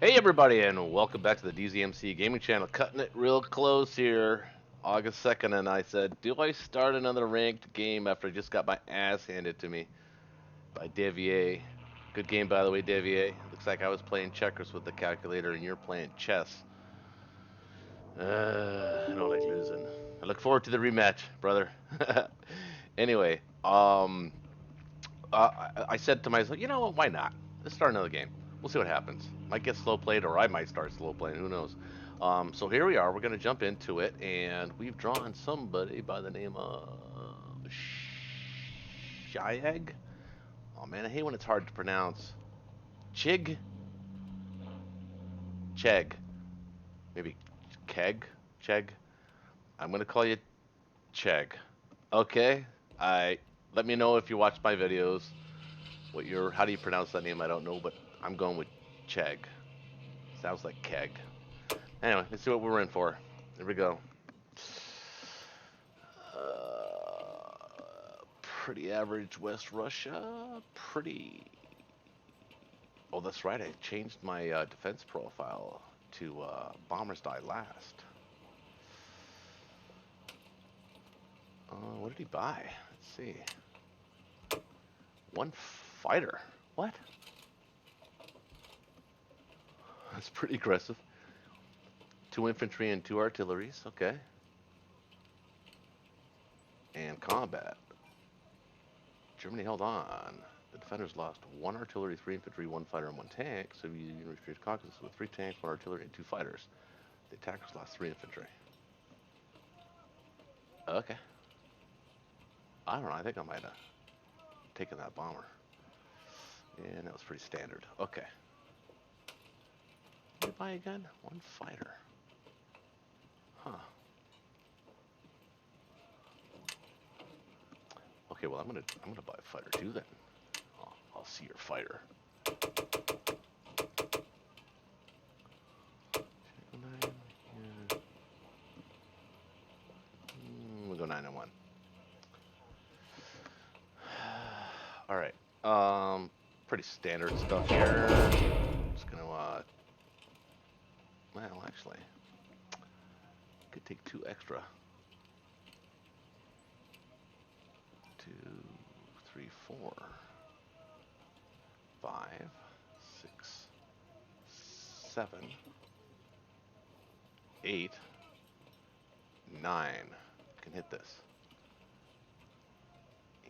Hey everybody, and welcome back to the DZMC Gaming Channel. Cutting it real close here, August 2nd, and I said, do I start another ranked game after I just got my ass handed to me by Devier? Good game, by the way, Devier. Looks like I was playing checkers with the calculator, and you're playing chess. I don't like losing. I look forward to the rematch, brother. Anyway, I said to myself, you know what, why not? Let's start another game. We'll see what happens. Might get slow played, or I might start slow playing. Who knows? So here we are. We're gonna jump into it, and we've drawn somebody by the name of CHIEG. Oh man, I hate when it's hard to pronounce. Chig, Cheg, maybe Keg, Cheg. I'm gonna call you Cheg. Okay. I Let me know if you watch my videos. How do you pronounce that name? I don't know, but I'm going with Cheg. Sounds like keg. Anyway, let's see what we're in for. Here we go. Pretty average West Russia. Pretty. Oh, that's right. I changed my defense profile to bombers die last. What did he buy? Let's see. One fighter. What? That's pretty aggressive. Two infantry and two artilleries. Okay. And combat. Germany held on. The defenders lost one artillery, three infantry, one fighter, and one tank. So you retreated Caucasus with three tanks, one artillery, and two fighters. The attackers lost three infantry. Okay. I don't know. I think I might have taken that bomber. And that was pretty standard. Okay. What did you buy again? One fighter. Huh. Okay, well I'm gonna buy a fighter too then. I'll see your fighter. We'll go 9 and 1. All right. Pretty standard stuff here. Just gonna well, actually, could take two extra. 2, 3, 4, 5, 6, 7, 8, 9. Can hit this.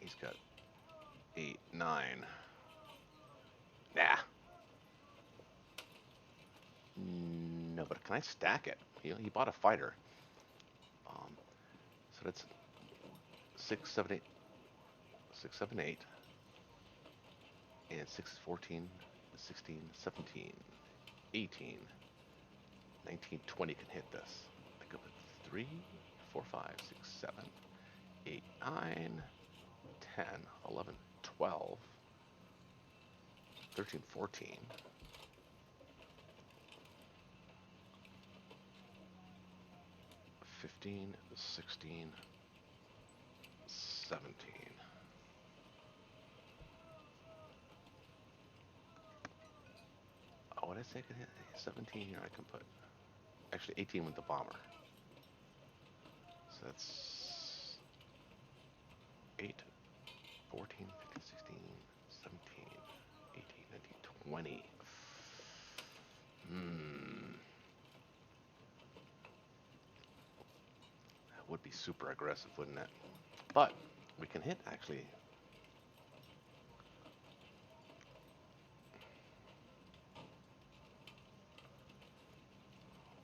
He's got 8, 9. Nah. No, but can I stack it? He bought a fighter. So that's 6, 7, 8. 6, 7, 8. And 6 is 14, 16, 17, 18, 19, 20 can hit this. I go with 3, 4, 5, 6, 7, 8, 9, 10, 11, 12, 13, 14. 15, 16, 17. Oh, what did I say I could hit? 17 here I can put. Actually, 18 with the bomber. So that's 8, 14, 15, 16, 17, 18, 19, 20. That would be super aggressive, wouldn't it? But we can hit, actually.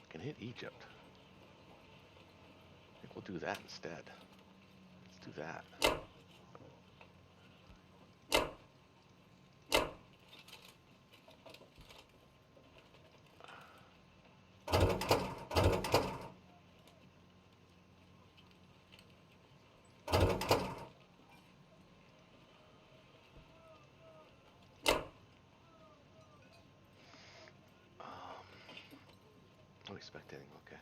We can hit Egypt. I think we'll do that instead. Let's do that. Oh, he's spectating. Okay.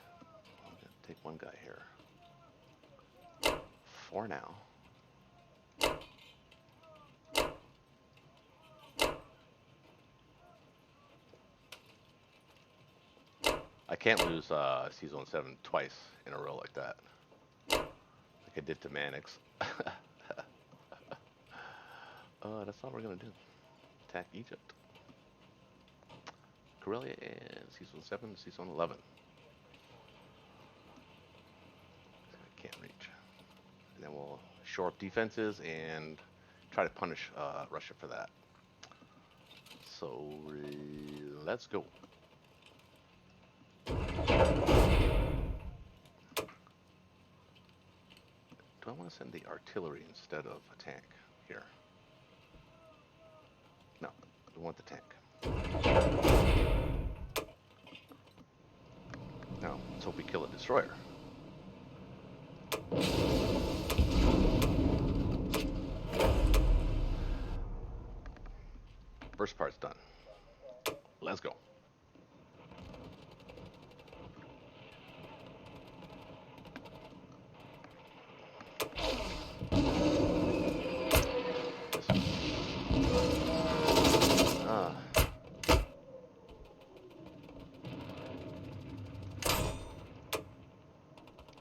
I'm going to take one guy here. 4 now. can't lose Season 7 twice in a row like that. Like I did to Mannix. That's not what we're going to do. Attack Egypt. Corellia and Season 7, Season 11. I can't reach. And then we'll shore up defenses and try to punish Russia for that. So let's go. Do I want to send the artillery instead of a tank here? No, we want the tank. Now, let's hope we kill a destroyer. First part's done. Let's go.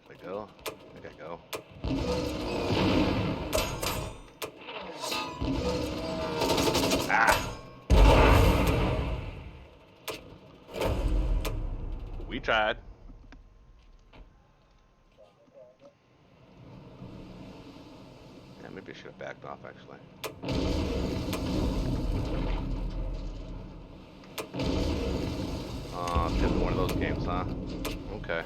Should I go? I think I go. Ah! We tried. Yeah, maybe I should have backed off actually. It's gonna be one of those games, huh? Okay.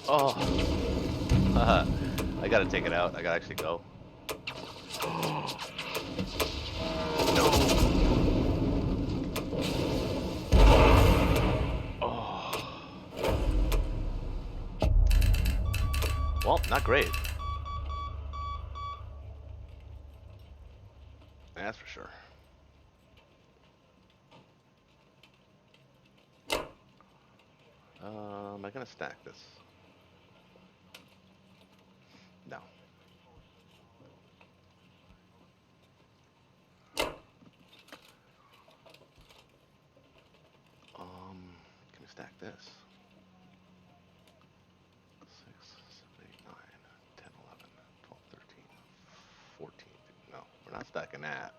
Oh, I gotta take it out. I gotta actually go. No. Oh. Well, not great. That's for sure. Am I gonna stack this? No. Can I stack this? 6, 7, 8, 9, 10, 11, 12, 13, 14. No, we're not stacking that.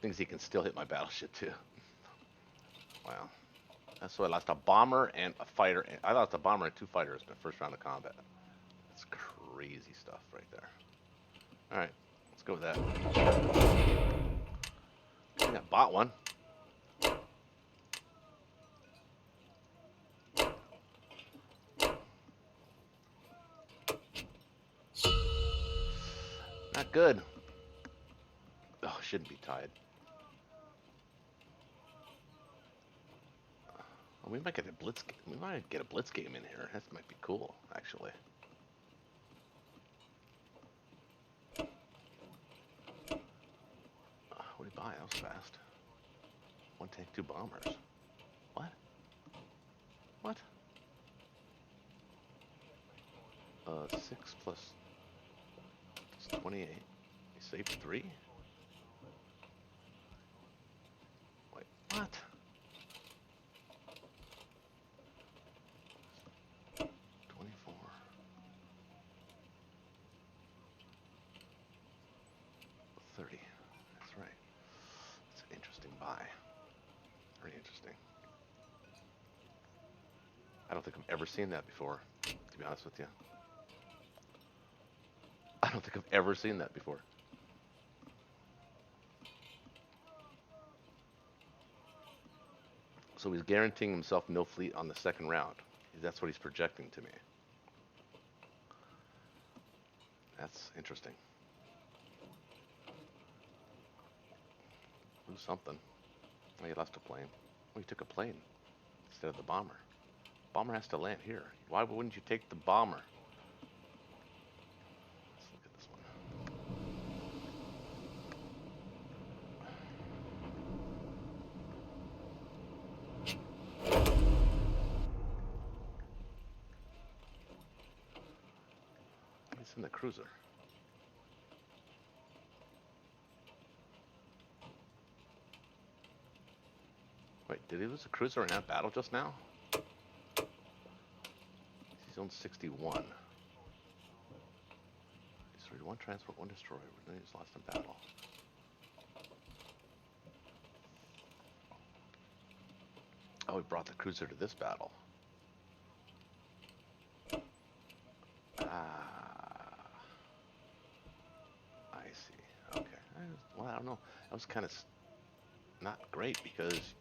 Thinks he can still hit my battleship too. Wow. That's so I lost a bomber and a fighter. I lost a bomber and 2 fighters in the first round of combat. That's crazy stuff right there. All right, let's go with that. I think I bought one. Not good. Oh, shouldn't be tied. Oh, we might get a blitz. We might get a blitz game in here. That might be cool, actually. What did he buy? That was fast. 1 tank, 2 bombers. What? What? 6 plus. It's 28. He saved 3. Wait, what? 24. 30. That's right. It's an interesting buy. Very interesting. I don't think I've ever seen that before, to be honest with you. I don't think I've ever seen that before. So he's guaranteeing himself no fleet on the second round. That's what he's projecting to me. That's interesting. Lose something. Oh, he lost a plane. Oh, he took a plane instead of the bomber. Bomber has to land here. Why wouldn't you take the bomber? Let's look at this one. He's in the cruiser. Wait, did he lose a cruiser in that battle just now? He's on 61. Destroyed 1 transport, 1 destroyer. He's lost in battle. Oh, he brought the cruiser to this battle. Ah, I see. Okay. Well, I don't know. That was kind of not great because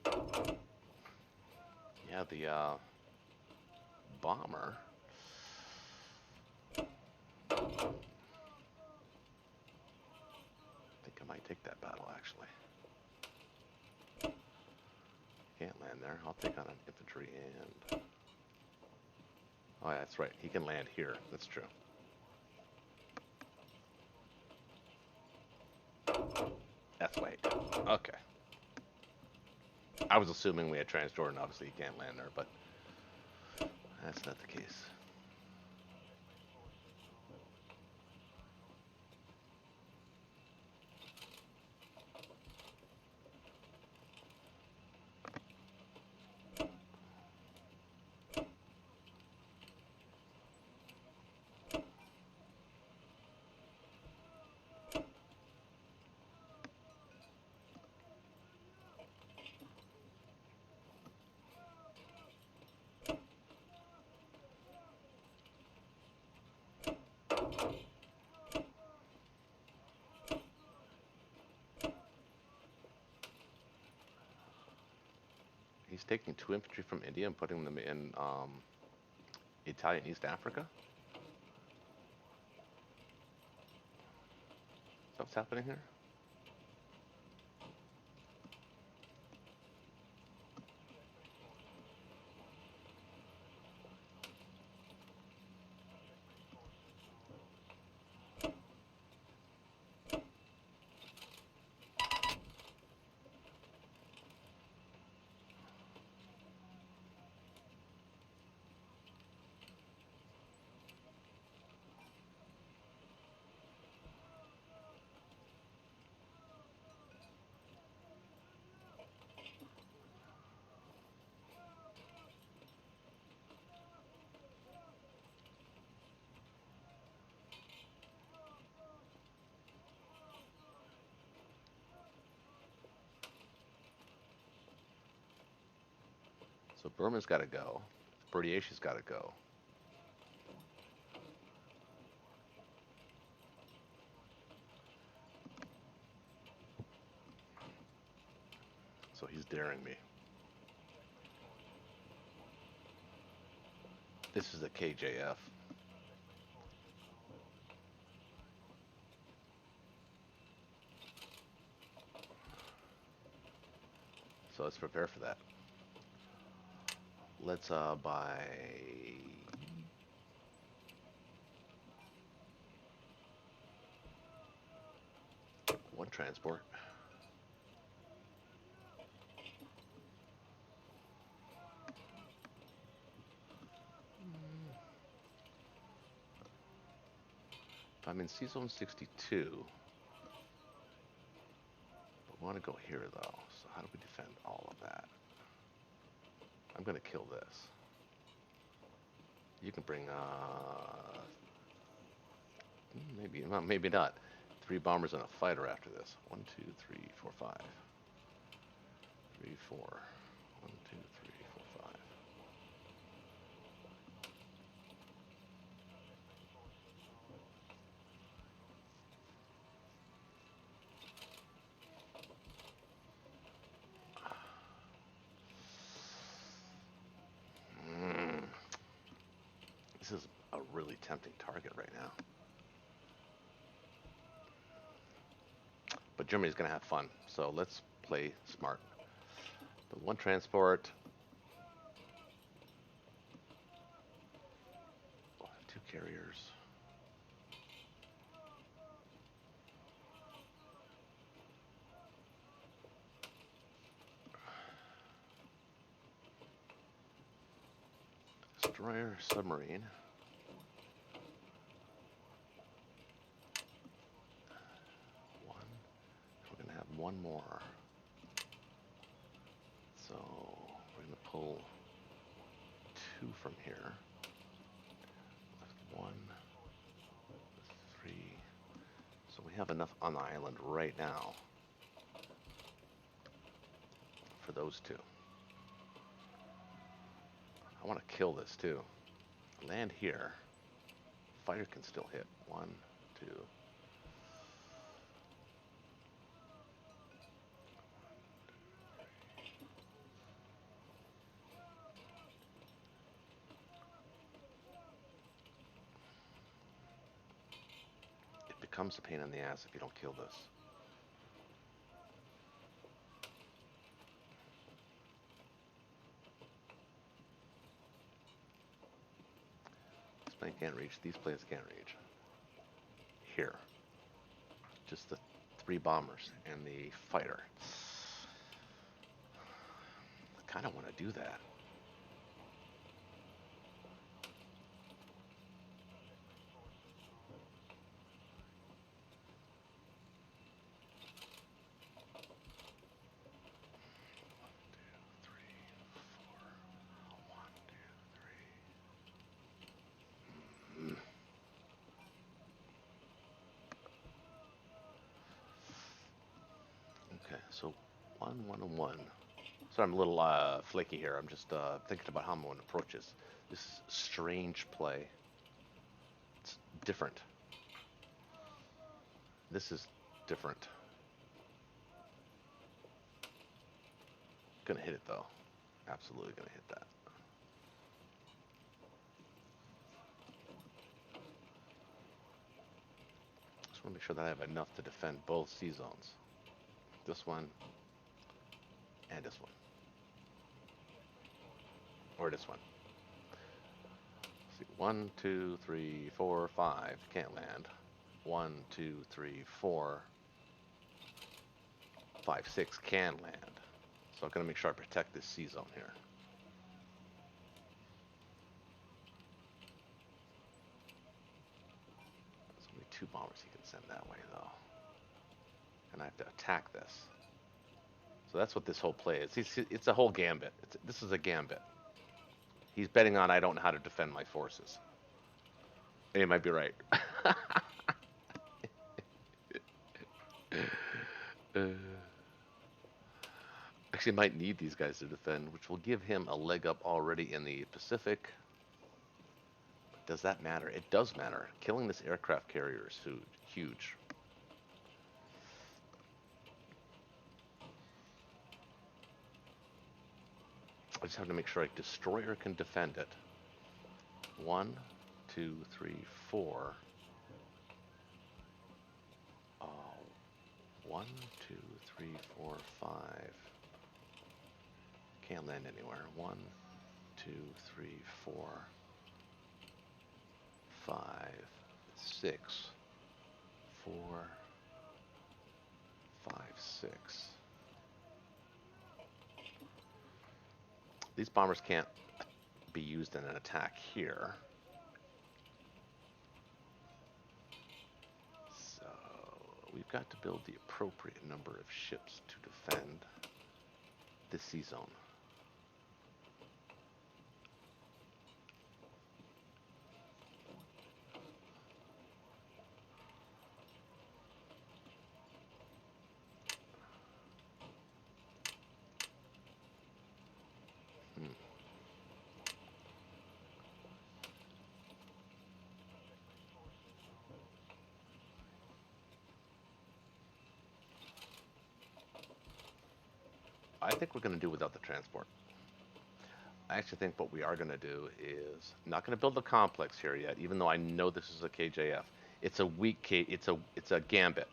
yeah, the bomber. I think I might take that battle actually. Can't land there. I'll take on an infantry and. Oh, yeah, that's right. He can land here. That's true. That's right. Okay. I was assuming we had Transjordan. Obviously, he can't land there, but that's not the case. He's taking 2 infantry from India and putting them in Italian East Africa. Is that what's happening here? So Burma's got to go. Birdiashi's got to go. So he's daring me. This is a KJF. So let's prepare for that. Let's buy one transport. I'm in C zone 62. But we want to go here though. So how do we defend all of that? I'm gonna kill this. You can bring maybe not, maybe not. 3 bombers and a fighter after this. 1, 2, 3, 4, 5. 3, 4. 1, 2, 3, 4, 5. This is a really tempting target right now. But Germany's going to have fun, so let's play smart. But 1 transport. Oh, 2 carriers. Destroyer, submarine. 1. We're going to have 1 more. So we're going to pull 2 from here. 1, 3. So we have enough on the island right now for those 2. I want to kill this too. Land here. Fighter can still hit. 1, 2. It becomes a pain in the ass if you don't kill this. This plane can't reach. These planes can't reach. Here. Just the 3 bombers and the fighter. I kind of want to do that. Okay, so 1, 1, and 1. So I'm a little flaky here. I'm just thinking about how I'm going to approach this. This is a strange play. It's different. This is different. Gonna hit it though. Absolutely gonna hit that. Just want to make sure that I have enough to defend both sea zones. This one and this one. Or this one. Let's see, 1, 2, 3, 4, 5. Can't land. 1, 2, 3, 4, 5, 6 can land. So I'm gonna make sure I protect this sea zone here. There's only 2 bombers he can send that way though. And I have to attack this. So that's what this whole play is. It's a whole gambit. This is a gambit. He's betting on I don't know how to defend my forces. And he might be right. Actually, might need these guys to defend, which will give him a leg up already in the Pacific. Does that matter? It does matter. Killing this aircraft carrier is huge. I just have to make sure a destroyer can defend it. 1, 2, 3, 4. Oh, 1, 2, 3, 4, 5. Can't land anywhere. 1, 2, 3, 4, 5, 6, 4, 5, 6. These bombers can't be used in an attack here. So we've got to build the appropriate number of ships to defend this sea zone. I think we're going to do without the transport. I actually think what we are going to do is not going to build a complex here yet, even though I know this is a KJF. It's a weak it's a gambit.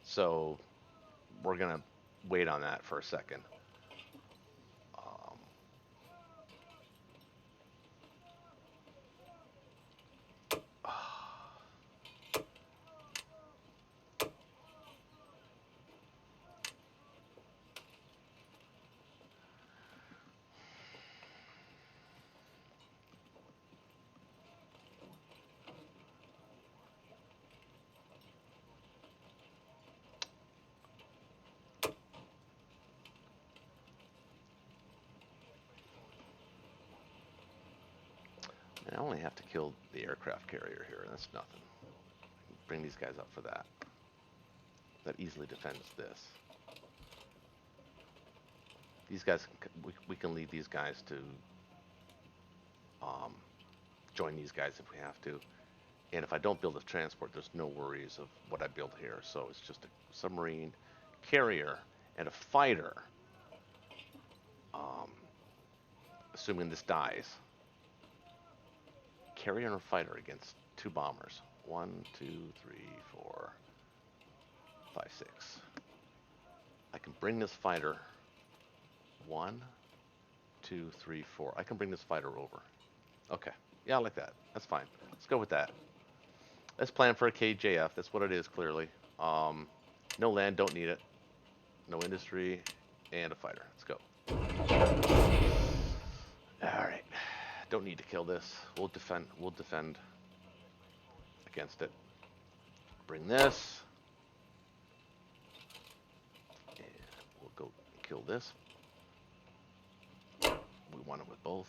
So we're going to wait on that for a second. And I only have to kill the aircraft carrier here, and that's nothing. Bring these guys up for that. That easily defends this. These guys, we can lead these guys to join these guys if we have to. And if I don't build a transport, there's no worries of what I build here. So it's just a submarine, carrier, and a fighter. Assuming this dies. Carrier and a fighter against 2 bombers. 1, 2, 3, 4, 5, 6. I can bring this fighter. 1, 2, 3, 4. I can bring this fighter over. Okay. Yeah, I like that. That's fine. Let's go with that. Let's plan for a KJF. That's what it is, clearly. No land, don't need it. No industry, and a fighter. Let's go. Alright. Don't need to kill this. We'll defend against it. Bring this. And we'll go kill this. We want it with both.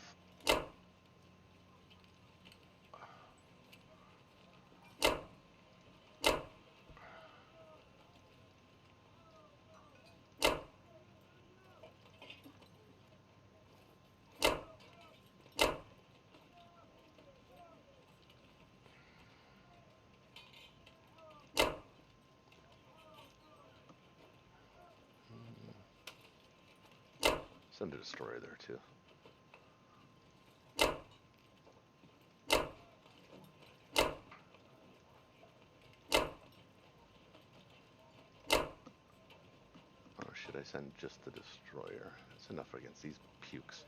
Send a destroyer there too. Or should I send just the destroyer? That's enough against these pukes.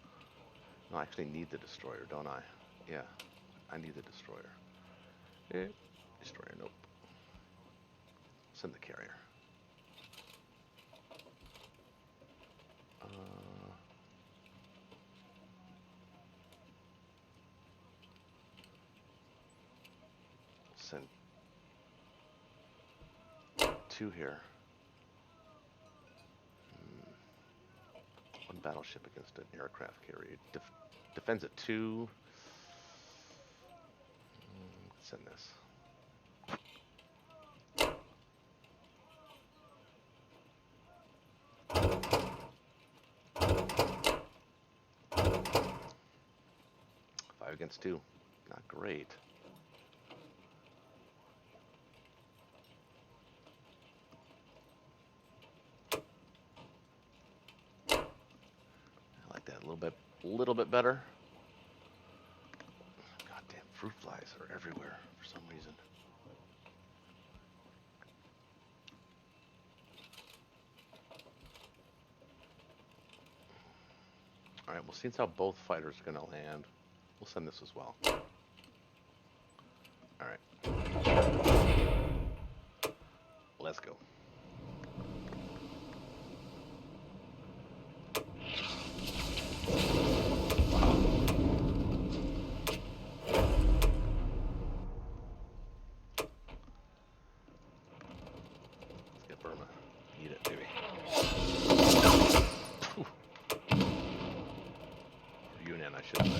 No, I actually need the destroyer, don't I? Yeah, I need the destroyer. Destroyer, nope. Send the carrier. Send 2 here. 1 battleship against an aircraft carrier. Defends at 2. Send this. against 2. Not great. I like that a little bit better. Goddamn fruit flies are everywhere for some reason. All right, well, since how both fighters are going to land, we'll send this as well. All right. Let's go. Wow. Let's get Burma. Eat it, baby. Yunnan, I should say.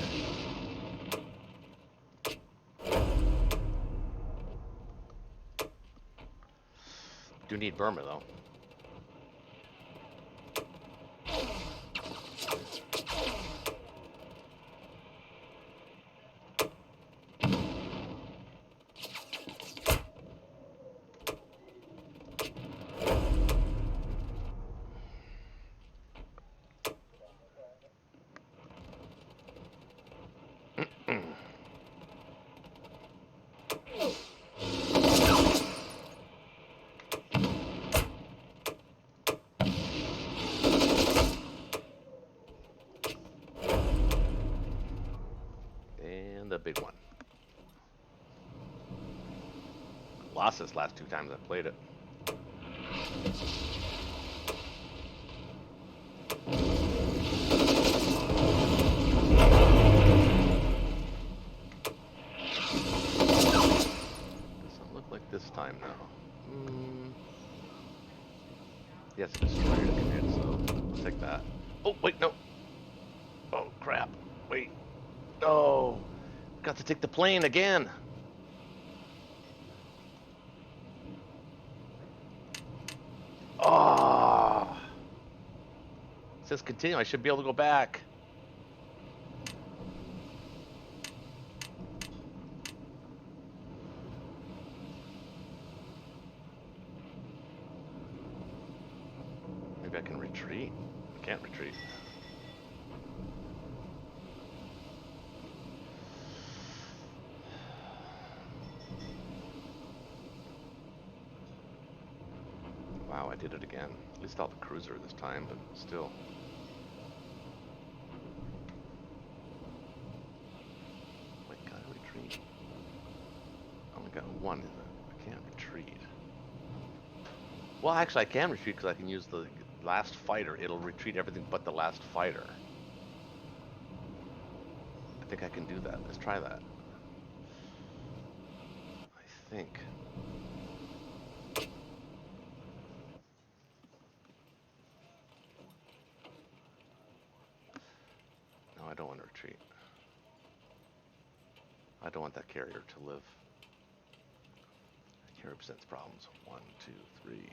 Do need Burma though. And the big one. Lost this last 2 times I played it. Doesn't look like this time now. Yes, destroyer to commit, so I'll take that. Oh, wait, no. Oh, crap. Wait. No. Got to take the plane again. Oh. It says continue. I should be able to go back. Maybe I can retreat. I can't retreat. Wow, I did it again. At least I'll have a cruiser this time, but still. Wait, can I retreat? I only got 1. I can't retreat. Well, actually, I can retreat because I can use the last fighter. It'll retreat everything but the last fighter. I think I can do that. Let's try that. I think. No, I don't want to retreat. I don't want that carrier to live. That carrier presents problems. 1, 2, 3.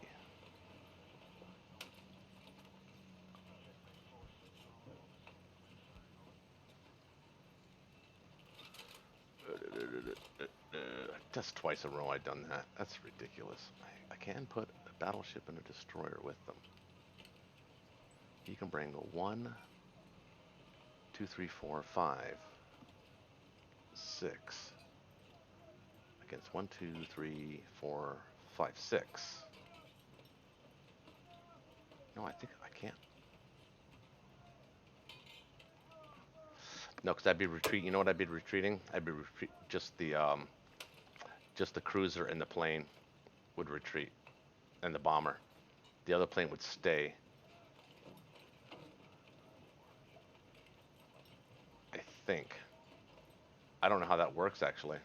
Just twice in a row I've done that. That's ridiculous. I can put a battleship and a destroyer with them. You can bring 1, 2, 3, 4, 5, 6. Against 1, 2, 3, 4, 5, 6. No, I think I can't. No, because I'd be retreating. You know what I'd be retreating? I'd be just the cruiser and the plane would retreat, and the bomber. The other plane would stay. I think. I don't know how that works actually.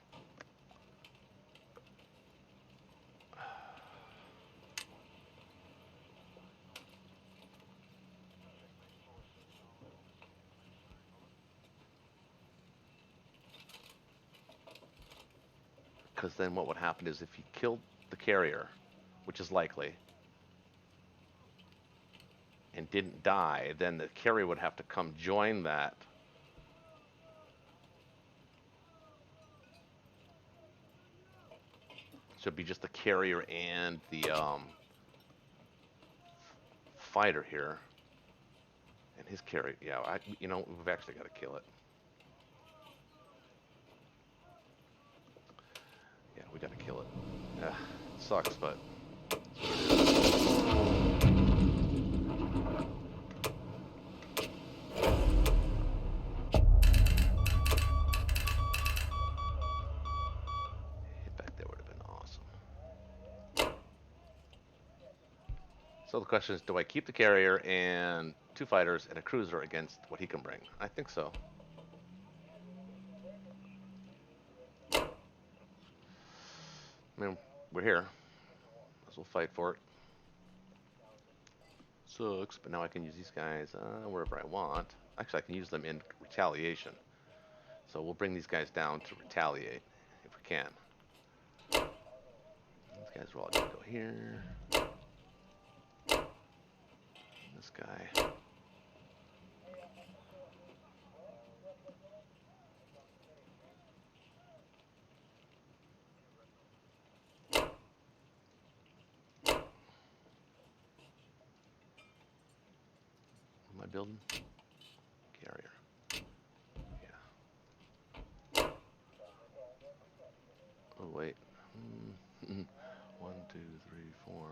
Because then what would happen is if you killed the carrier, which is likely, and didn't die, then the carrier would have to come join that Should be just the carrier and the fighter here. And his carrier. Yeah, you know, we've actually got to kill it. Yeah, we got to kill it. It sucks, but that's what it is. Hit back there would have been awesome. So the question is, do I keep the carrier and 2 fighters and a cruiser against what he can bring? I think so. I mean, we're here. Might as well fight for it. Sucks, but now I can use these guys wherever I want. Actually, I can use them in retaliation. So we'll bring these guys down to retaliate if we can. These guys are all going to go here. This guy. What am I building? Carrier. Yeah. Oh, wait. 1, 2, 3, 4.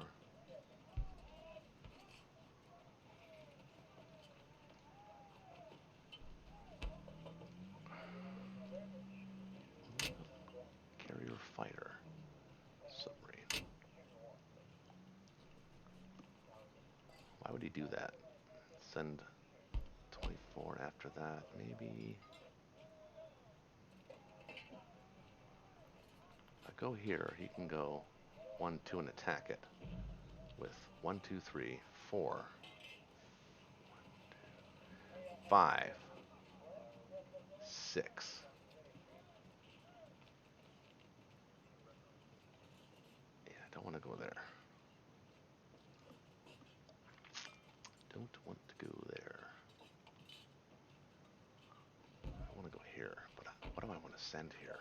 Carrier fighter. Submarine. Why would he do that? Send 24 after that, maybe. If I go here, he can go 1, 2 and attack it with 1, 2, 3, 4, 5, 6. Yeah, I don't want to go there. Don't want to go there. I want to go here, but what do I want to send here?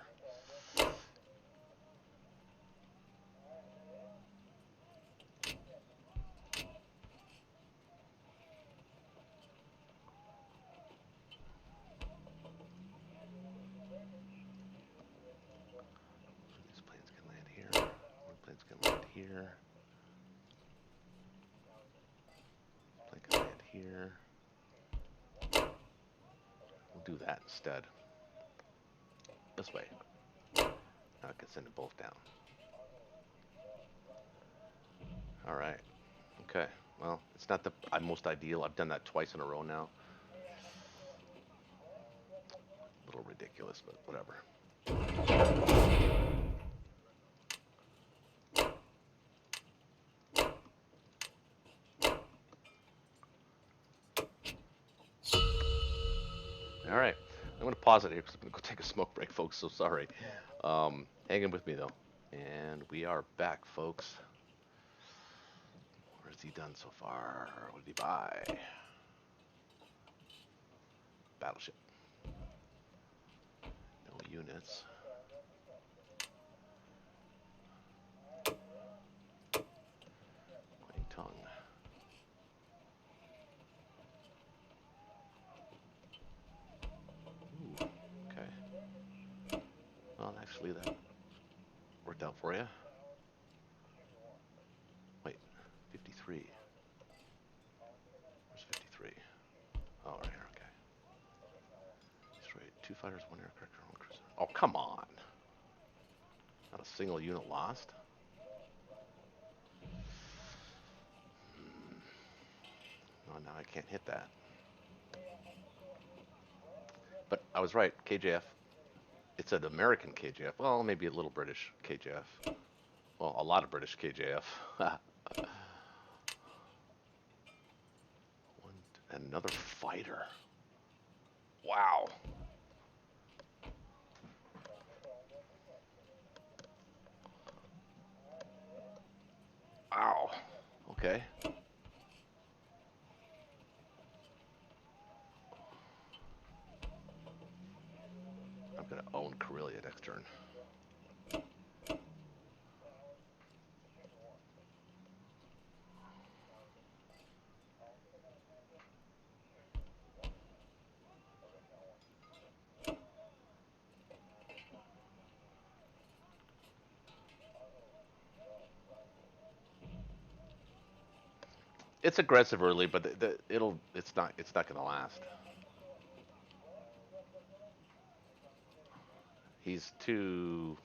These planes can land here. One planes can land here. Plane can land here. We'll do that instead. This way. Now I can send them both down. Alright. Okay. Well, it's not the most ideal. I've done that twice in a row now. A little ridiculous, but whatever. Alright. I'm going to pause it here because I'm going to go take a smoke break, folks. So sorry. Hang in with me, though. And we are back, folks. What has he done so far? What did he buy? Battleship. No units. Plain tongue. Ooh, okay. Well, actually, that worked out for you. Wait, 53. Where's 53? Oh, right here, okay. Destroyed 2 fighters, 1 aircraft, 1 cruiser. Oh, come on. Not a single unit lost. Oh, now I can't hit that. But I was right, KJF. It's an American KJF. Well, maybe a little British KJF. Well, a lot of British KJF. Another fighter. Wow. Wow. Okay. I'm going to own Karelia next turn. It's aggressive early, but it's not gonna last. He's too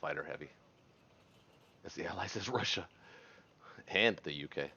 fighter heavy. As the allies is Russia and the UK.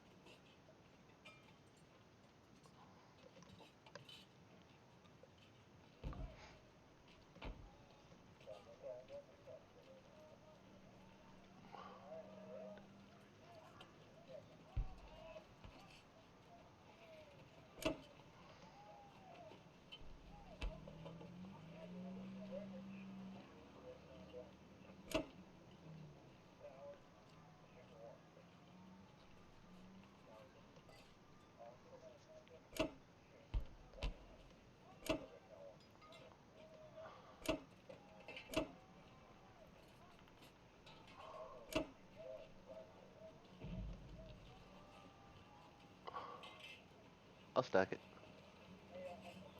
I'll stack it.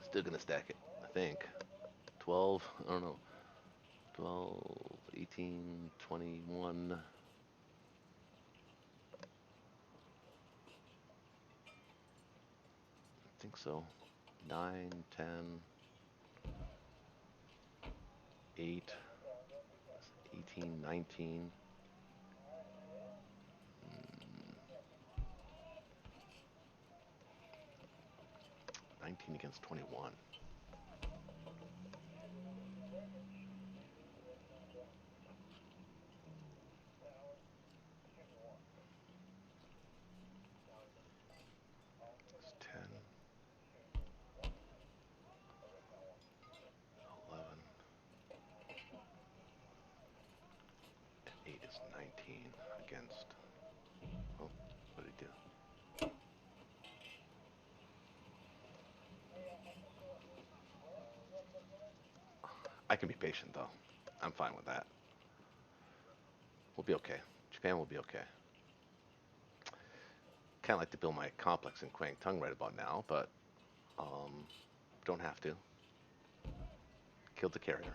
Still gonna stack it, I think. 12, I don't know. 12, 18, 21. I think so. 9, 10, 8, 18, 19. 19 against 21. 10, 11, 8 is 19 against. Oh, what did he do? I can be patient though. I'm fine with that. We'll be okay. Japan will be okay. Kind of like to build my complex in Kwangtung right about now, but um, don't have to. Killed the carrier.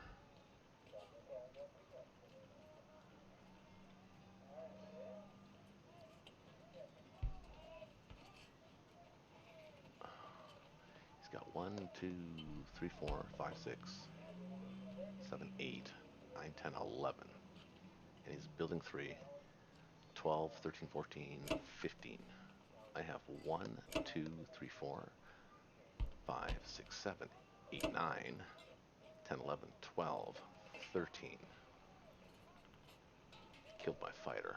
He's got 1, 2, 3, 4, 5, 6, 7, 8, 9, 10, 11. And he's building 3. 12, 13, 14, 15. I have 1, 2, 3, 4, 5, 6, 7, 8, 9, 10, 11, 12, 13. Killed my fighter.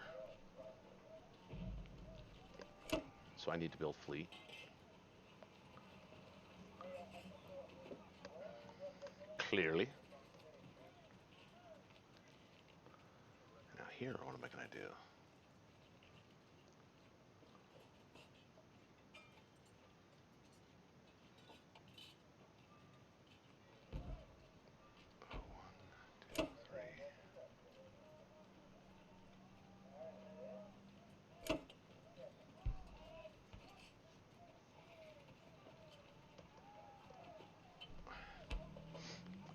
So I need to build fleet. Clearly. Now here, what am I going to do? One, two, three.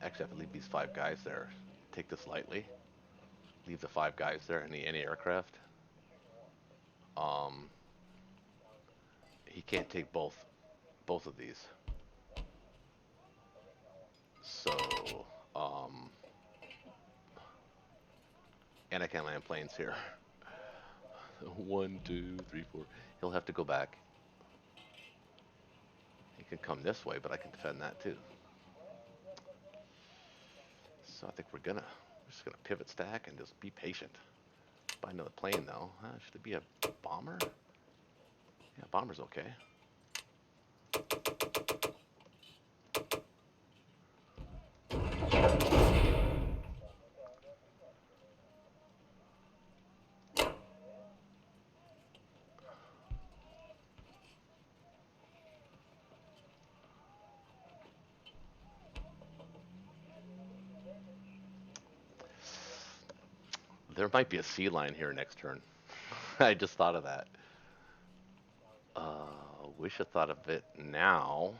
Actually, I have to leave these 5 guys there. Take this lightly. Leave the 5 guys there in the anti-aircraft. Um, he can't take both of these. So, and I can't land planes here. 1, 2, 3, 4. He'll have to go back. He can come this way, but I can defend that too. So I think we're just gonna pivot stack and just be patient. Buy another plane though. Should it be a bomber? Yeah, bomber's okay. There might be a sea line here next turn. I just thought of that. Wish I thought of it now.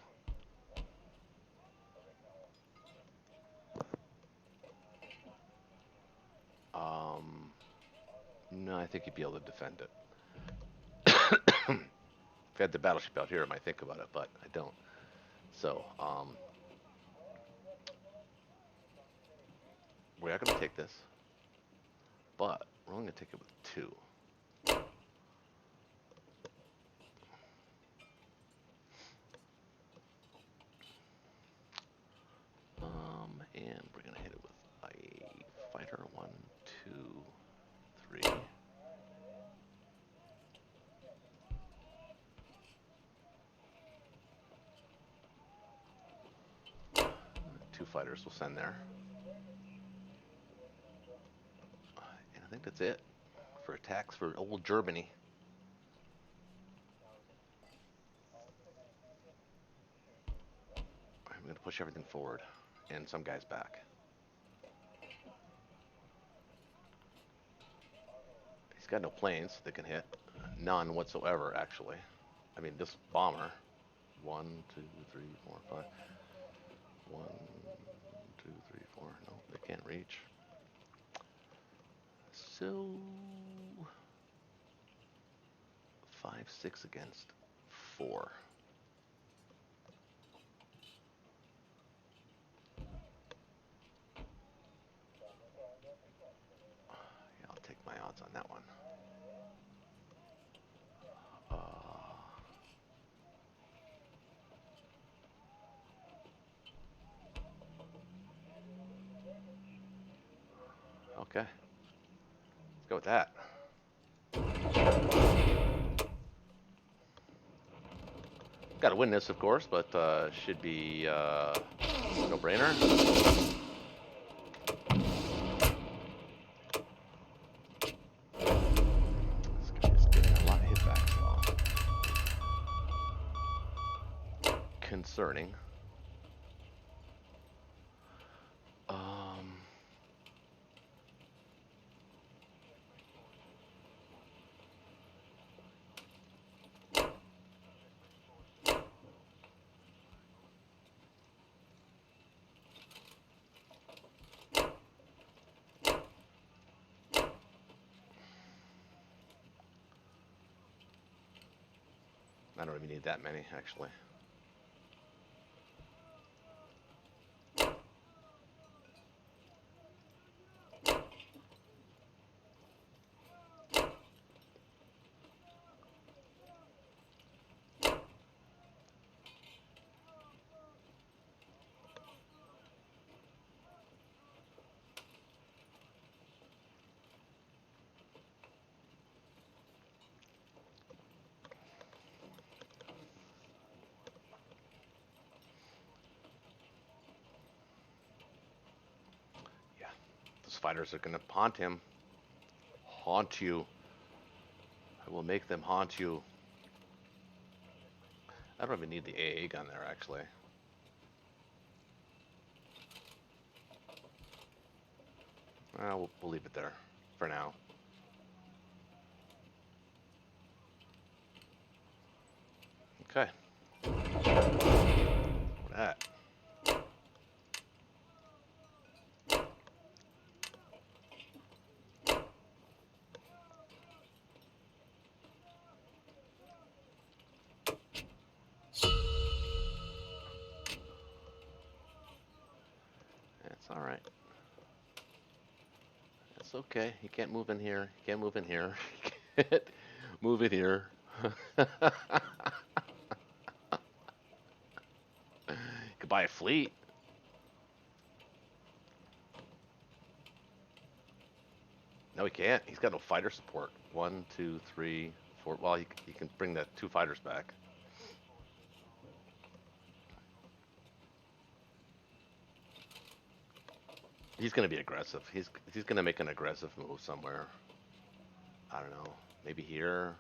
Um, no, I think he'd be able to defend it. If I had the battleship out here, I might think about it, but I don't. So, we are going to take this, but we're only going to take it with 2. And we're going to hit it with a fighter. 1, 2, 3. 2 fighters we'll send there. And I think that's it for attacks for old Germany. I'm going to push everything forward and some guys back. He's got no planes that can hit. None whatsoever, actually. I mean, this bomber. 1, 2, 3, 4, 5. 1, 2, 3, 4. No, they can't reach. So 5, 6 against 4. Yeah, I'll take my odds on that one. Okay. Let's go with that. Got to win this, of course, but should be no-brainer. This guy is getting a lot of hitbacks, though. Concerning. I don't even need that many, actually. Those fighters are going to haunt him. Haunt you. I will make them haunt you. I don't even need the AA gun there, actually. We'll leave it there for now. Okay. That. That's all right. That's okay. You can't move in here. You can't move in here. You can't move in here. You could buy a fleet. No, he can't. He's got no fighter support. 1, 2, 3, 4. Well, he can bring the 2 fighters back. He's going to be aggressive. He's going to make an aggressive move somewhere. I don't know. Maybe here.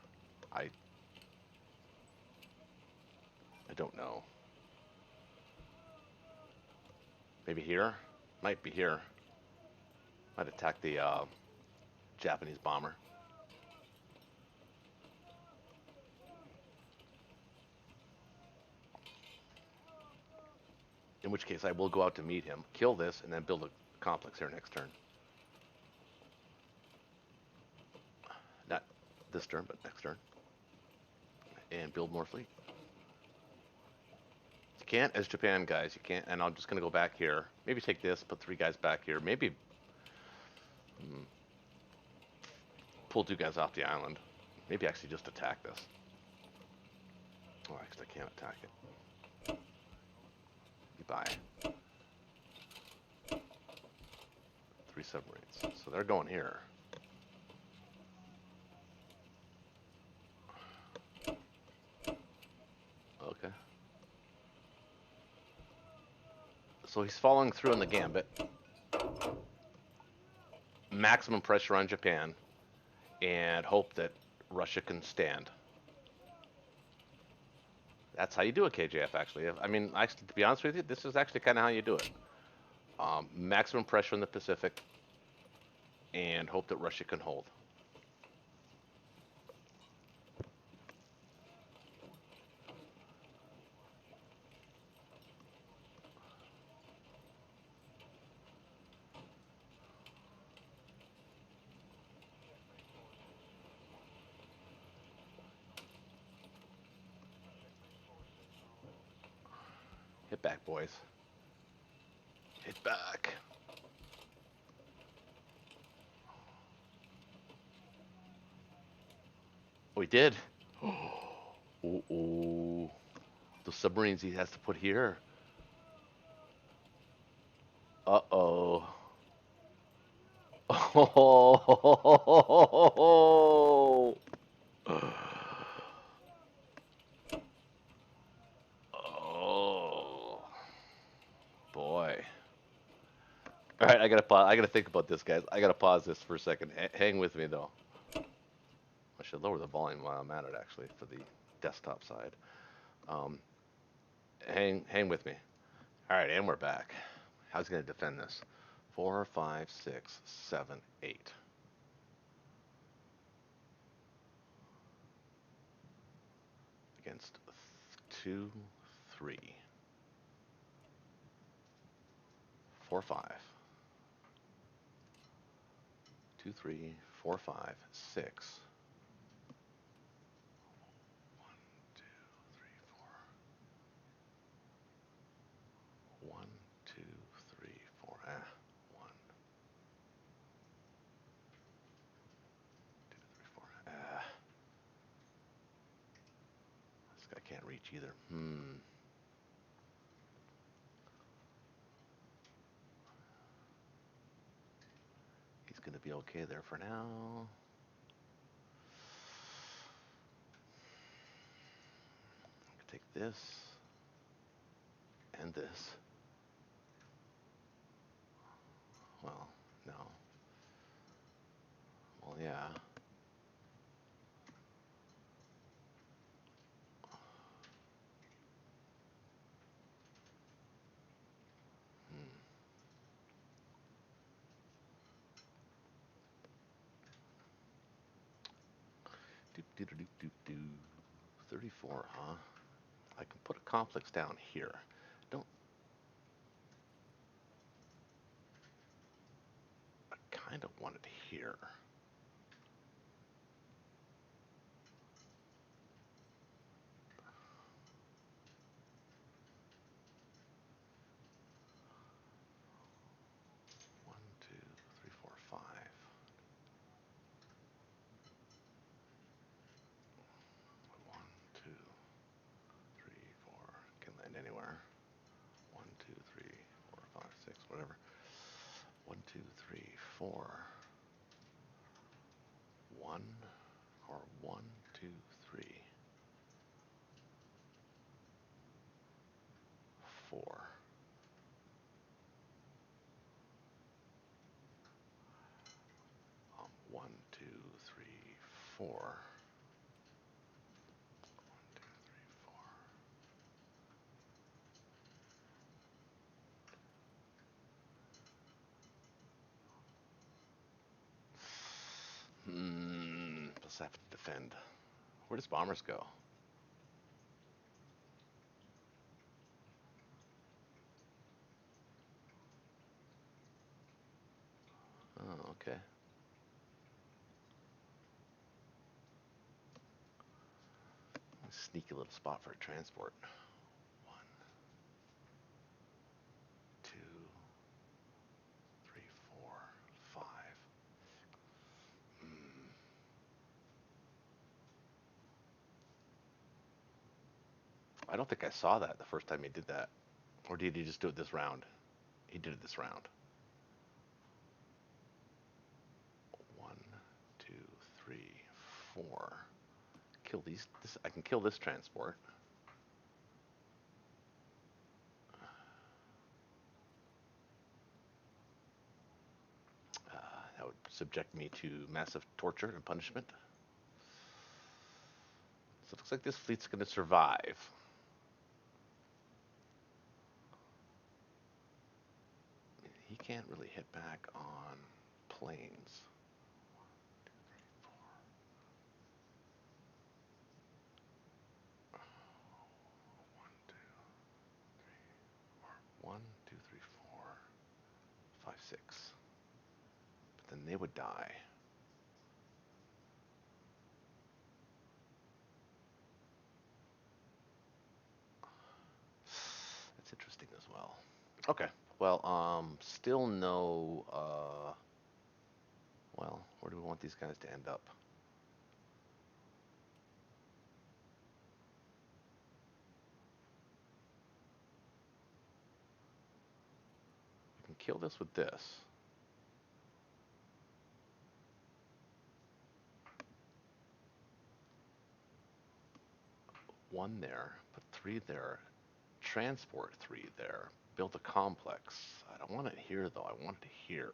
I don't know. Maybe here. Might be here. Might attack the Japanese bomber. In which case, I will go out to meet him, kill this, and then build a complex here next turn. Not this turn, but next turn. and build more fleet. You can't, as Japan guys, you can't. And I'm just gonna go back here. Maybe take this, put 3 guys back here. Maybe pull 2 guys off the island. Maybe actually just attack this. Oh, actually, I can't attack it. Goodbye. 3 submarines. So they're going here. Okay. So he's following through in the gambit. Maximum pressure on Japan, and hope that Russia can stand. That's how you do a KJF, actually. I mean, actually, to be honest with you, this is actually kind of how you do it. Maximum pressure in the Pacific, and hope that Russia can hold. Hit back, boys. Hit back. Oh, he did. Oh, oh. The submarines he has to put here. Uh-oh. Oh. Oh. Boy. All right, I gotta pause. I gotta think about this, guys. I gotta pause this for a second. Hang with me, though. I should lower the volume while I'm at it, actually, for the desktop side. Um, hang with me. All right, and we're back. How's he gonna defend this? 4, 5, 6, 7, 8. Against 2, 3, 4, 5. 2, 3, 4, 5, 6. 1, 2, 3, 4. 1, 2, 3, 4. 1, 2, 3, 4. This guy can't reach either. He's gonna be okay there for now. Take this and this. Well, no. Well, yeah. Hmm. Doop, doop, doop, doop, doop. 34, huh? I can put a complex down here. Don't. I kind of want it here. One, two, three, four, five. 1, 2, 3, 4. Can land anywhere. 1, 2, 3, 4, 5, 6, whatever. 1, 2, 3, 4. 1 or 1, 2, 3, 4. 1, 2, 3, 4. 1, 2, 3, 4. Let's have to defend. Where does bombers go? Oh, okay. sneaky little spot for a transport. 1, 2, 3, 4, 5. Hmm. I don't think I saw that the first time he did that. Or did he just do it this round? He did it this round. 1, 2, 3, 4. Kill these. I can kill this transport. That would subject me to massive torture and punishment. So it looks like this fleet's going to survive. He can't really hit back on planes. 1, 2, 3, 4, 5, 6. But then they would die. That's interesting as well. Okay. Well, still no, well, where do we want these guys to end up? We can kill this with this. 1 there, put 3 there, transport 3 there, build a complex. I don't want it here though, I want it here.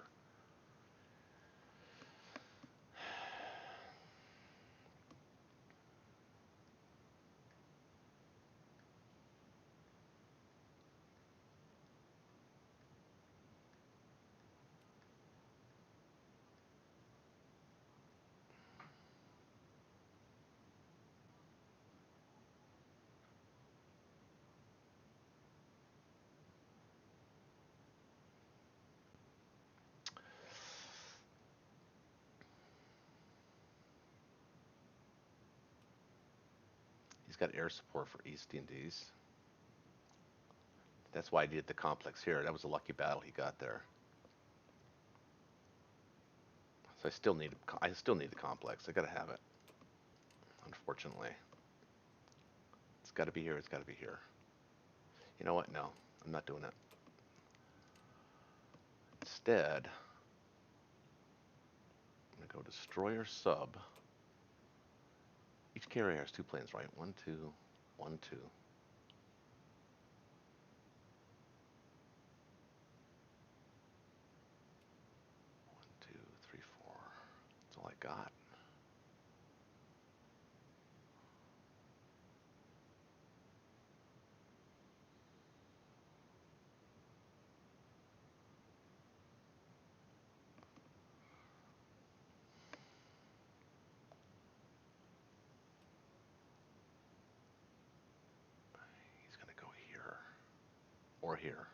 He's got air support for East Indies. That's why I did the complex here. That was a lucky battle he got there. So I still need the complex. I gotta have it. Unfortunately. It's gotta be here, it's gotta be here. You know what? No, I'm not doing it. Instead, I'm gonna go destroyer sub. Each carrier has 2 planes, right? 1, 2, 1, 2. 1, 2, 3, 4. That's all I got. He's gonna go here. Or here.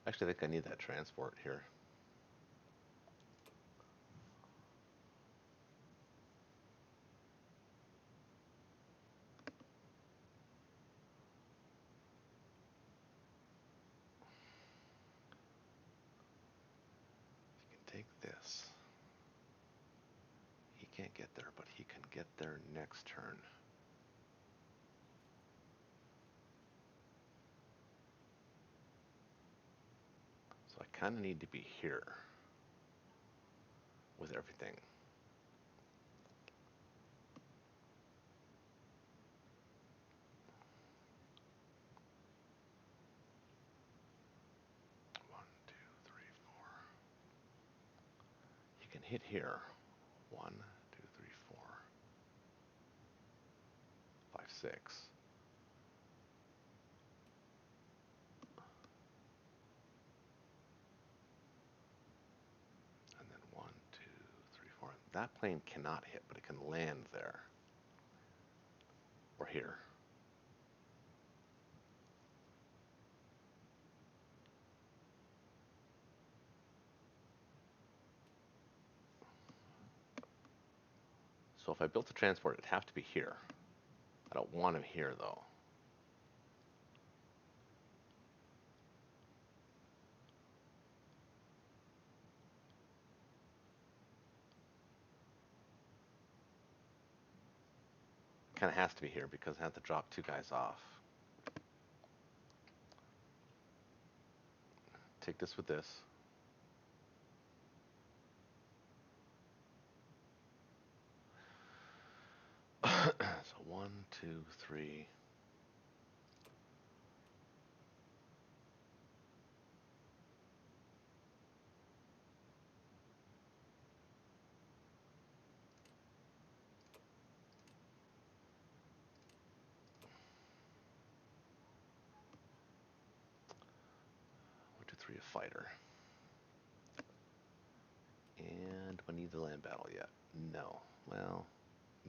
Actually, I think I need that transport here. He can take this. He can't get there, but he can get there next turn. So I kind of need to be here with everything. One, two, three, four. He can hit here. 1, 2, 3, 4, 5, 6. And then 1, 2, 3, 4. That plane cannot hit, but it can land there. Or here. So if I built a transport, it'd have to be here. I don't want him here, though. Kind of has to be here because I have to drop 2 guys off. Take this with this. So 1, 2, 3. One, two, three, a fighter. And do I need the land battle yet? No. Well,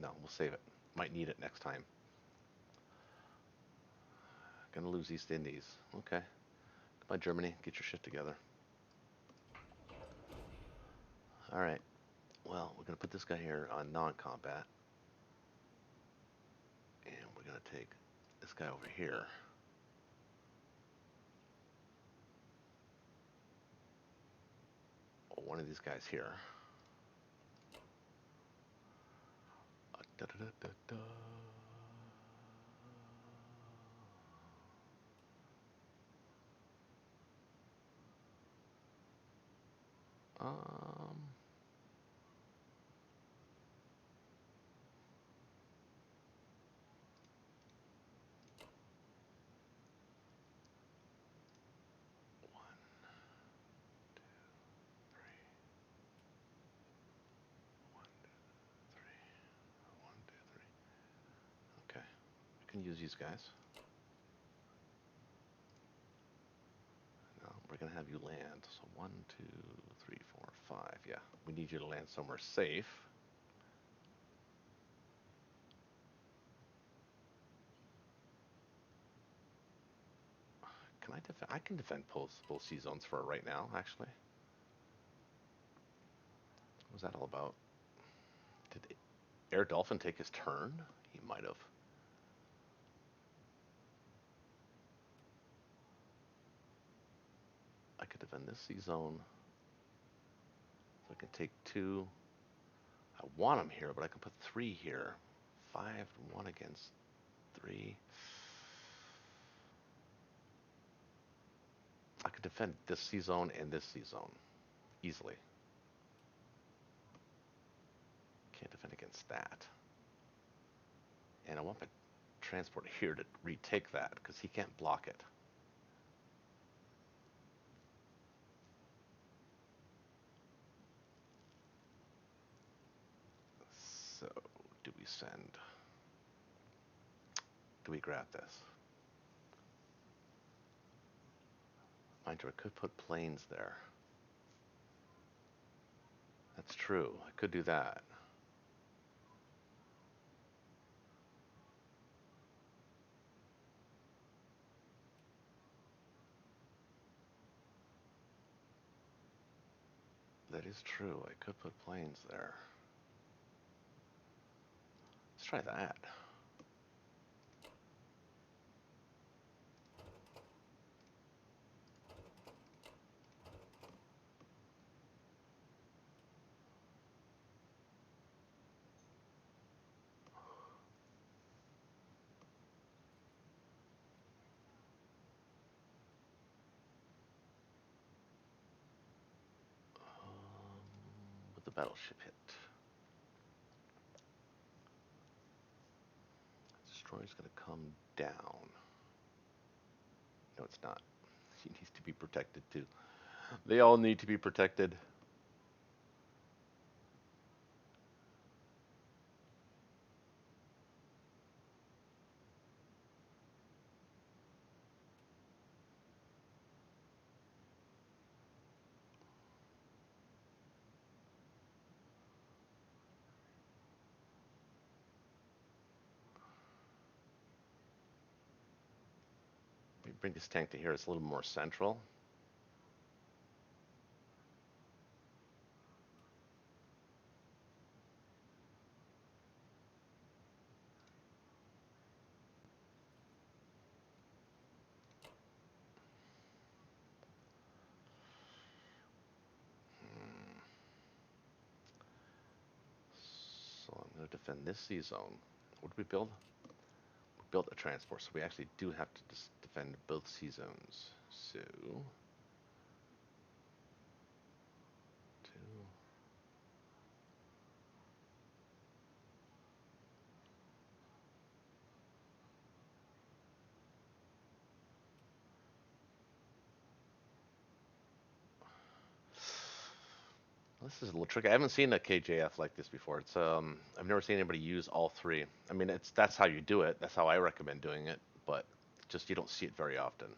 no, we'll save it. Might need it next time. Gonna lose East Indies. Okay. Goodbye, Germany. Get your shit together. Alright. Well, we're gonna put this guy here on non-combat. And we're gonna take this guy over here. Or one of these guys here. Da, da, da, da, da. Um, one, two, three. One, two, three. One, two, three. Okay. We can use these guys. No, we're gonna have you land. So 1, 2, 3, 4, 5. Yeah, we need you to land somewhere safe. Can I defend? I can defend both sea zones for right now, actually. What was that all about? Did Air Dolphin take his turn? He might have. I could defend this sea zone. So I can take 2. I want him here, but I can put 3 here. 5, 1 against 3. I could defend this sea zone and this sea zone easily. Can't defend against that. And I want my transport here to retake that because he can't block it. So, do we send? Do we grab this? Mind you, I could put planes there. That's true. I could do that. That is true. I could put planes there. Let's try that. With the battleship hit. Destroyer's gonna come down. No, it's not. He needs to be protected too. They all need to be protected. bring this tank to here. It's a little more central. So I'm going to defend this C zone. What did we build? We built a transport, so we actually do have to defend both C zones. So, 2. This is a little tricky. I haven't seen a KJF like this before. It's I've never seen anybody use all 3. I mean, that's how you do it. That's how I recommend doing it, but just you don't see it very often.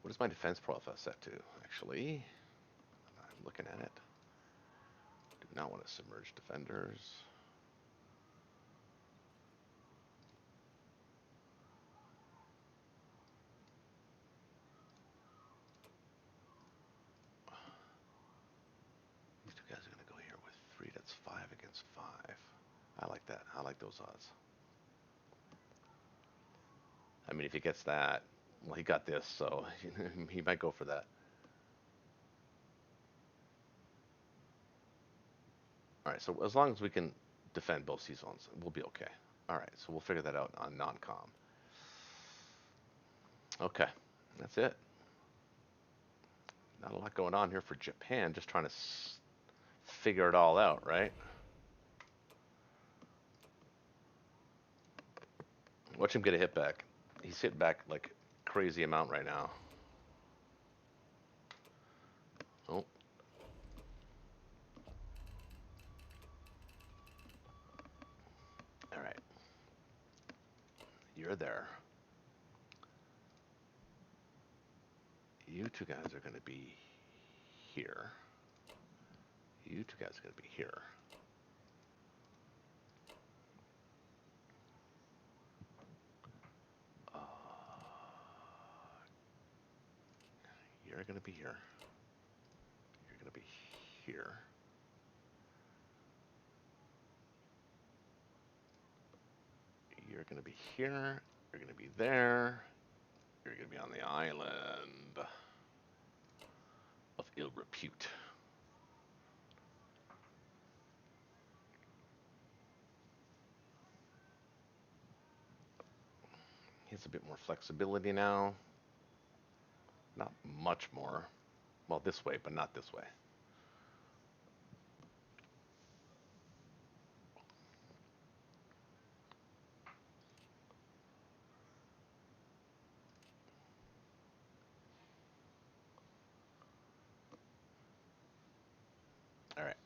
What is my defense profile set to? Actually, I'm looking at it. Do not want to submerge defenders. These 2 guys are going to go here with 3. That's 5 against 5. I like that. I like those odds. I mean, if he gets that, well, he got this, so he might go for that. All right, so as long as we can defend both C zones, we'll be okay. All right, so we'll figure that out on non-com. Okay, that's it. Not a lot going on here for Japan, just trying to figure it all out, right? Watch him get a hit back. He's hitting back like crazy amount right now. Oh. All right. You're there. You 2 guys are going to be here. You 2 guys are going to be here. You're going to be here. You're going to be here. You're going to be here. You're going to be there. You're going to be on the island of ill repute. He has a bit more flexibility now. Not much more. Well, this way, but not this way. All right.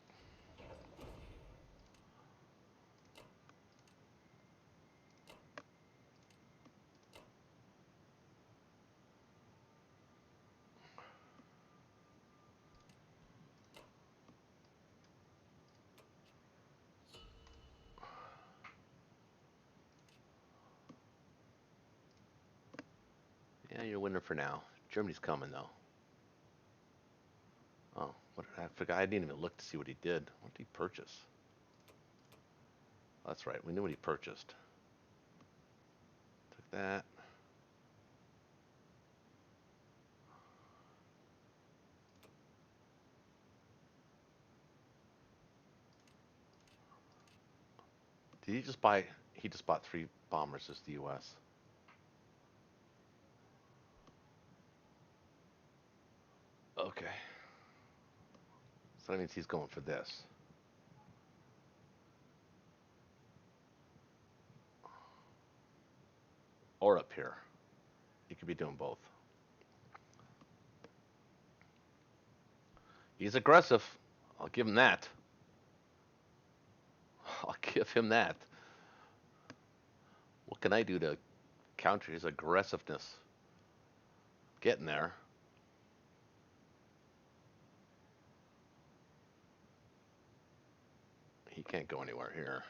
Yeah, you're a winner for now. Germany's coming, though. Oh, what did I forgot? I didn't even look to see what he did. What did he purchase? That's right. We knew what he purchased. Took that. Did he just buy? He just bought 3 bombers as the U.S. Okay. So that means he's going for this. Or up here. He could be doing both. He's aggressive. I'll give him that. I'll give him that. What can I do to counter his aggressiveness? Getting there. He can't go anywhere here.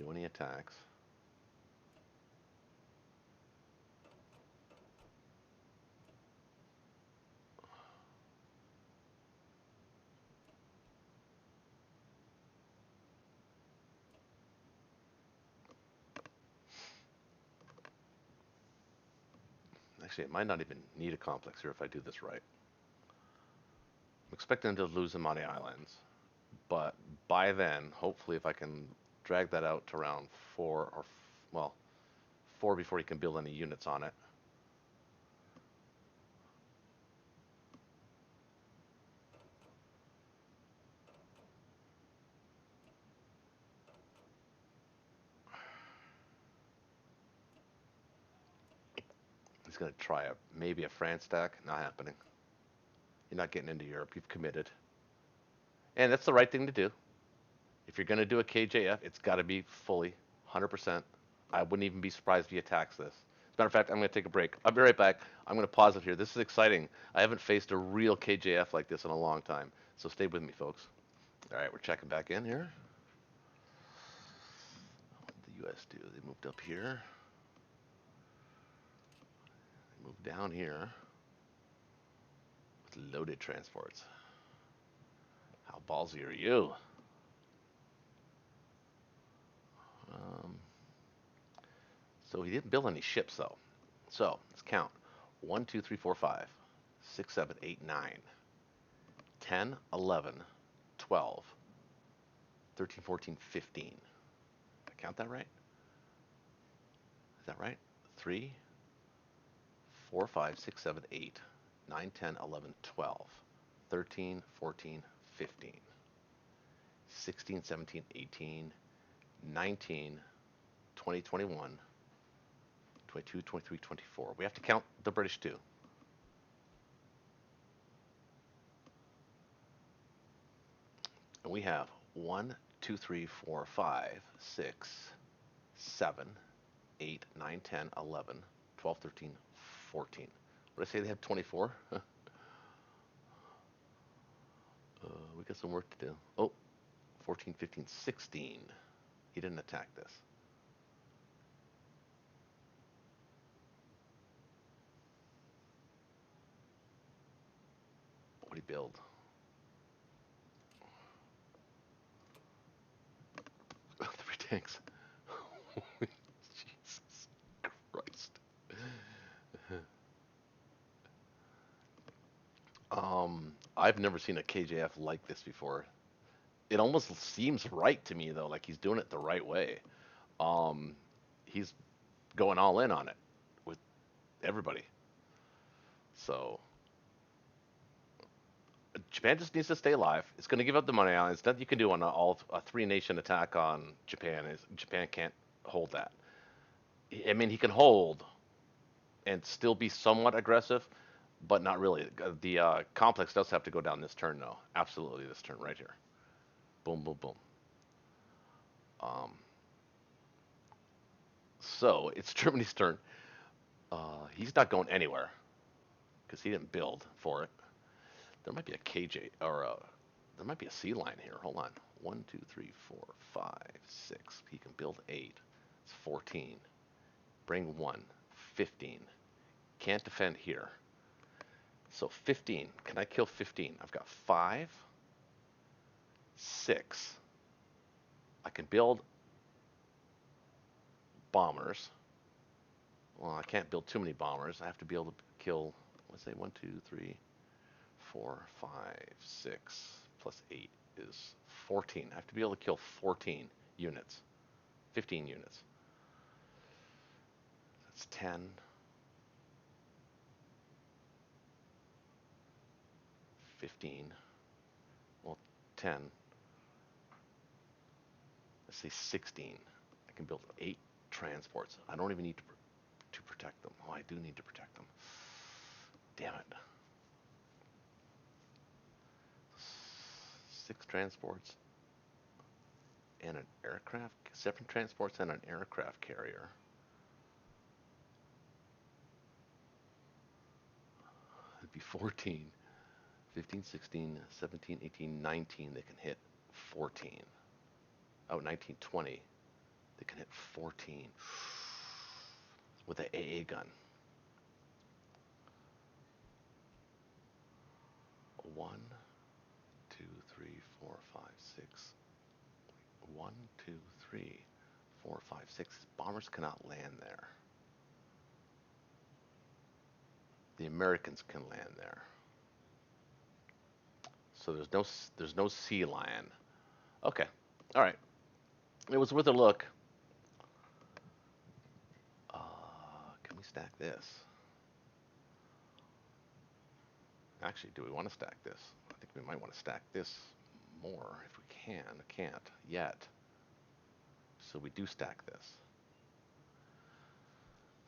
do any attacks. Actually, it might not even need a complex here if I do this right. I'm expecting to lose him on the islands, but by then, hopefully, if I can drag that out to round 4 or well, 4 before he can build any units on it. He's gonna try maybe a France stack. Not happening. You're not getting into Europe. You've committed, and that's the right thing to do. If you're gonna do a KJF, it's got to be fully 100%. I wouldn't even be surprised if he attacks this. As a matter of fact, I'm going to take a break. I'll be right back. I'm going to pause it here. This is exciting. I haven't faced a real KJF like this in a long time. So stay with me, folks. All right, we're checking back in here. What did the U.S. do? They moved up here. They moved down here with loaded transports. How ballsy are you? So he didn't build any ships, though. So let's count. 1, 2, 3, 4, 5, 6, 7, 8, 9, 10, 11, 12, 13, 14, 15. Did I count that right? Is that right? 3, 4, 5, 6, 7, 8, 9, 10, 11, 12, 13, 14, 15, 16, 17, 18, 19, 20, 21, 22, 23, 24. We have to count the British too. And we have 1, 2, 3, 4, 5, 6, 7, 8, 9, 10, 11, 12, 13, 14. What did I say they had 24? We got some work to do. Oh, 14, 15, 16. He didn't attack this. What did he build? 3 tanks. Jesus Christ. I've never seen a KJF like this before. It almost seems right to me though, like he's doing it the right way. Um, he's going all in on it with everybody. So Japan just needs to stay alive. It's going to give up the money islands. Nothing you can do on a 3 nation attack on Japan. Is Japan can't hold that. I mean, he can hold and still be somewhat aggressive, but not really. The complex does have to go down this turn, though. Absolutely, this turn right here. Boom, boom, boom. Um, so it's Germany's turn. He's not going anywhere because he didn't build for it. There might be a KJ or there might be a C line here. Hold on. 1, 2, 3, 4, 5, 6. He can build 8. It's 14. Bring 1. 15. Can't defend here. So 15. Can I kill 15? I've got 5, 6. I can build bombers. Well, I can't build too many bombers. I have to be able to kill, let's say 1, 2, 3, 4, 5, 6, plus 8 is 14. I have to be able to kill 14 units. 15 units. That's 10. 15. Well, 10. Let's say 16. I can build 8 transports. I don't even need to protect them. Oh, I do need to protect them. Damn it. 6 transports and an aircraft. 7 transports and an aircraft carrier. It'd be 14. 15, 16, 17, 18, 19. They can hit 14. Oh, 19, 20. They can hit 14 with the AA gun. 1, 2, 3, 4, 5, 6. 1, 2, 3, 4, 5, 6. Bombers cannot land there. The Americans can land there. So there's no sea lion. Okay. All right. It was worth a look. Can we stack this? Actually, do we want to stack this? I think we might want to stack this more if we can. Can't yet. So we do stack this.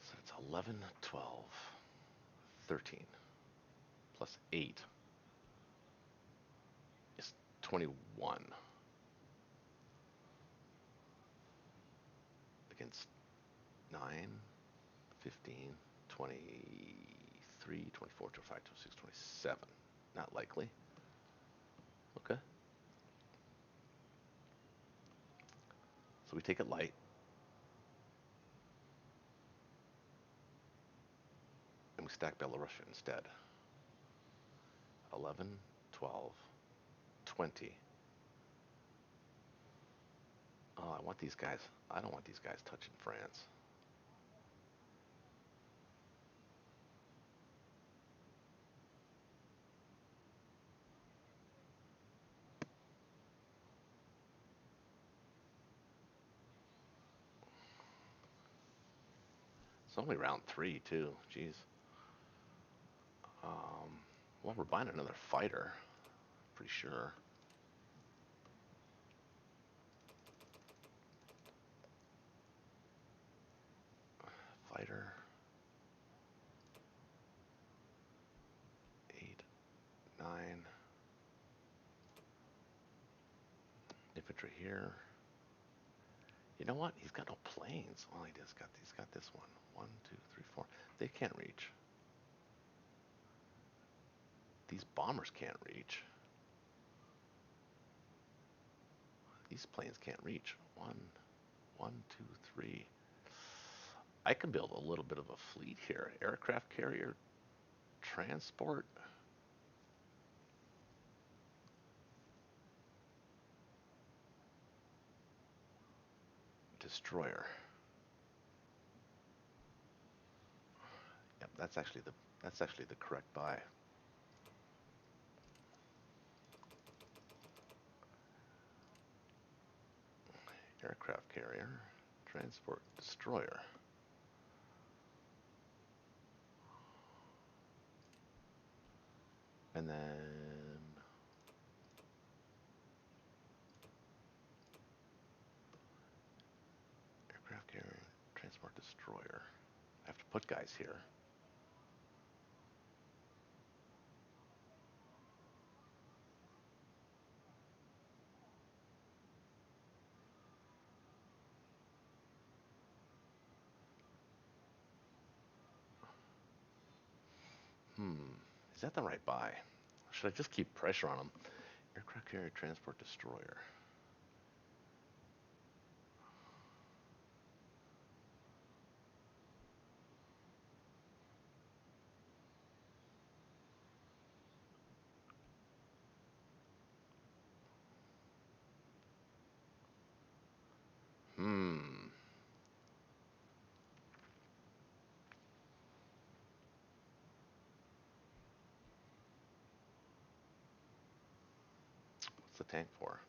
So it's 11, 12, 13 plus 8 is 21 against 9, 15, 23, 24, 25, 26, 27. Not likely. Okay. So we take it light. And we stack Belarusia instead. 11, 12, 20. Oh, I want these guys. I don't want these guys touching France. It's only round 3, too. Jeez. Well, we're buying another fighter. Pretty sure. Fighter. 8, 9. Infantry here. You know what? He's got no planes. All he's got this one. 1, 2, 3, 4. They can't reach. These bombers can't reach. These planes can't reach. 1, 1, 2, 3. I can build a little bit of a fleet here. Aircraft carrier, transport. Destroyer. Yep, that's actually the correct buy. Aircraft carrier, transport, destroyer. And then aircraft carrier, transport, destroyer. I have to put guys here. Is that the right buy? Should I just keep pressure on them? Aircraft carrier, transport, destroyer. What's the tank for?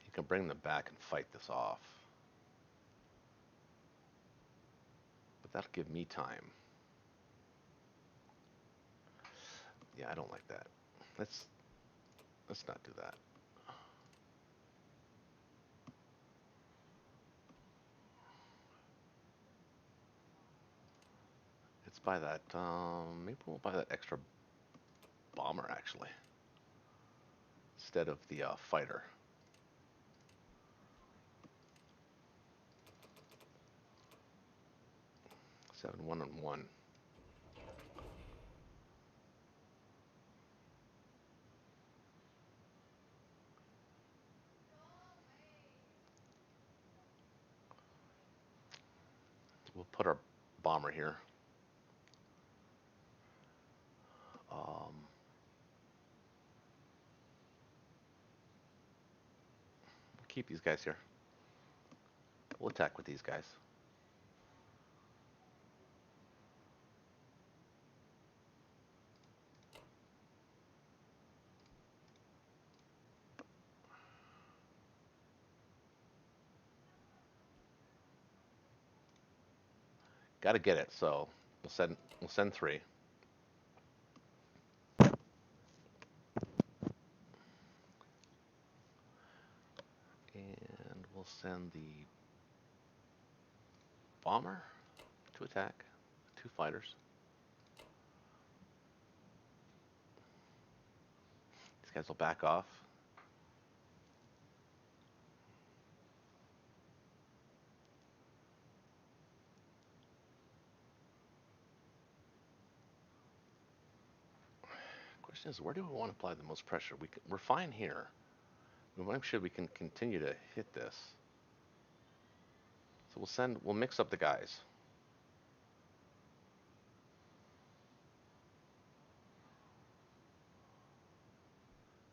You can bring them back and fight this off. But that'll give me time. Yeah, I don't like that. Let's not do that. Let's buy that. Maybe we'll buy that extra bomber actually, instead of the fighter. 7-1-1. We'll put our bomber here. We'll keep these guys here. We'll attack with these guys. Got to get it, so we'll send 3. And we'll send the bomber to attack. 2 fighters. These guys will back off. Question is, where do we want to apply the most pressure? We're fine here. I'm sure we can continue to hit this. So we'll mix up the guys.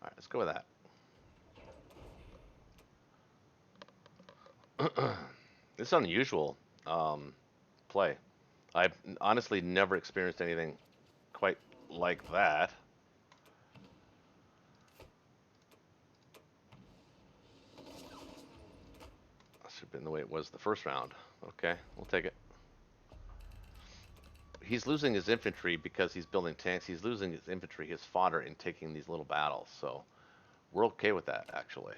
All right, let's go with that. This is unusual play. I've honestly never experienced anything quite like that. That should have been the way it was the first round. Okay, we'll take it. He's losing his infantry because he's building tanks. He's losing his infantry, his fodder, in taking these little battles. So we're okay with that, actually.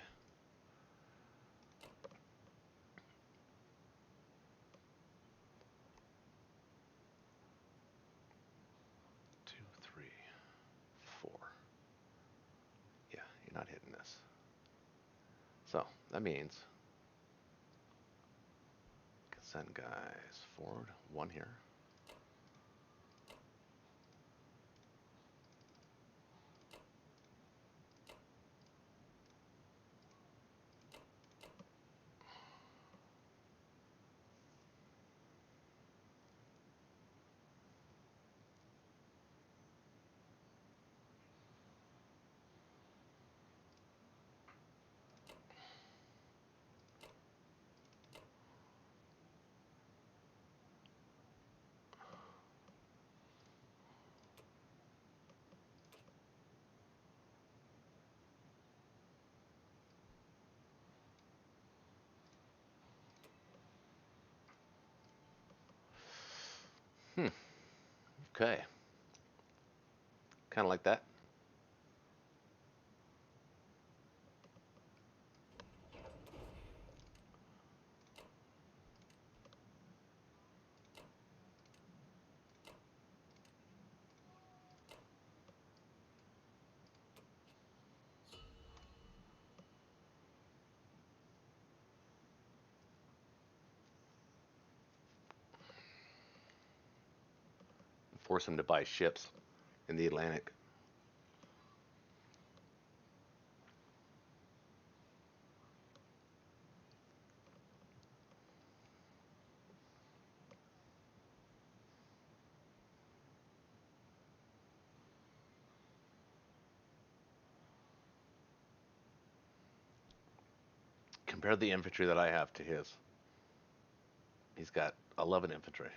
Two, three, four. Yeah, you're not hitting this. So that means we can send guys forward. 1 here. Okay. Kind of like that. Force him to buy ships in the Atlantic. Compare the infantry that I have to his. He's got 11 infantry.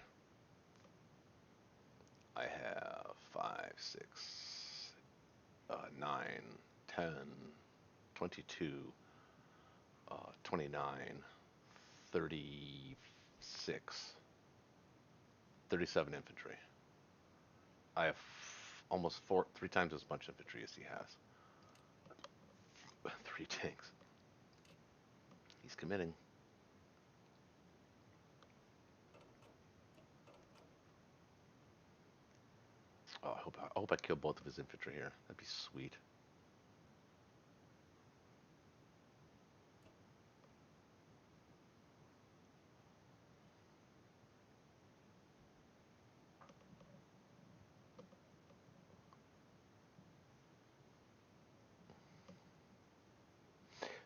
I have 5, 6, 9, 10, 22, 29, 36, 37 infantry. I have almost 3 times as much infantry as he has. 3 tanks. He's committing. Oh, I hope I kill both of his infantry here. That'd be sweet.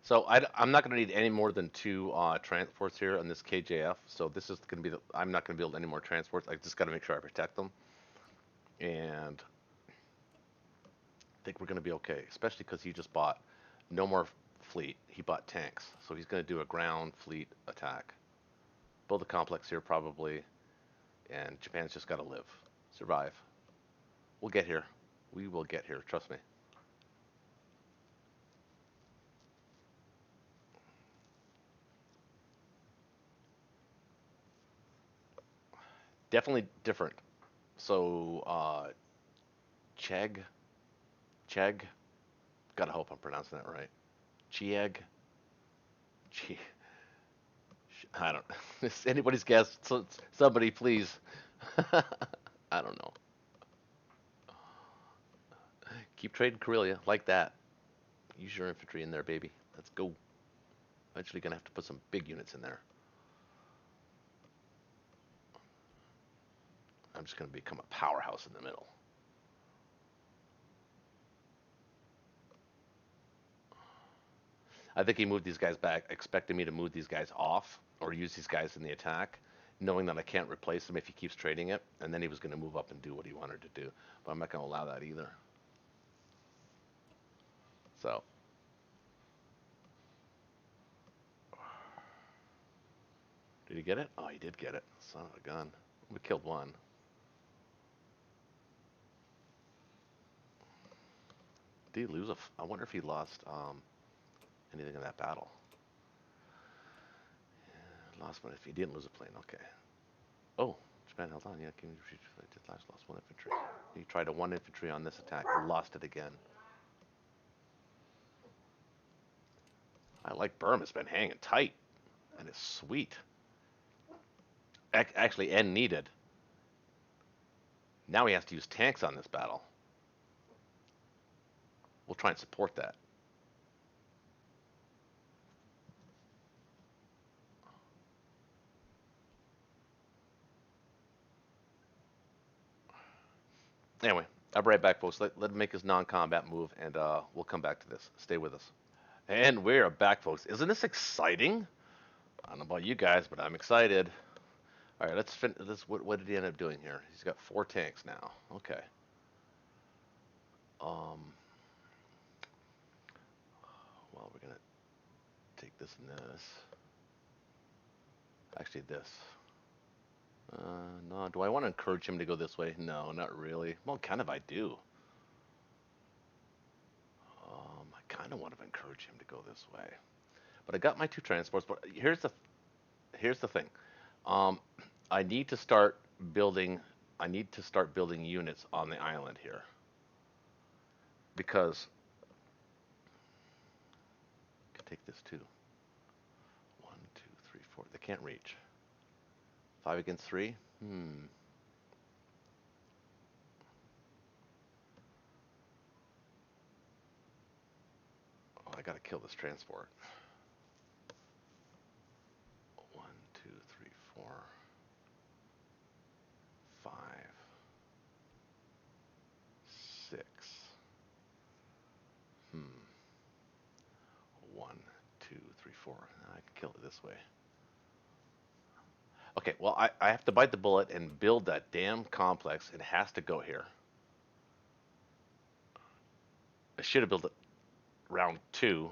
So I'm not going to need any more than two transports here on this KJF. So this is going to be I'm not going to build any more transports. I just got to make sure I protect them, and I think we're going to be okay. Especially because he just bought no more fleet. He bought tanks, so he's going to do a ground fleet attack. Build a complex here probably, and Japan's just got to live, survive. We'll get here. We will get here. Trust me. Definitely different. So Chegg, Chegg. Gotta hope I'm pronouncing that right. Chieg. Chi. I don't. It's anybody's guess. So, somebody please. I don't know. Keep trading Karelia like that. Use your infantry in there, baby. Let's go. Eventually gonna have to put some big units in there. I'm just gonna become a powerhouse in the middle. I think he moved these guys back, expecting me to move these guys off or use these guys in the attack, knowing that I can't replace him if he keeps trading it, and then he was gonna move up and do what he wanted to do. But I'm not gonna allow that either. So, did he get it? Oh, he did get it. Son of a gun. We killed one. Did he lose I wonder if he lost anything in that battle. Yeah, lost one. If he didn't lose a plane, okay. Oh, Japan held on. Yeah, King did lost one infantry. He tried a one infantry on this attack, lost it again. I like Burma has been hanging tight, and it's sweet. Actually, and needed. Now he has to use tanks on this battle. We'll try and support that. Anyway, I'll be right back, folks. Let him make his non-combat move, and we'll come back to this. Stay with us. And we're back, folks. Isn't this exciting? I don't know about you guys, but I'm excited. All right, let's finish this. What did he end up doing here? He's got 4 tanks now. Okay. Um. Well, we're gonna take this and this. Actually, this. No. Do I want to encourage him to go this way? No, not really. Well, kind of I do. I kind of want to encourage him to go this way. But I got my 2 transports. But here's the thing. Um, I need to start building. I need to start building units on the island here because I can take this too. 1, 2, 3, 4. They can't reach. 5 against 3. Oh, I gotta kill this transport. 1, 2, 3, 4, 5, 6. Hmm. 1, 2, 3, 4. I can kill it this way. Okay, well, I have to bite the bullet and build that damn complex. It has to go here. I should have built it round 2,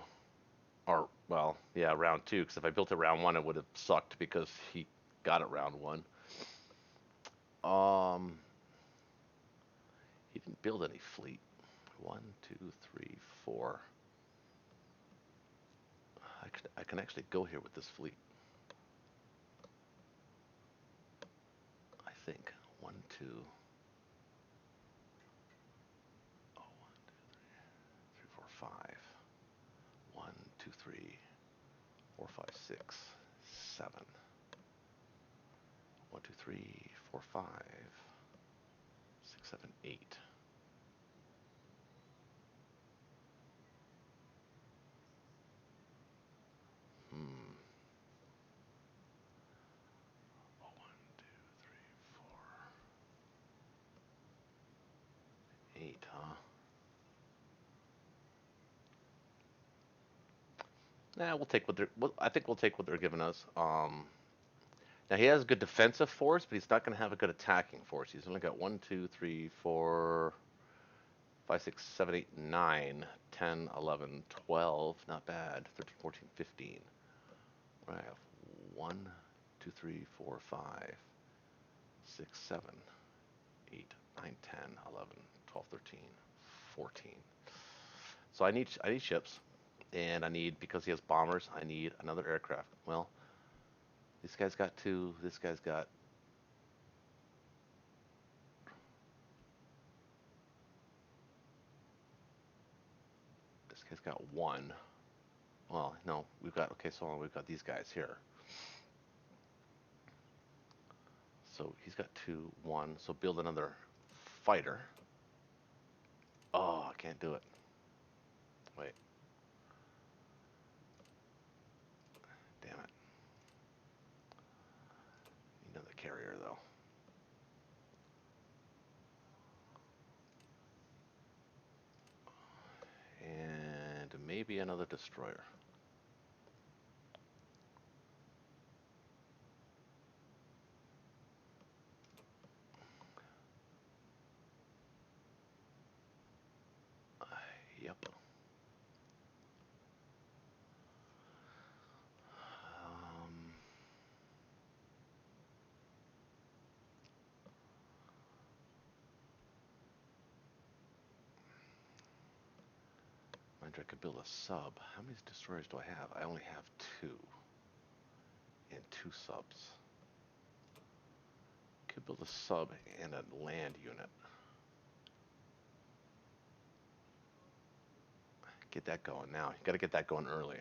or, well, yeah, round 2, because if I built it round 1, it would have sucked because he got it round 1. Um, he didn't build any fleet. 1, 2, 3, 4. I can actually go here with this fleet. I think 1, 2. Oh, 1, 2, 3, 4, 5. 1, 2, 3, 4, 5, 6, 7. 1, 2, 3, 4, 5, 6, 7, 8. Hmm. 1, 2, 3, 4, 8, huh? Nah, we'll take what they're. I think we'll take what they're giving us. Now he has a good defensive force, but he's not going to have a good attacking force. He's only got 1, 2, 3, 4, 5, 6, 7, 8, 9, 10, 11, 12. Not bad. 13, 14, 15. Right. I have 1, 2, 3, 4, 5, 6, 7, 8, 9, 10, 11, 12, 13, 14. So I need ships, and I need, because he has bombers, I need another aircraft. Well, this guy's got 2. This guy's got. This guy's got 1. Well, no, we've got, okay, so we've got these guys here. So he's got 2, 1. So build another fighter. Oh, I can't do it. Wait, damn it. Need another carrier though. And maybe another destroyer. Yep. Um, Mind you, I could build a sub. How many destroyers do I have? I only have 2. And 2 subs. Could build a sub and a land unit. Get that going now. You got to get that going early.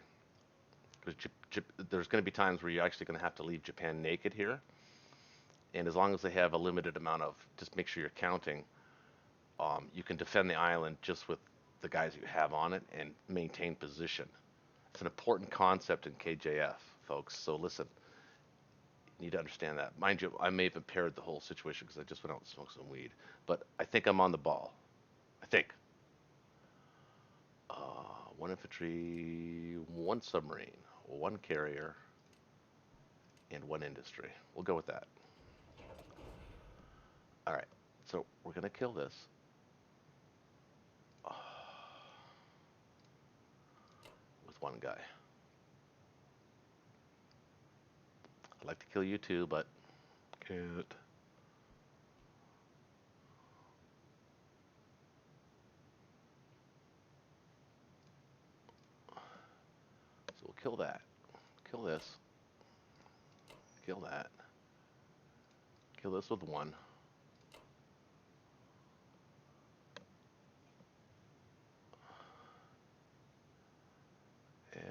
Because there's going to be times where you're actually going to have to leave Japan naked here. And as long as they have a limited amount of, just make sure you're counting, you can defend the island just with the guys you have on it and maintain position. It's an important concept in KJF, folks. So listen, you need to understand that. Mind you, I may have impaired the whole situation because I just went out and smoked some weed. But I think I'm on the ball. I think. 1 infantry, 1 submarine, 1 carrier, and 1 industry. We'll go with that. All right. So we're gonna kill this. With 1 guy. I'd like to kill you too, but can't. So we'll kill that. Kill this. Kill that. Kill this with 1.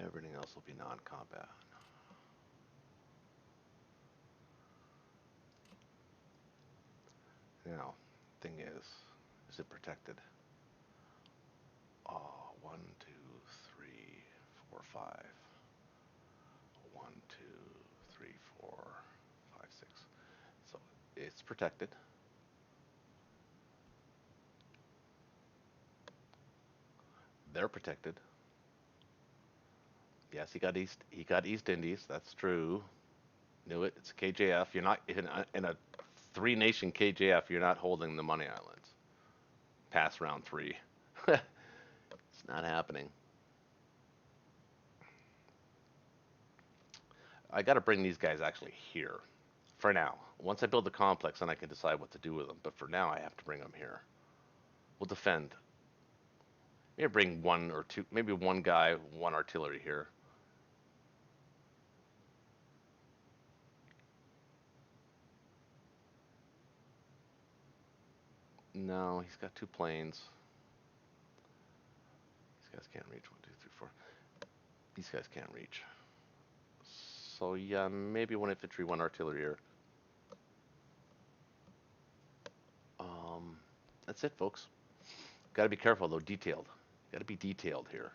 Everything else will be non-combat. Now, thing is it protected? Oh, 1, 2, 3, 4, 5. 1, 2, 3, 4, 5, 6. So it's protected. They're protected. Yes, he got East Indies. That's true. Knew it. It's a KJF. You're not in a 3-nation KJF. You're not holding the money islands. Pass round 3. It's not happening. I got to bring these guys actually here. For now. Once I build the complex, then I can decide what to do with them. But for now, I have to bring them here. We'll defend. Maybe bring 1 or 2, maybe 1 guy, 1 artillery here. No, he's got 2 planes. These guys can't reach. 1, 2, 3, 4. These guys can't reach. So yeah, maybe 1 infantry, 1 artillery here. That's it, folks. Got to be careful though. Detailed. Got to be detailed here.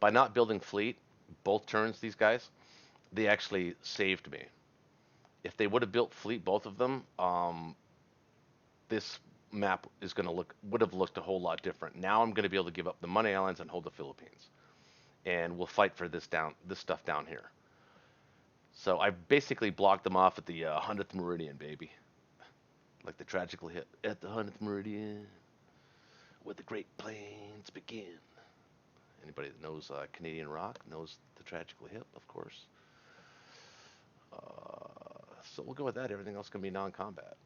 By not building fleet both turns, these guys, they actually saved me. If they would have built fleet, both of them, this map is going to would have looked a whole lot different. Now I'm going to be able to give up the Money Islands and hold the Philippines, and we'll fight for this stuff down here. So I basically blocked them off at the 100th meridian, baby, like the tragical hit at the 100th meridian, where the Great Plains begin. Anybody that knows Canadian rock knows the tragical hip, of course. So we'll go with that. Everything else can be non-combat.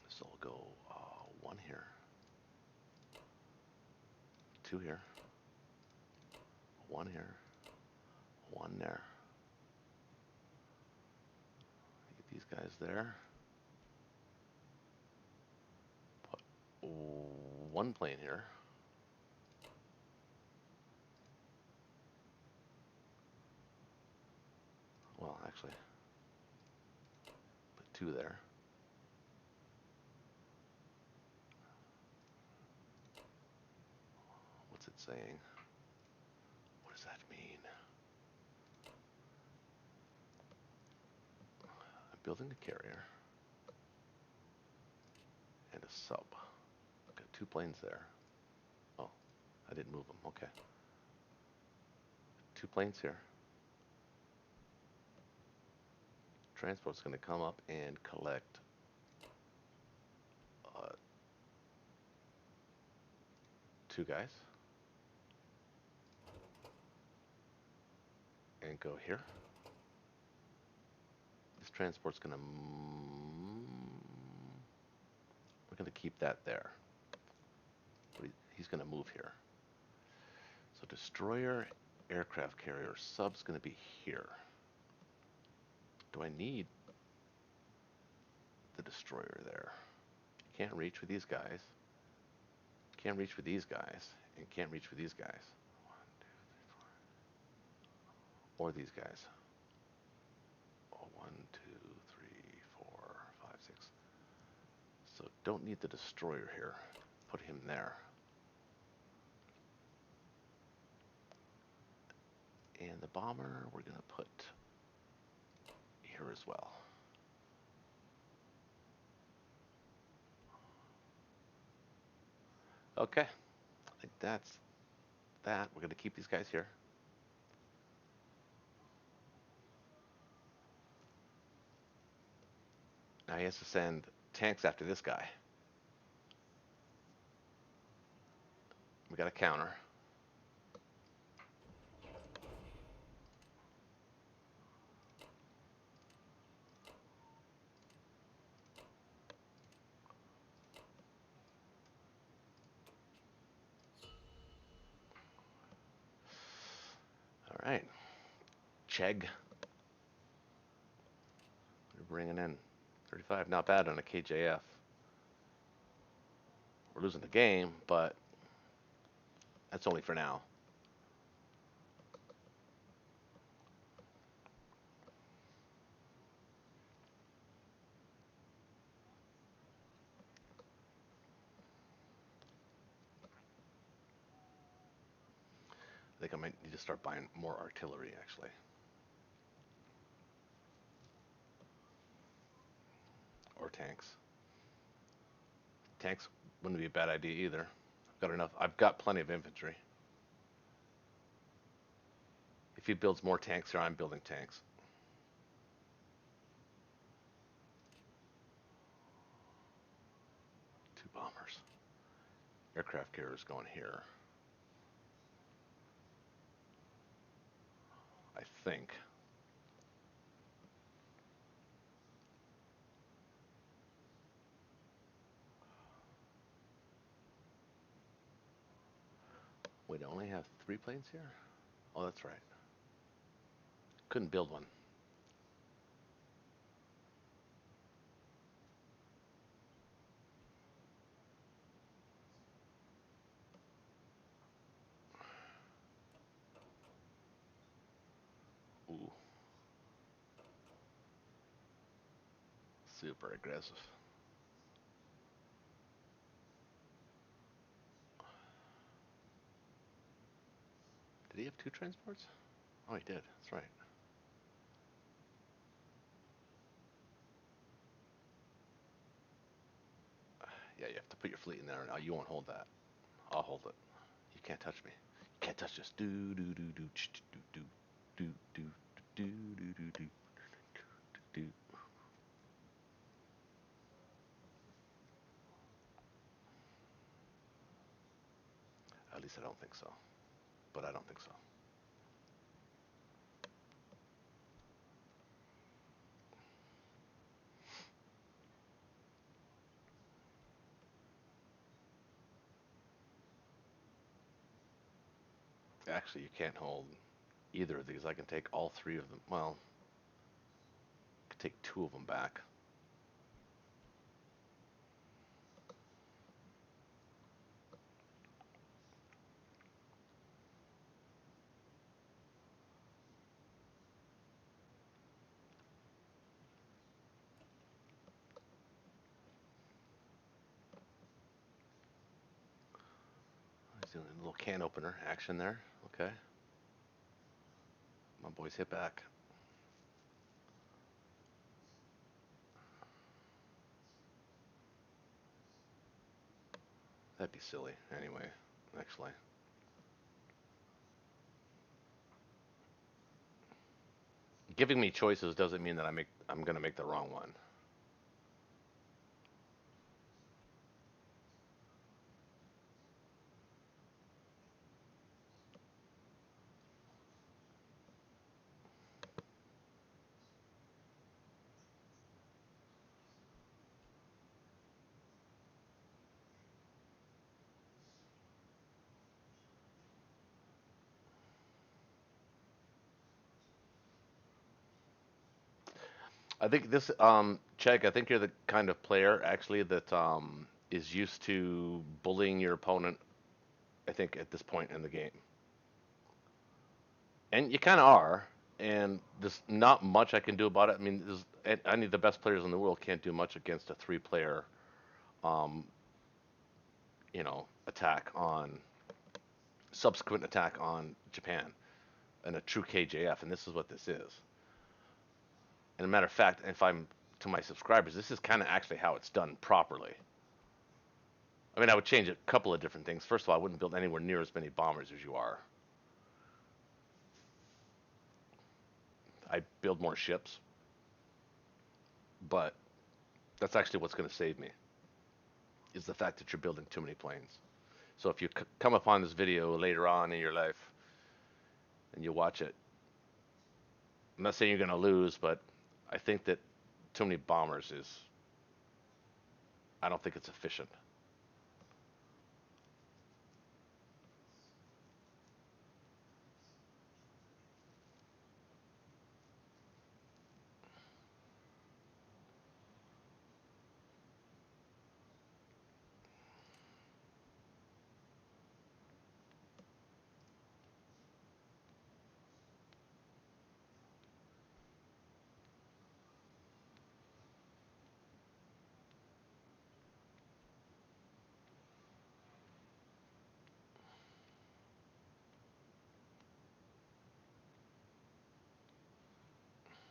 So we'll go one here, two here, one here, one there. Get these guys there. Put one plane here. Well, actually, put two there. What's it saying? What does that mean? I'm building a carrier and a sub. Got two planes there. Oh, I didn't move them. Okay. Two planes here. Transport's going to come up and collect two guys and go here. This transport's going to... We're going to keep that there. But he's going to move here. So destroyer, aircraft carrier, sub's going to be here. Do I need the destroyer there? Can't reach with these guys. Can't reach with these guys. And can't reach with these guys. 1, 2, 3, 4. Or these guys. Oh, 1, 2, 3, 4, 5, 6. So don't need the destroyer here. Put him there. And the bomber we're going to put here as well. Okay, I think that's that. We're going to keep these guys here. Now he has to send tanks after this guy. We got a counter. All right, CHIEG. We're bringing in 35. Not bad on a KJF. We're losing the game, but that's only for now. I think I might need to start buying more artillery, actually. Or tanks. Tanks wouldn't be a bad idea either. I've got enough. I've got plenty of infantry. If he builds more tanks here, I'm building tanks. Two bombers. Aircraft carriers going here. I think. Wait, I only have 3 planes here? Oh, that's right. Couldn't build one. Super aggressive. Did he have two transports? Oh, he did. That's right. Yeah, you have to put your fleet in there now. You won't hold that. I'll hold it. You can't touch me. You can't touch this. Do do do do do do do do do do do do do. At least I don't think so. But I don't think so. Actually, you can't hold either of these. I can take all three of them. Well, I can take two of them back. He's doing a little can opener action there. Okay. My boys hit back. That'd be silly anyway, actually. Giving me choices doesn't mean that I'm gonna make the wrong one. I think this Chegg, I think you're the kind of player actually that is used to bullying your opponent, I think at this point in the game. And you kind of are, and there's not much I can do about it. I mean, I need the best players in the world can't do much against a three-player, um, attack on subsequent attack on Japan and a true KJF, and this is what this is. And a matter of fact, if I'm to my subscribers, this is kind of actually how it's done properly. I mean, I would change a couple of different things. First of all, I wouldn't build anywhere near as many bombers as you are. I build more ships, but that's actually what's going to save me is the fact that you're building too many planes. So if you come upon this video later on in your life and you watch it, I'm not saying you're going to lose, but I think that too many bombers is, I don't think it's efficient.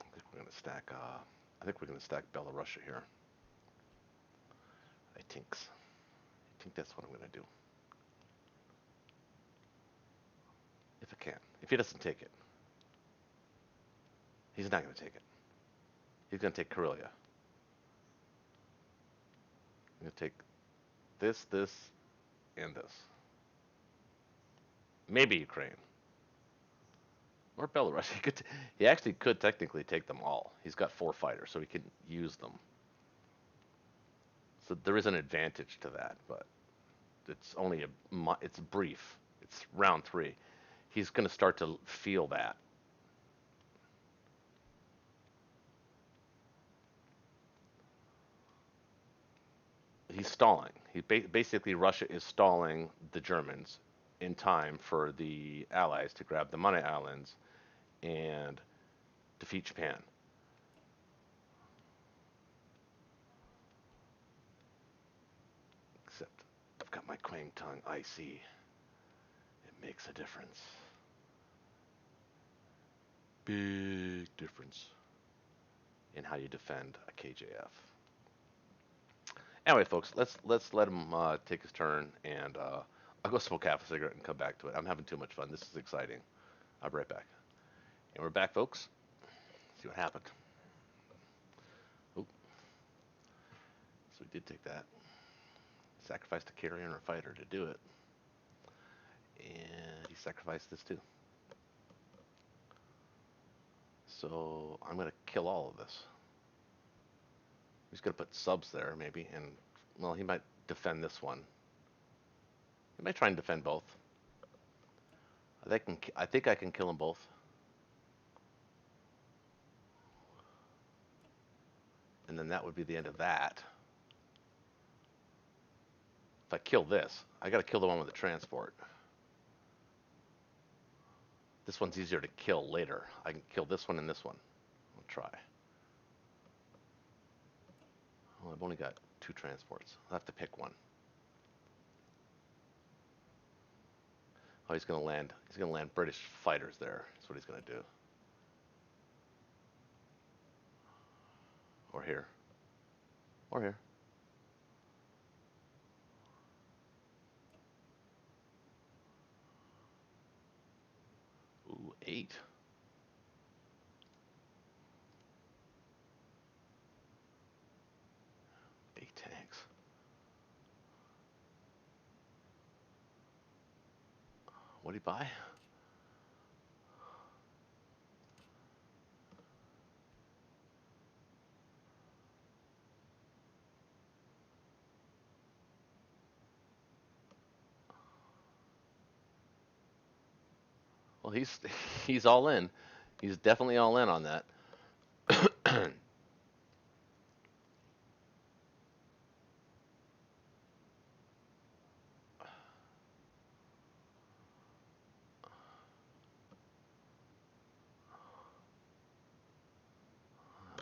I think we're going to stack. I think we're going to stack Belarusia here. I think that's what I'm going to do if I can. If he doesn't take it, he's not going to take it. He's going to take Karelia. I'm going to take this, and this. Maybe Ukraine or Belarus. He actually could technically take them all. He's got four fighters, so he can use them. So there is an advantage to that, but it's brief. It's round three. He's going to start to feel that. He's stalling. Basically Russia is stalling the Germans in time for the Allies to grab the Mana Islands and defeat Japan. Twang tongue, I see. It makes a difference. Big difference in how you defend a KJF. Anyway, folks, let's let him take his turn, and I'll go smoke half a cigarette and come back to it. I'm having too much fun. This is exciting. I'll be right back. And we're back, folks. See what happened. Oh, so we did take that. Sacrificed a carrier and a fighter to do it. And he sacrificed this too. So I'm going to kill all of this. He's going to put subs there, maybe, and, well, he might defend this one. He might try and defend both. I think I can kill them both. And then that would be the end of that. If I kill this, I got to kill the one with the transport. This one's easier to kill later. I can kill this one and this one. I'll try. Well, I've only got 2 transports. I'll have to pick one. Oh, he's gonna land. He's gonna land British fighters there. That's what he's gonna do. Or here. Or here. Ooh, 8. 8 tanks. What did he buy? Well, he's all in. He's definitely all in on that.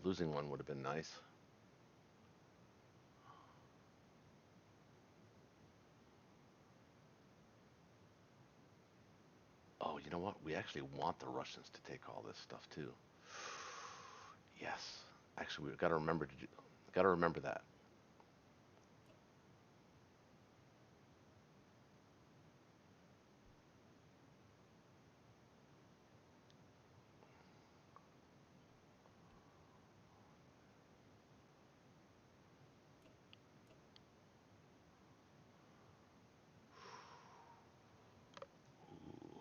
Losing one would have been nice. Oh, you know what? We actually want the Russians to take all this stuff too. Yes. Actually, we've got to remember to do. Got to remember that. Ooh.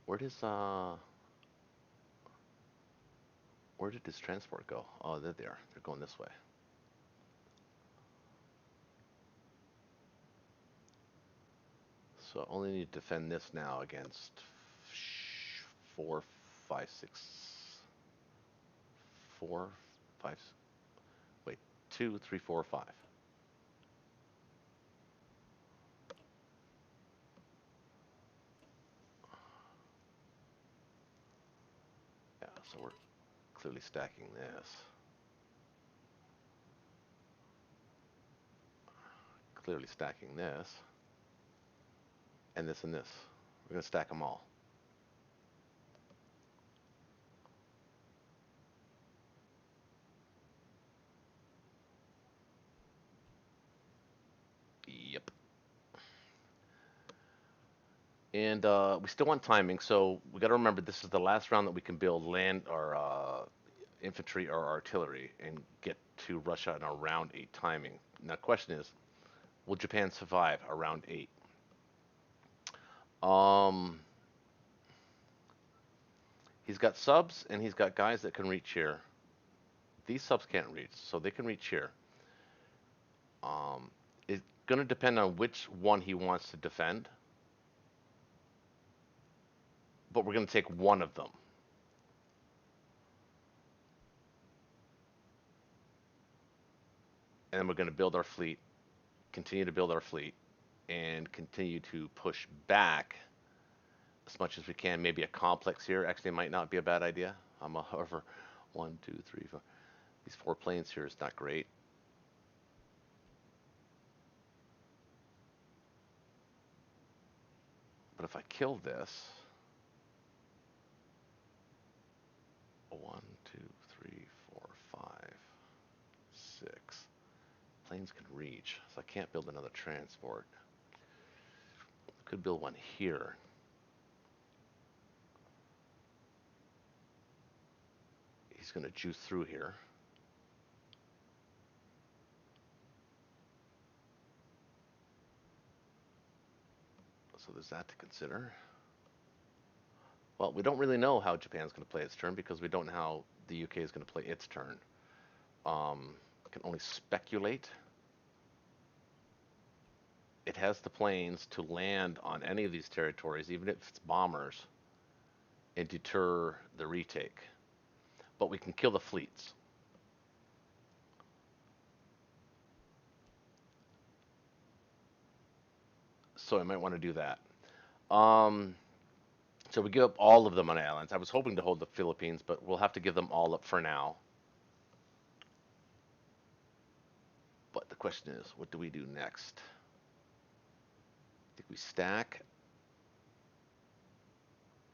Where does where did this transport go? Oh, there they are. They're going this way. So I only need to defend this now against 4, 5, 6, 4, 5. Wait, 2, 3, 4, 5. Yeah, so we're clearly stacking this. Clearly stacking this. And this and this. We're going to stack them all. Yep. And we still want timing, so we got to remember this is the last round that we can build land or infantry or artillery and get to Russia in around 8 timing. Now, the question is, will Japan survive around 8? Um, he's got subs and he's got guys that can reach here. These subs can't reach, so they can reach here. It's going to depend on which one he wants to defend, but we're going to take one of them. And then we're going to build our fleet, continue to build our fleet, and continue to push back as much as we can. Maybe a complex here actually might not be a bad idea. However, one, two, three, four. These 4 planes here is not great. But if I kill this, 1, 2, 3, 4, 5, 6. Planes can reach, so I can't build another transport. I could build one here. He's going to juice through here. So there's that to consider. Well, we don't really know how Japan's going to play its turn because we don't know how the UK is going to play its turn. Can only speculate. It has the planes to land on any of these territories, even if it's bombers, and deter the retake. But we can kill the fleets. So I might want to do that. So we give up all of them on islands. I was hoping to hold the Philippines, but we'll have to give them all up for now. But the question is, what do we do next? I think we stack,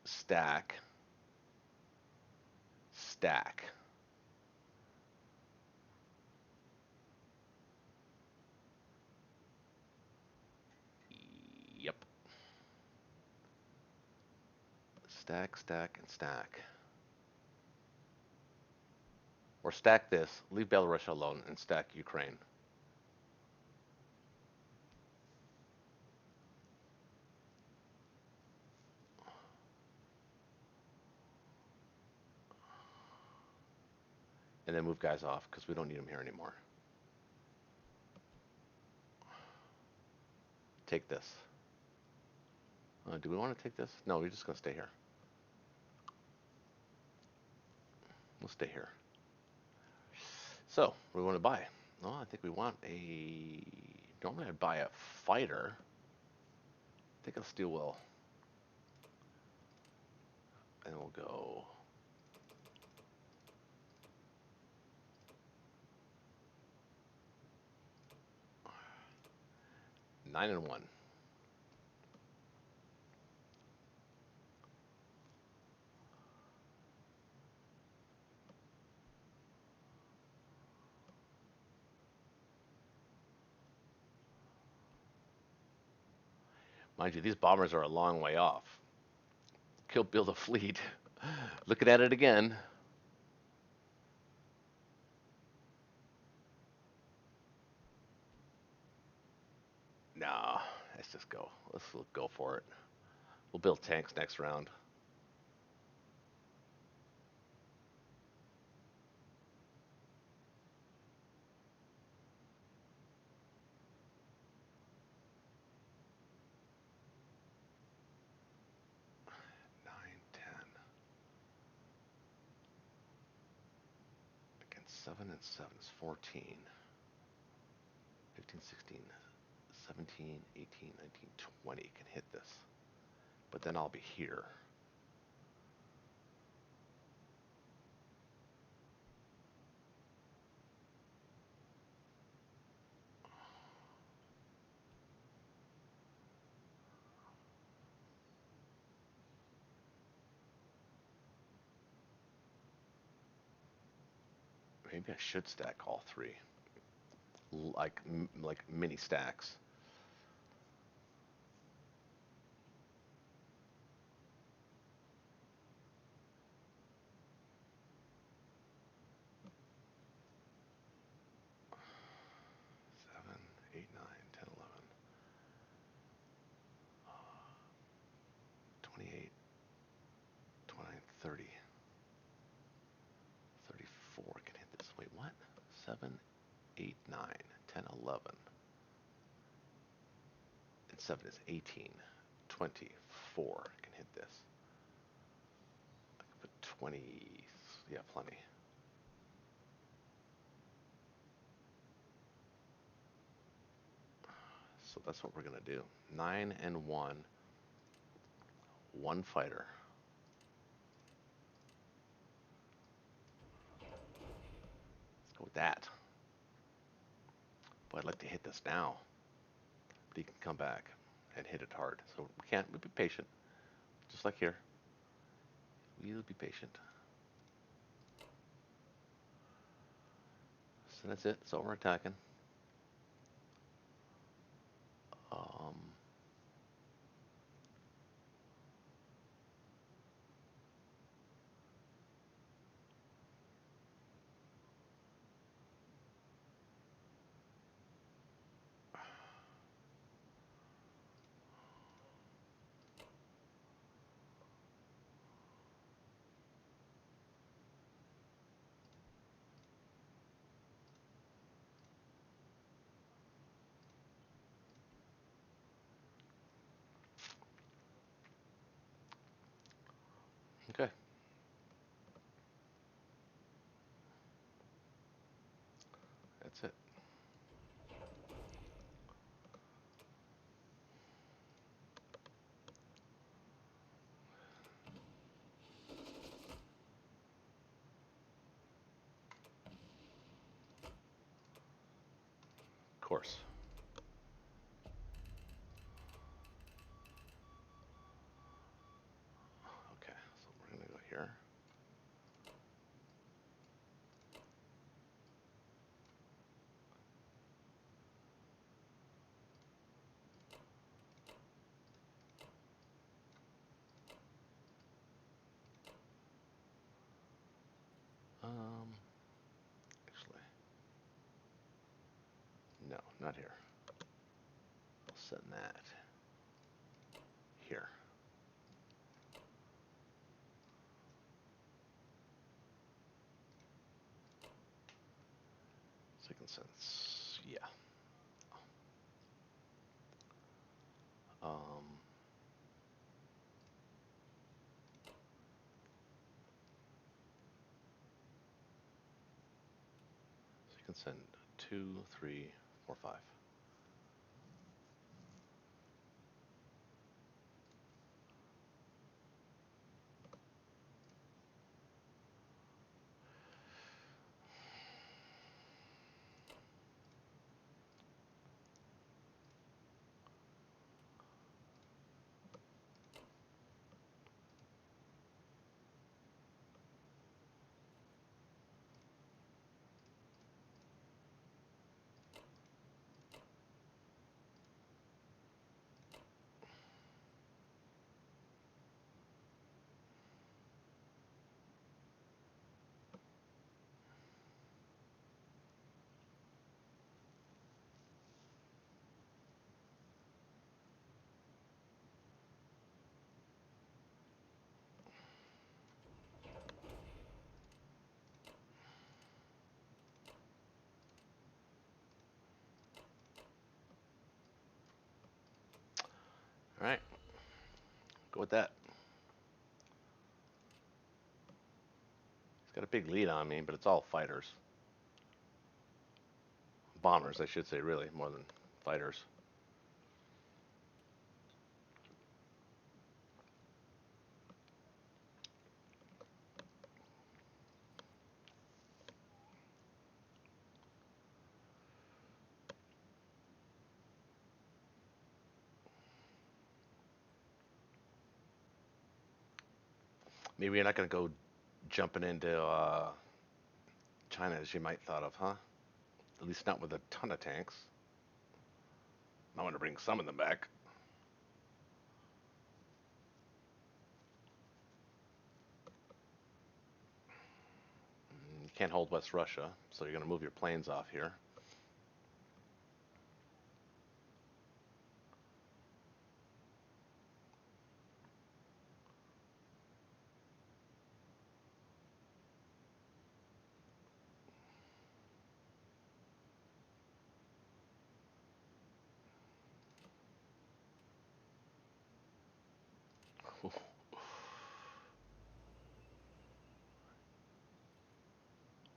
stack, stack. Yep. Stack, stack, and stack. Or stack this, leave Belarus alone, and stack Ukraine. And then move guys off, because we don't need them here anymore. Take this. Do we want to take this? No, we're just going to stay here. We'll stay here. So, what do we want to buy? Well, I think we want a... Normally I'd buy a fighter. I think a steel will. And we'll go... 9 and 1. Mind you, these bombers are a long way off. Build a fleet. Looking at it again. Nah, let's just go. Let's go for it. We'll build tanks next round. Nine, 10. Against 7 and 7 is 14. 15, 16, 17, 18, 19, 20 can hit this. But then I'll be here. Maybe I should stack all three. Like mini stacks. Seven, 8, 9, 10, 11, 28, 29, 30, 34 can hit this. Wait, what? 7, 8, 9, 10, 11. And 7 is 18, 24 can hit this. I can put 20, yeah, plenty. So that's what we're going to do. 9 and 1. one fighter. Let's go with that. But I'd like to hit this now. But he can come back and hit it hard. So we can't. We'll be patient. Just like here. We'll be patient. So that's it. So we're attacking. Um, okay. That's it. Of course. Okay. So we're gonna go here. Actually, no, not here. I'll send that here. Second sense. Yeah. Um, so you can send 2, 3, 4, 5. All right. Go with that. He's got a big lead on me, but it's all fighters. Bombers, I should say, really, more than fighters. Maybe you're not going to go jumping into China as you might thought of, huh? At least not with a ton of tanks. I want to bring some of them back. You can't hold West Russia, so you're going to move your planes off here.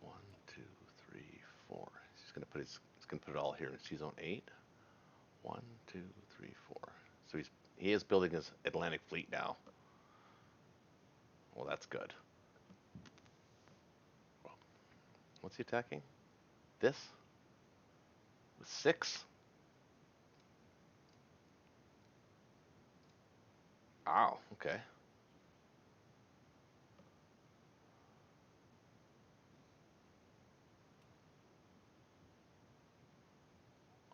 One, two, three, four. He's gonna put it all here in C zone 8. One, two, three, four. So he is building his Atlantic fleet now. Well, that's good. What's he attacking? This? With 6? Ow, okay.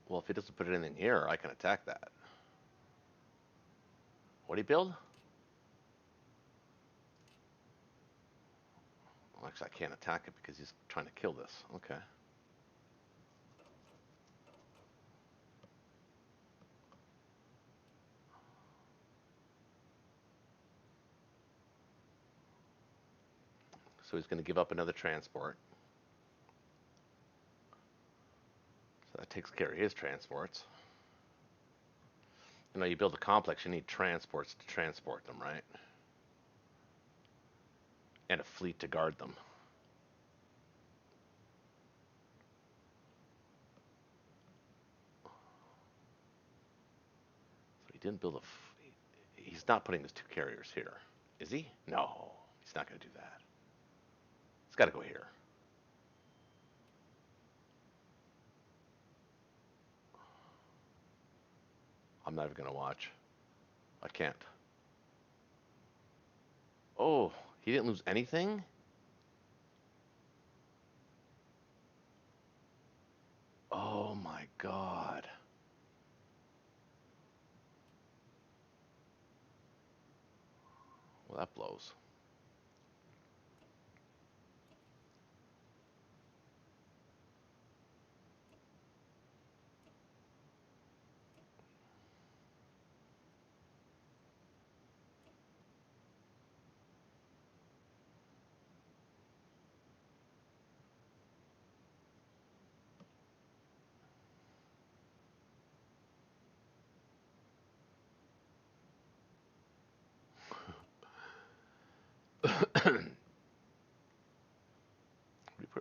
Well, if he doesn't put anything here, I can attack that. What do you build? Well, actually, I can't attack it because he's trying to kill this. Okay. So he's going to give up another transport. So that takes care of his transports. You know, you build a complex, you need transports to transport them, right? And a fleet to guard them. So he didn't build he's not putting his 2 carriers here. Is he? No, he's not going to do that. It's got to go here. I'm not even going to watch. I can't. Oh, he didn't lose anything? Oh my god. Well, that blows.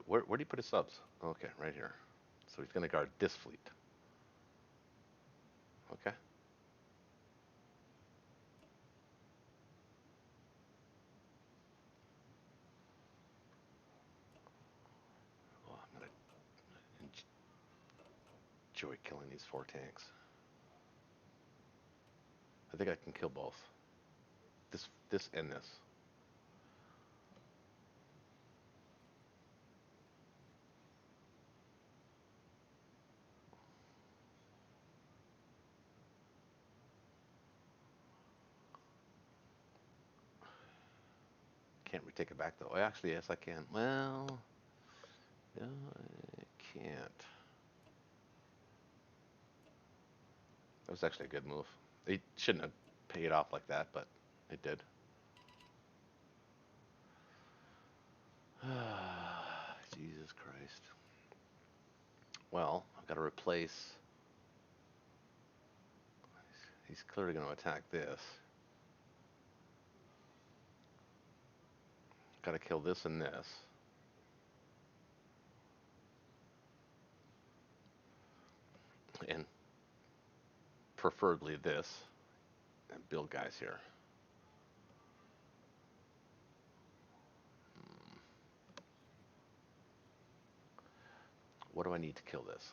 Where do you put his subs? Okay, right here. So he's going to guard this fleet. Okay. Well, I'm going to enjoy killing these 4 tanks. I think I can kill both. This and this. Can't retake it back though. Actually, yes, I can. Well, no, I can't. That was actually a good move. It shouldn't have paid off like that, but it did. Jesus Christ. Well, I've got to replace. He's clearly going to attack this. Got to kill this and this. And preferably this. And build guys here. What do I need to kill this?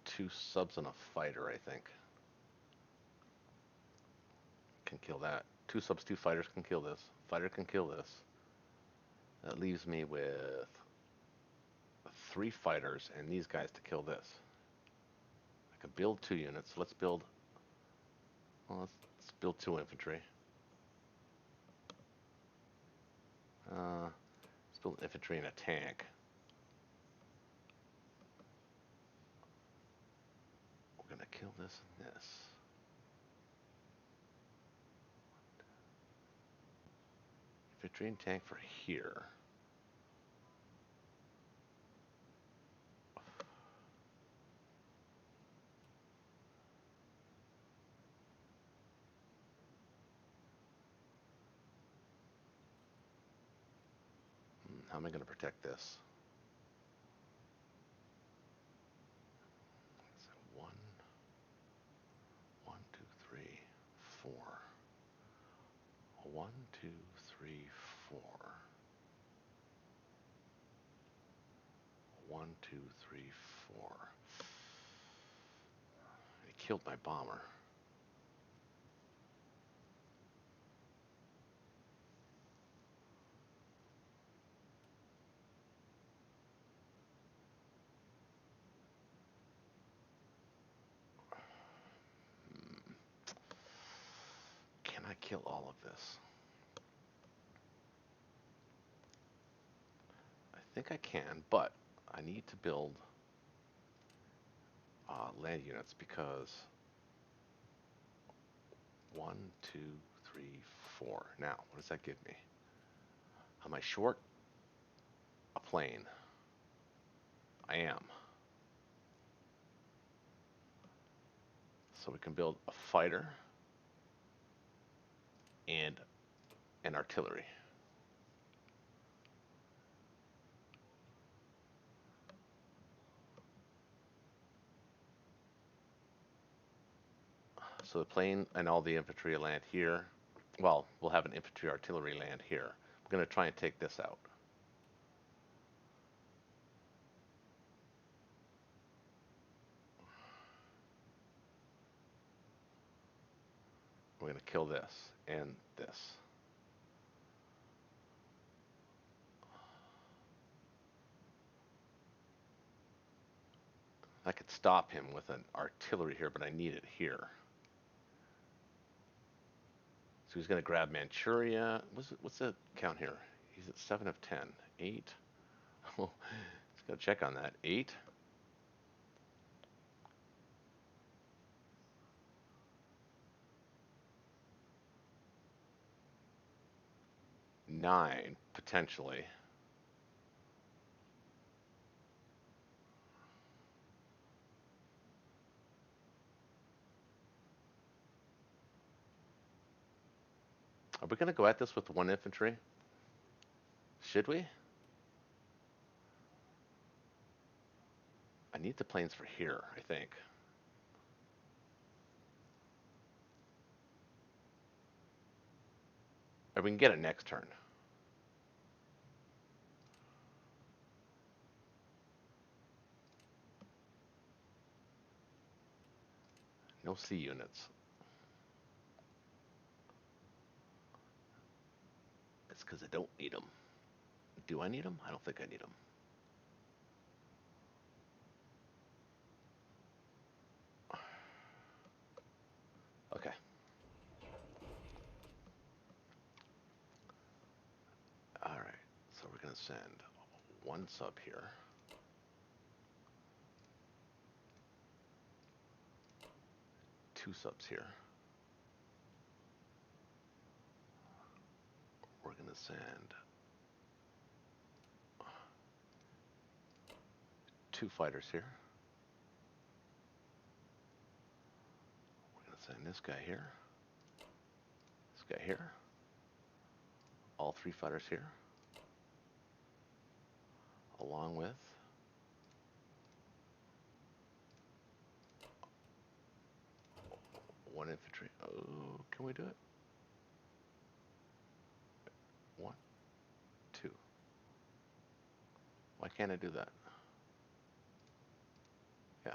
2 subs and a fighter, I think. Can kill that. 2 subs, 2 fighters can kill this. Fighter can kill this. That leaves me with 3 fighters and these guys to kill this. I can build 2 units. Let's build. Well, let's build 2 infantry. Let's build infantry and a tank. We're gonna kill this and this. Infantry and tank for here. How am I gonna protect this? So 1, 1, 2, 3, 4. 1, 2, 3, 4. 1, 2, 3, 4. He killed my bomber. Can I kill all of this? I think I can, but I need to build land units because 1, 2, 3, 4. Now, what does that give me? Am I short a plane? I am. So we can build a fighter and an artillery. So the plane and all the infantry land here. Well, we'll have an infantry artillery land here. I'm going to try and take this out. We're going to kill this and this. I could stop him with an artillery here, but I need it here. So he's going to grab Manchuria. What's the count here? He's at 7 of 10. 8. Oh, let's go check on that. 8. 9, potentially. Are we going to go at this with 1 infantry? Should we? I need the planes for here, I think. Or we can get it next turn. No C units. It's because I don't need them. Do I need them? I don't think I need them. Okay. All right. So we're going to send 1 sub here. 2 subs here. We're going to send 2 fighters here. We're going to send this guy here. This guy here. All 3 fighters here. Along with one infantry. Oh, can we do it? 1, 2. Why can't I do that? Yeah.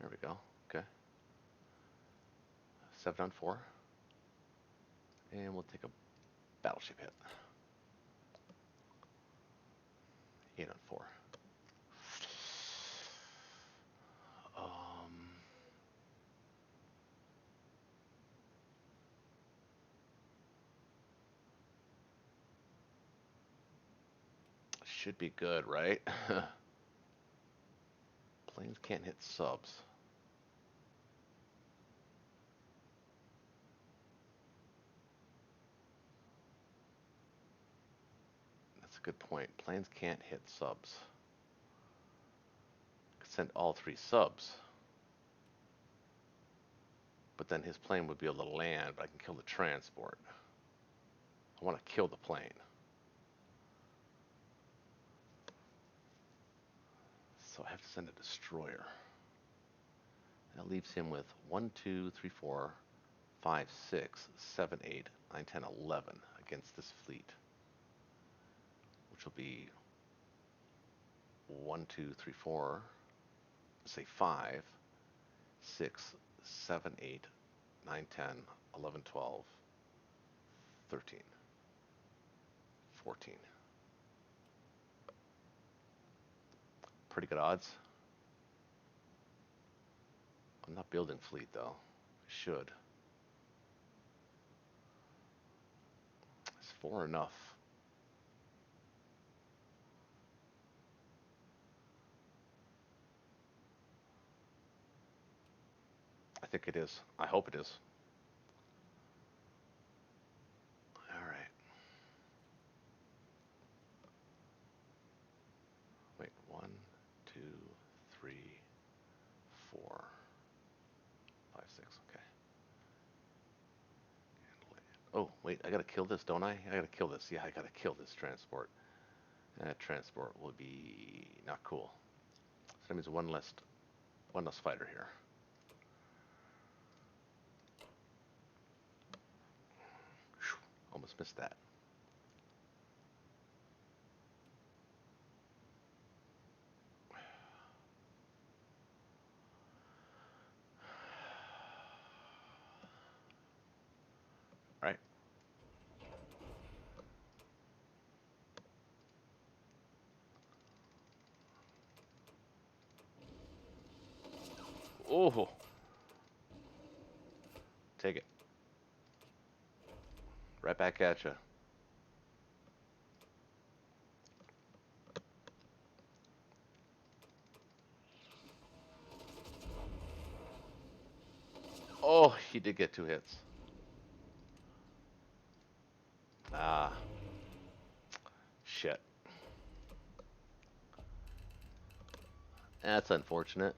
There we go. Okay. 7 on 4. And we'll take a battleship hit. 8 on 4. Should be good, right? Planes can't hit subs. That's a good point. Planes can't hit subs. Could send all 3 subs. But then his plane would be able to land, but I can kill the transport. I want to kill the plane. So I have to send a destroyer. That leaves him with 1, 2, 3, 4, 5, 6, 7, 8, 9, 10, 11 against this fleet, which will be 1, 2, 3, 4, say 5, 6, 7, 8, 9, 10, 11, 12, 13, 14. Pretty good odds. I'm not building fleet though. Should. Is 4 enough? I think it is. I hope it is. All right. Wait, 1, 2, 3, 4, 5, 6. Okay. Oh, wait, I gotta kill this, don't I? I gotta kill this. Yeah, I gotta kill this transport. That transport will be not cool. So that means one less fighter here. Whew, almost missed that. All right. Oh, take it. Right back at you. Oh, he did get 2 hits. Ah, shit. That's unfortunate.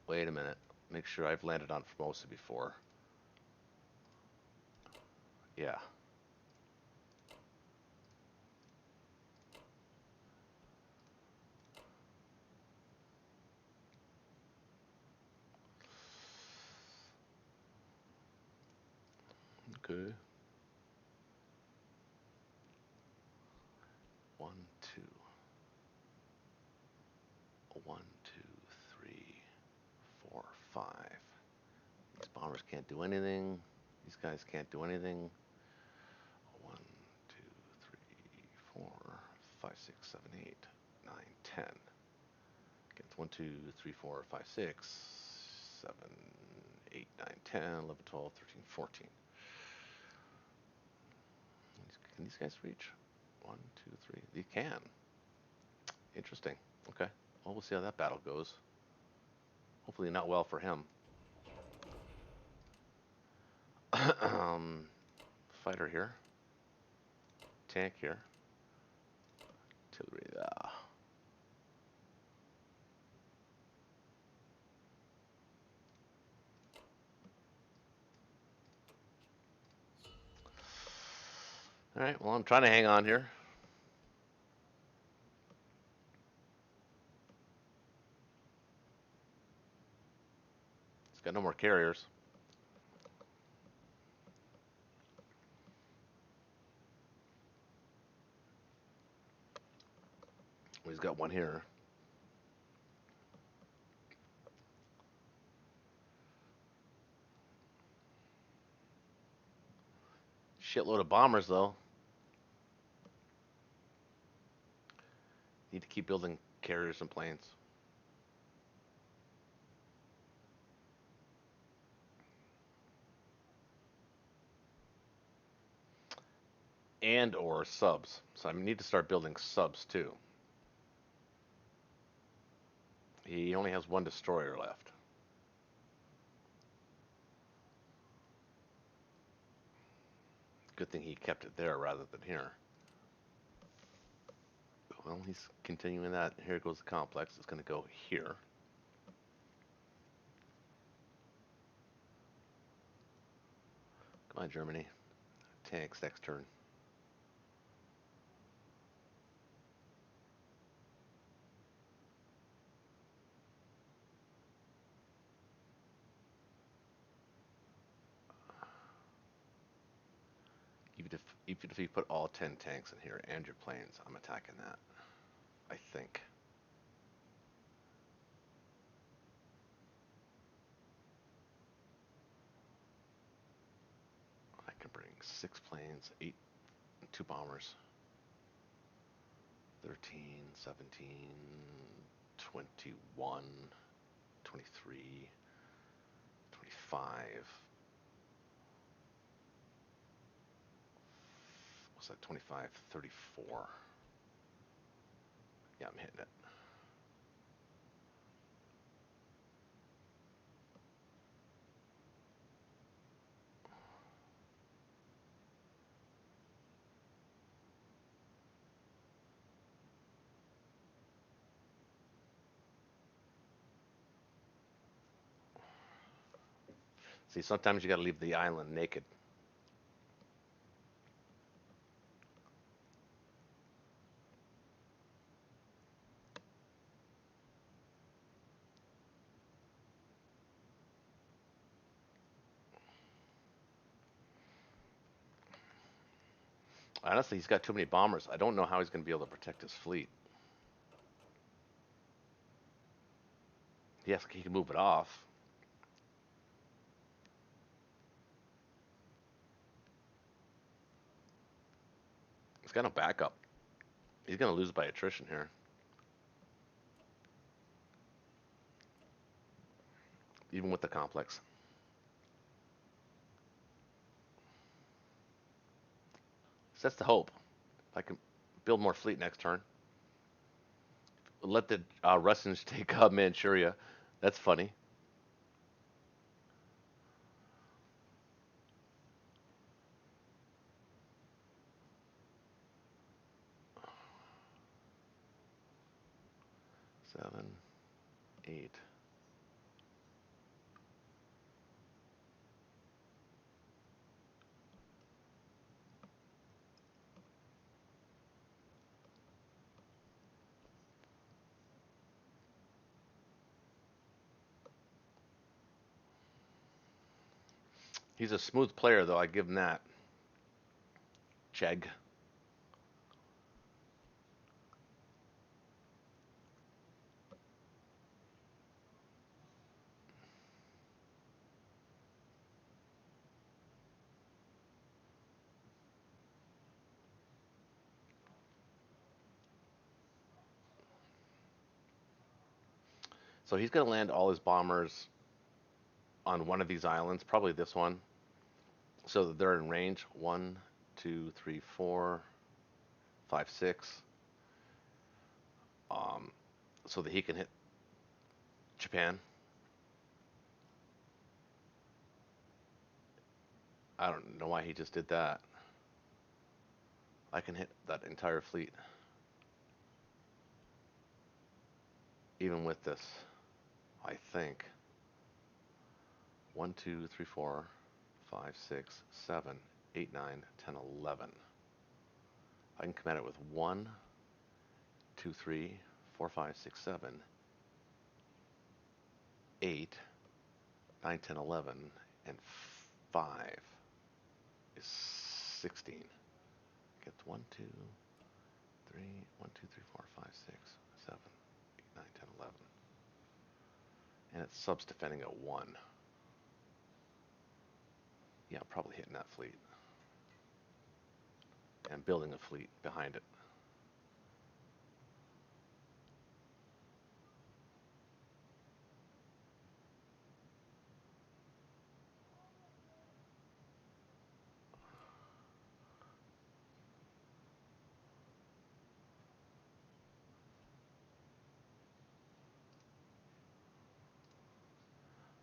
Wait a minute. Make sure I've landed on Formosa before. Yeah. Okay. 1, 2. 1, 2, 3, 4, 5. These bombers can't do anything. These guys can't do anything. 1, 2, 3, 4, 5, 6, 7, 8, 9, 10. Against 1, 2, 3, 4, 5, 6, 7, 8, 9, 10, 11, 12, 13, 14. Can these guys reach? 1, 2, 3. They can. Interesting. Okay. Well, we'll see how that battle goes. Hopefully not well for him. Fighter here. Tank here. Artillery. All right. Well, I'm trying to hang on here. He's got no more carriers. He's got one here. Shitload of bombers, though. Need to keep building carriers and planes. And or subs. So I need to start building subs, too. He only has 1 destroyer left. Good thing he kept it there rather than here. Well, he's continuing that. Here goes the complex. It's going to go here. Come on, Germany. Tanks next turn. even if you put all 10 tanks in here and your planes, I'm attacking that. I think. I can bring 6 planes, 8, and 2 bombers. 13, 17, 21, 23, 25. What's that? 25, 34. Yeah, I'm hitting it. See, sometimes you got to leave the island naked. Honestly, he's got too many bombers. I don't know how he's going to be able to protect his fleet. Yes, he can move it off. He's got no backup. He's going to lose by attrition here. Even with the complex. So that's the hope. If I can build more fleet next turn. Let the Russians take Manchuria. That's funny. Seven, 8. He's a smooth player, though. I give him that. CHIEG. So he's going to land all his bombers on one of these islands, probably this one, so that they're in range. 1, 2, 3, 4, 5, 6. Um, so that he can hit Japan. I don't know why he just did that. I can hit that entire fleet, even with this. I think 1, 2, 3, 4, 5, 6, 7, 8, 9, 10, 11. I can come at it with 1, 2, 3, 4, 5, 6, 7, 8, 9, 10, 11, and 5 is 16. Gets 1, 2, 3, 1, 2, 3, 4, 5, 6, 7, 8, 9, 10, 11. And it's subs defending at 1. Yeah, probably hitting that fleet. And building a fleet behind it.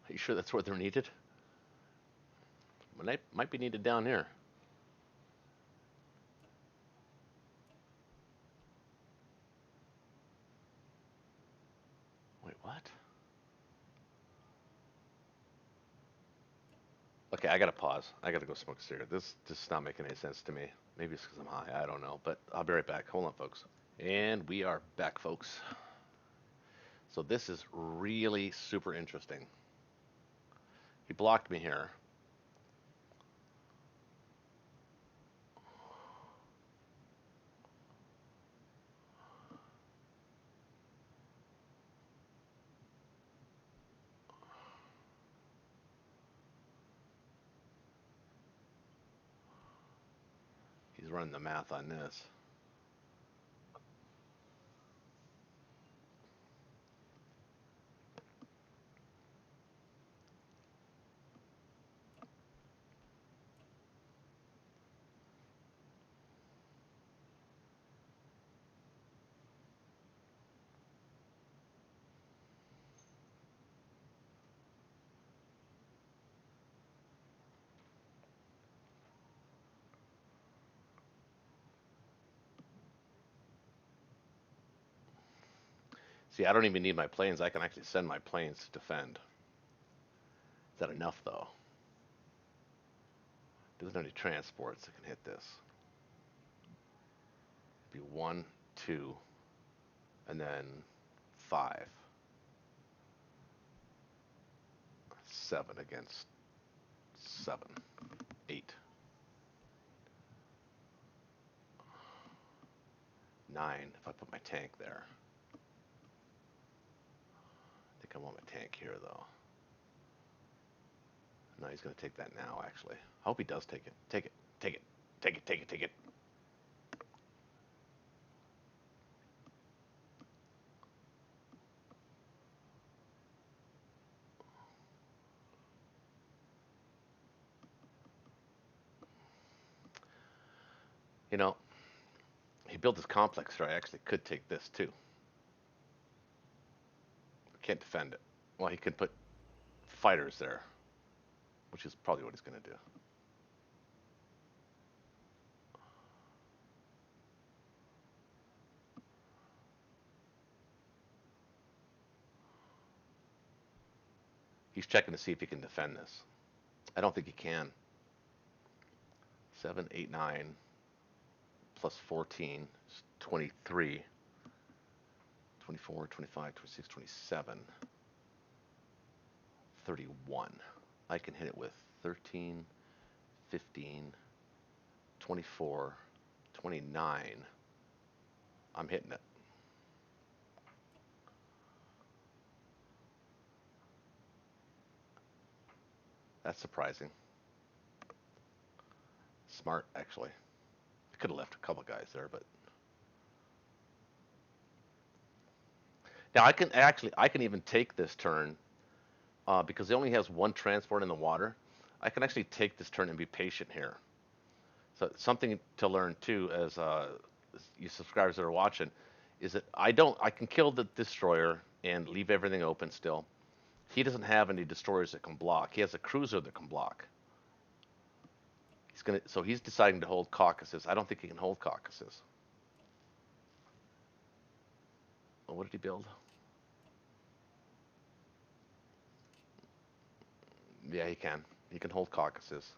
Are you sure that's where they're needed? Well, they might be needed down here. Wait, what? Okay, I gotta pause. I gotta go smoke a cigarette. This is not making any sense to me. Maybe it's because I'm high. I don't know. But I'll be right back. Hold on, folks. And we are back, folks. So this is really super interesting. He blocked me here. running the math on this. See, I don't even need my planes. I can actually send my planes to defend. Is that enough, though? Doesn't have any transports that can hit this. It'd be 1, 2, and then 5. 7 against 7. 8. 9 if I put my tank there. I think I want my tank here, though. No, he's going to take that now, actually. I hope he does take it. Take it. Take it. Take it. Take it. Take it. You know, he built this complex here. I actually could take this, too. Can't defend it. Well, he can put fighters there, which is probably what he's going to do. He's checking to see if he can defend this. I don't think he can. 7, 8, 9 plus 14 is 23. 24, 25, 26, 27. 31. I can hit it with 13, 15, 24, 29. I'm hitting it. That's surprising. Smart, actually. I could have left a couple guys there, but now I can even take this turn because he only has one transport in the water. I can actually take this turn and be patient here. So something to learn too, as you subscribers that are watching, is that I can kill the destroyer and leave everything open still. He doesn't have any destroyers that can block. He has a cruiser that can block. So he's deciding to hold Caucasus. I don't think he can hold Caucasus. Oh, what did he build? Yeah, he can. He can hold Caucasus.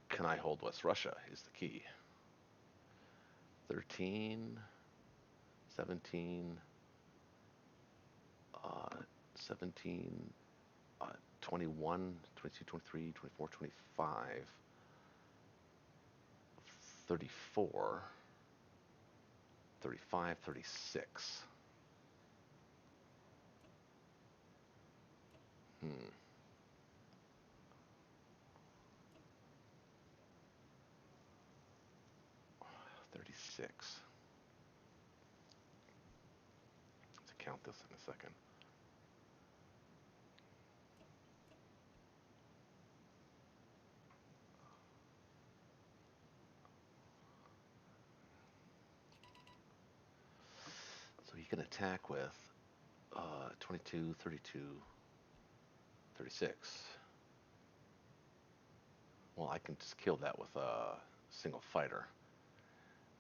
Can I hold West Russia is the key. 13, 17, 17, 21, 22, 23, 24, 25, 34, 35, 36. Hmm. 36. Let's count this in a second. So he can attack with 22, 32, 36. Well, I can just kill that with a single fighter.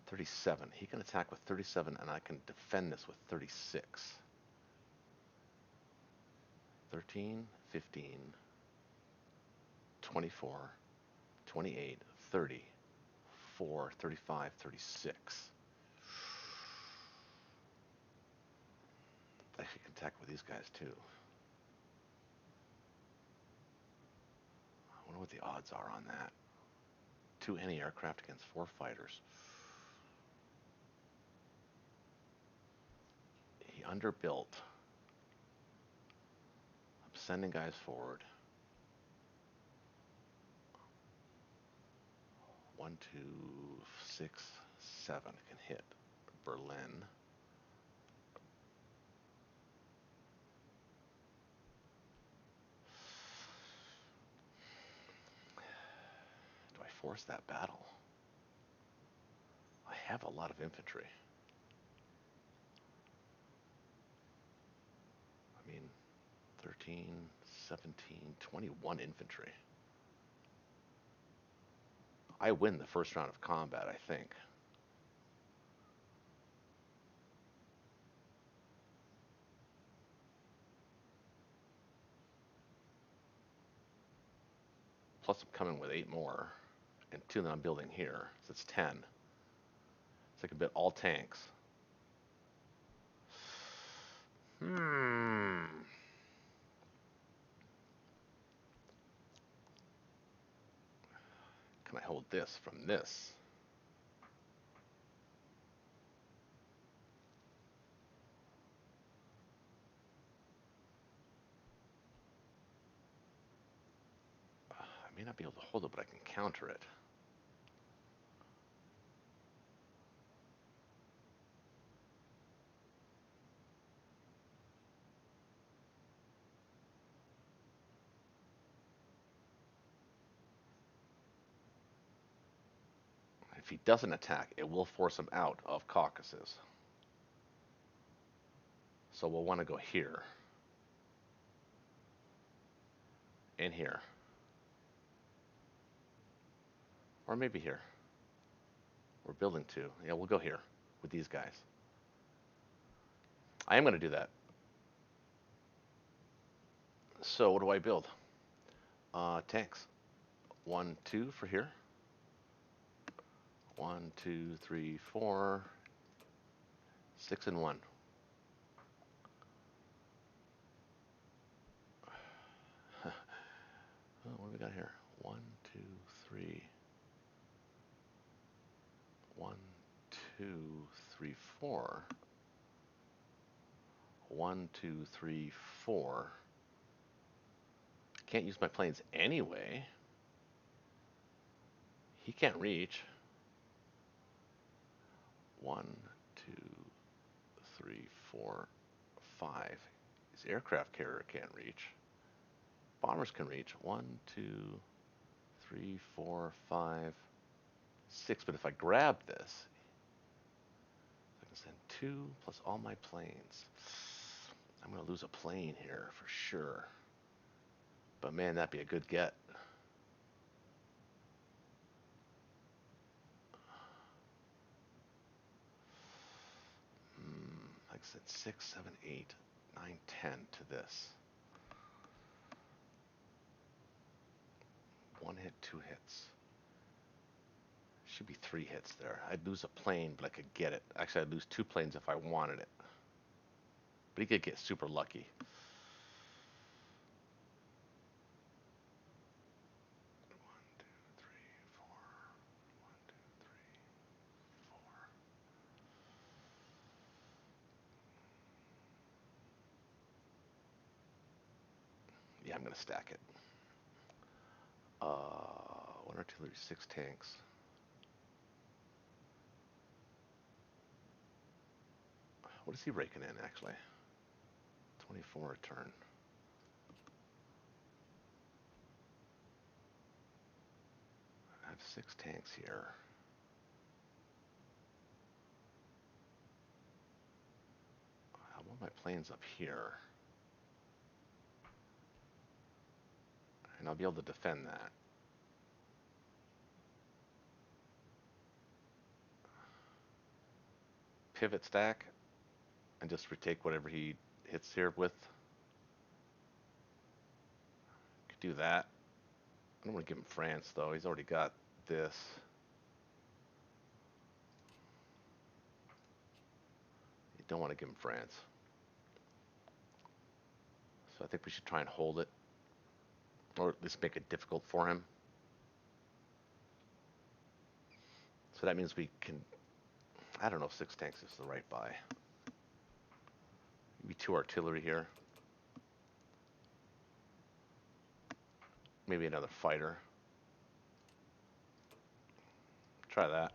37. He can attack with 37, and I can defend this with 36. 13, 15, 24, 28, 30, 4, 35, 36. I actually can attack with these guys too. I wonder what the odds are on that. 2 anti-aircraft against 4 fighters. He underbuilt. I'm sending guys forward. 1, 2, 6, 7 can hit Berlin. Do I force that battle? I have a lot of infantry. I mean, 13, 17, 21 infantry. I win the first round of combat, I think. Plus I'm coming with 8 more, and 2 that I'm building here, so it's 10. So I can build all tanks. Hmm. Can I hold this from this? I may not be able to hold it, but I can counter it. If he doesn't attack, it will force him out of Caucasus. So we'll want to go here. And here. Or maybe here. We're building 2. Yeah, we'll go here with these guys. I am going to do that. So what do I build? Tanks. 1, 2 for here. 1, 2, 3, 4. 6 and 1. Oh, what do we got here? 1, 2, 3. 1, 2, 3, 4. 1, 2, 3, 4. Can't use my planes anyway. He can't reach. 1, 2, 3, 4, 5. His aircraft carrier can't reach. Bombers can reach. 1, 2, 3, 4, 5, 6. But if I grab this, I can send 2 plus all my planes. I'm going to lose a plane here for sure. But man, that'd be a good get. Like I said, 6, 7, 8, 9, 10 to this. 1 hit, 2 hits. Should be 3 hits there. I'd lose a plane, but I could get it. Actually, I'd lose 2 planes if I wanted it. But he could get super lucky. 1, 2, 3, 4. 1, 2, 3, 4. Yeah, I'm going to stack it. 1 artillery, 6 tanks. What is he raking in, actually? 24 a turn. I have 6 tanks here. I want my planes up here. And I'll be able to defend that. Pivot stack and just retake whatever he hits here with. Could do that. I don't want to give him France though. He's already got this. You don't want to give him France. So I think we should try and hold it. Or at least make it difficult for him. So that means we can... I don't know if 6 tanks is the right buy. Maybe 2 artillery here. Maybe another fighter. Try that.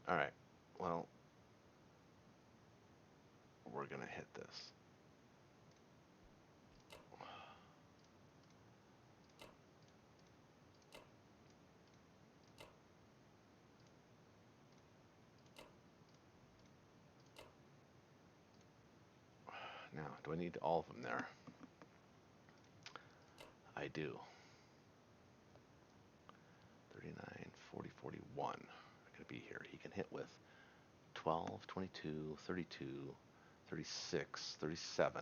All right. Well, we're gonna hit this. Now, do I need all of them there? I do. 39, 40, 41 are gonna be here. He can hit with 12, 22, 32, 36, 37,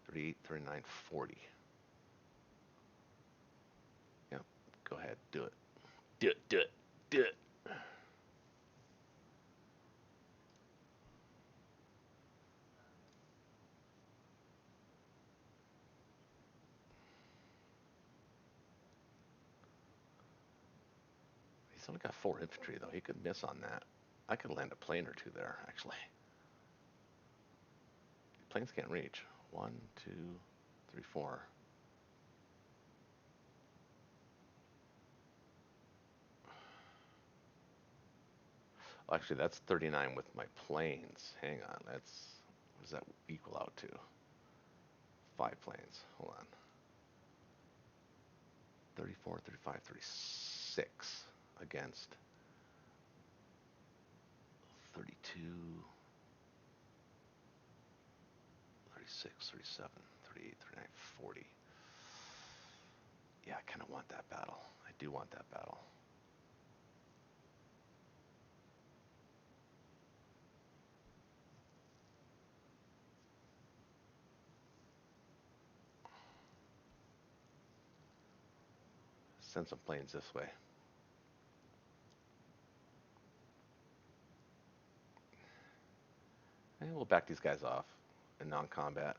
38, 39, 40. Yep. Go ahead. Do it. Do it. Do it. Do it. He's only got 4 infantry, though. He could miss on that. I could land a plane or two there, actually. Planes can't reach. 1, 2, 3, 4. Oh, actually, that's 39 with my planes. Hang on. What does that equal out to? 5 planes. Hold on. 34, 35, 36 against 32, 36, 37, 38, 39, 40. Yeah, I kind of want that battle. I do want that battle. Send some planes this way. And we'll back these guys off in non-combat.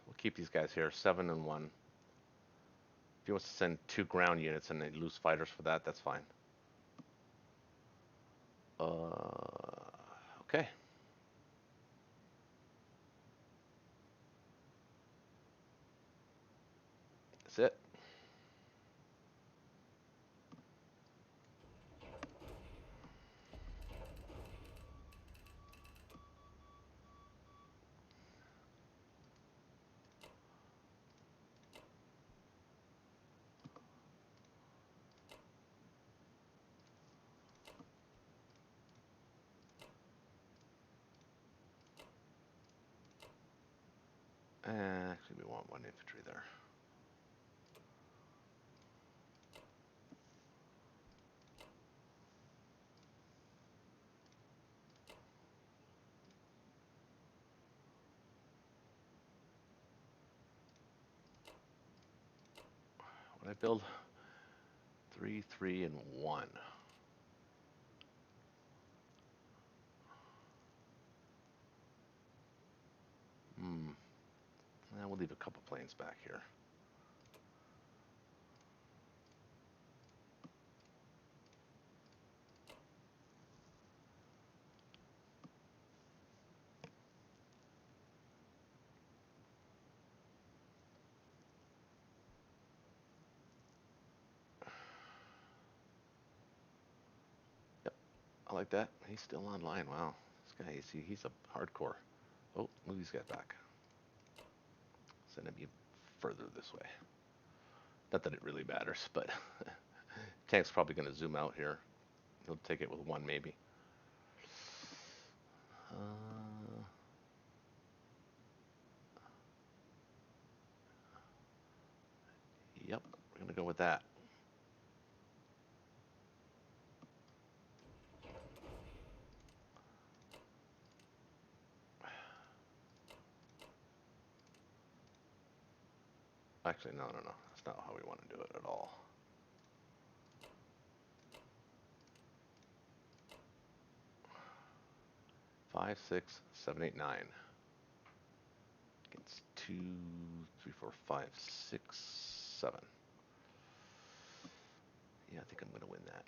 We'll keep these guys here, 7 and 1. If he wants to send 2 ground units and they lose fighters for that, that's fine. Okay. That's it. Actually, we want 1 infantry there. When I build 3, 3, and 1. Now we'll leave a couple planes back here. Yep, I like that. He's still online. Wow, this guy, he's a hardcore. Oh, move these guys back. Send him further this way. Not that it really matters, but tank's probably going to zoom out here. He'll take it with 1 maybe. Yep, we're going to go with that. Actually, no. That's not how we want to do it at all. Five, 6, 7, 8, 9. Against 2, 3, 4, 5, 6, 7. Yeah, I think I'm going to win that.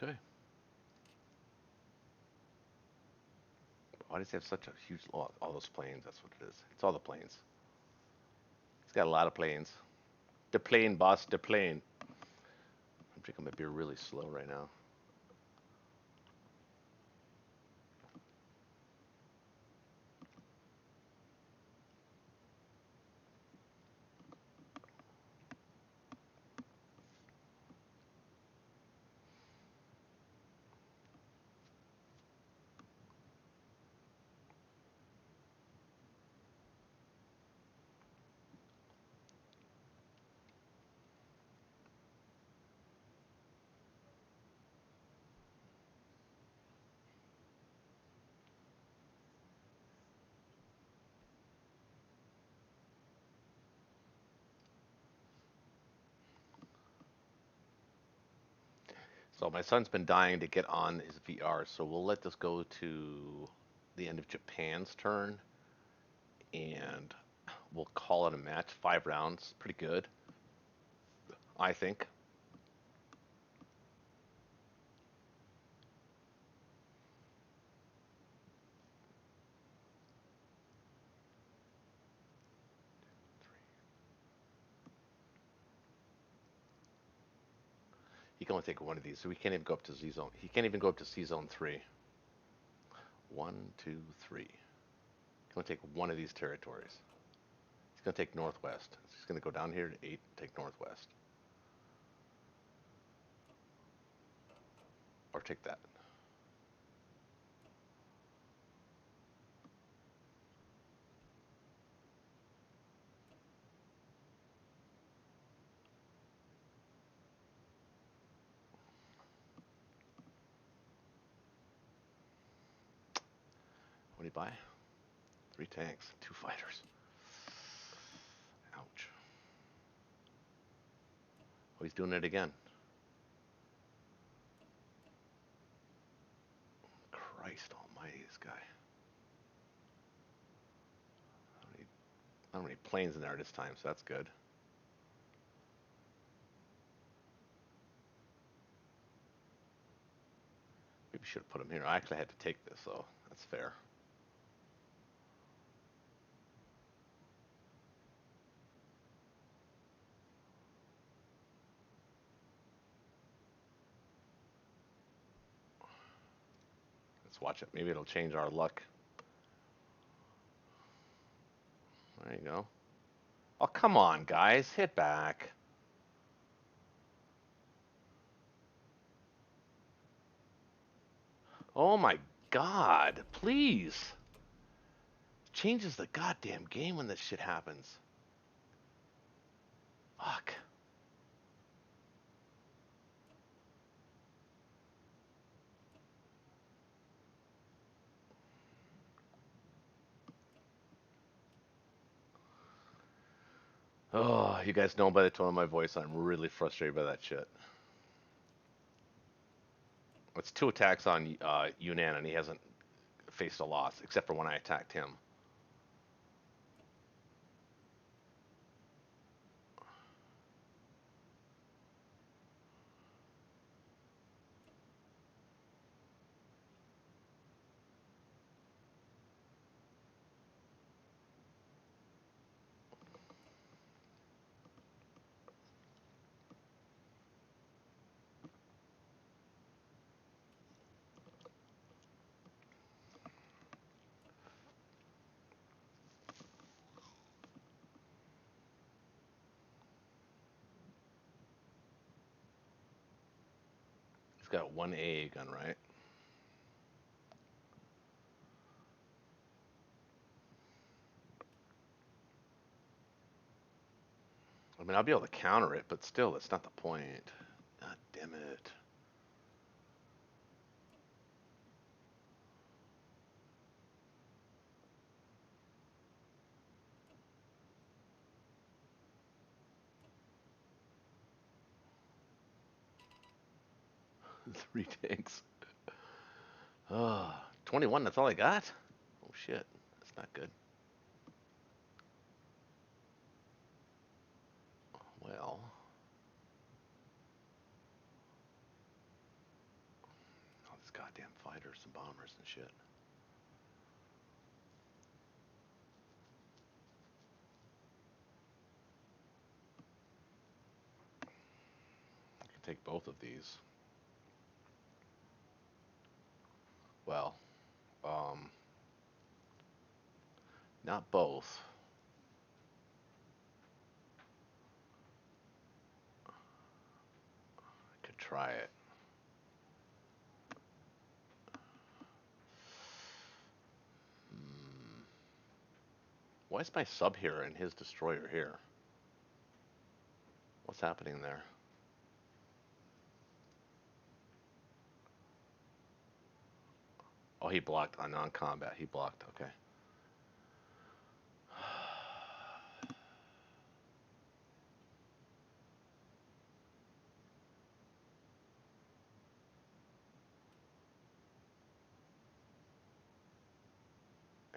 Okay. Why does he have such a huge... Oh, all those planes, that's what it is. It's all the planes. He's got a lot of planes. The plane, boss, the plane. I'm drinking my beer really slow right now. So my son's been dying to get on his VR, so we'll let this go to the end of Japan's turn, and we'll call it a match. 5 rounds, pretty good, I think. He can only take one of these, so we can't even go up to Z zone. He can't even go up to C zone 3. 1, 2, 3. He's gonna take one of these territories. He's gonna take northwest. He's gonna go down here to 8, take northwest, or take that. What do you buy? 3 tanks, 2 fighters. Ouch. Oh, he's doing it again. Christ almighty, this guy. Not many planes in there this time, so that's good. Maybe should have put him here. I actually had to take this, so that's fair. Let's watch it. Maybe it'll change our luck. There you go. Oh, come on, guys. Hit back. Oh my god. Please. Changes the goddamn game when this shit happens. Fuck. Oh, you guys know by the tone of my voice, I'm really frustrated by that shit. It's 2 attacks on Yunnan, and he hasn't faced a loss, except for when I attacked him. He's got 1 AA gun, right? I mean, I'll be able to counter it, but still, that's not the point. God damn it. 3 tanks. Oh, 21, that's all I got? Oh shit, that's not good. Well, take both of these. Well, um, not both. I could try it. Hmm. Why is my sub here and his destroyer here? What's happening there? Oh, he blocked on non-combat. He blocked. Okay.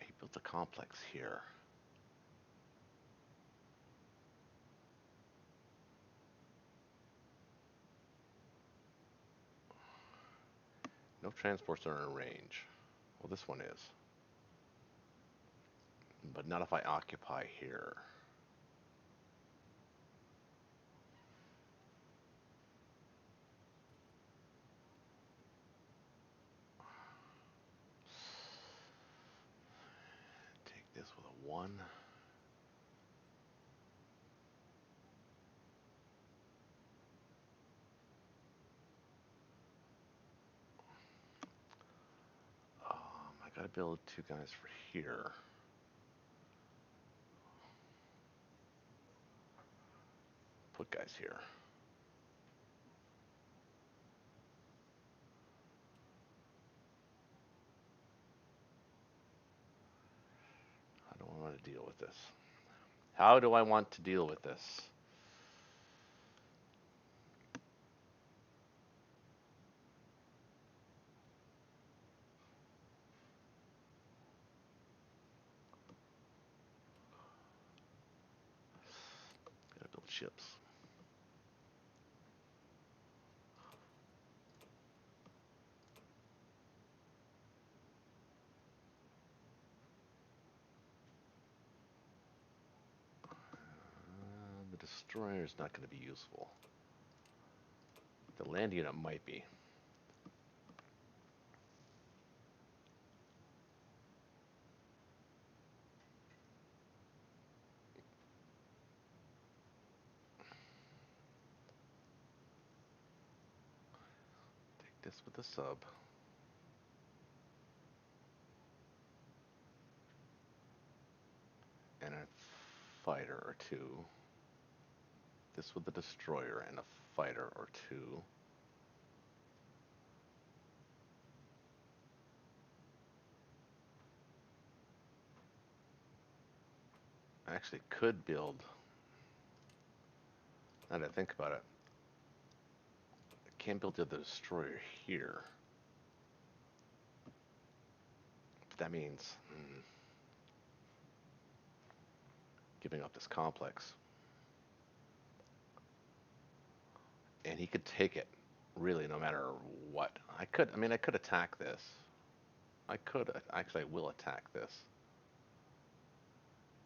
He built a complex here. No transports are in range. Well, this one is. But not if I occupy here. Take this with a 1. I gotta build 2 guys for here. Put guys here. How do I want to deal with this? How do I want to deal with this? Gotta build ships. The destroyer is not going to be useful. The land unit might be. Take this with the sub. And a fighter or 2. This with the destroyer and a fighter or 2. I actually could build, now that I think about it, I can't build the other destroyer here. But that means giving up this complex. And he could take it, really, no matter what. I could attack this. Actually, I will attack this.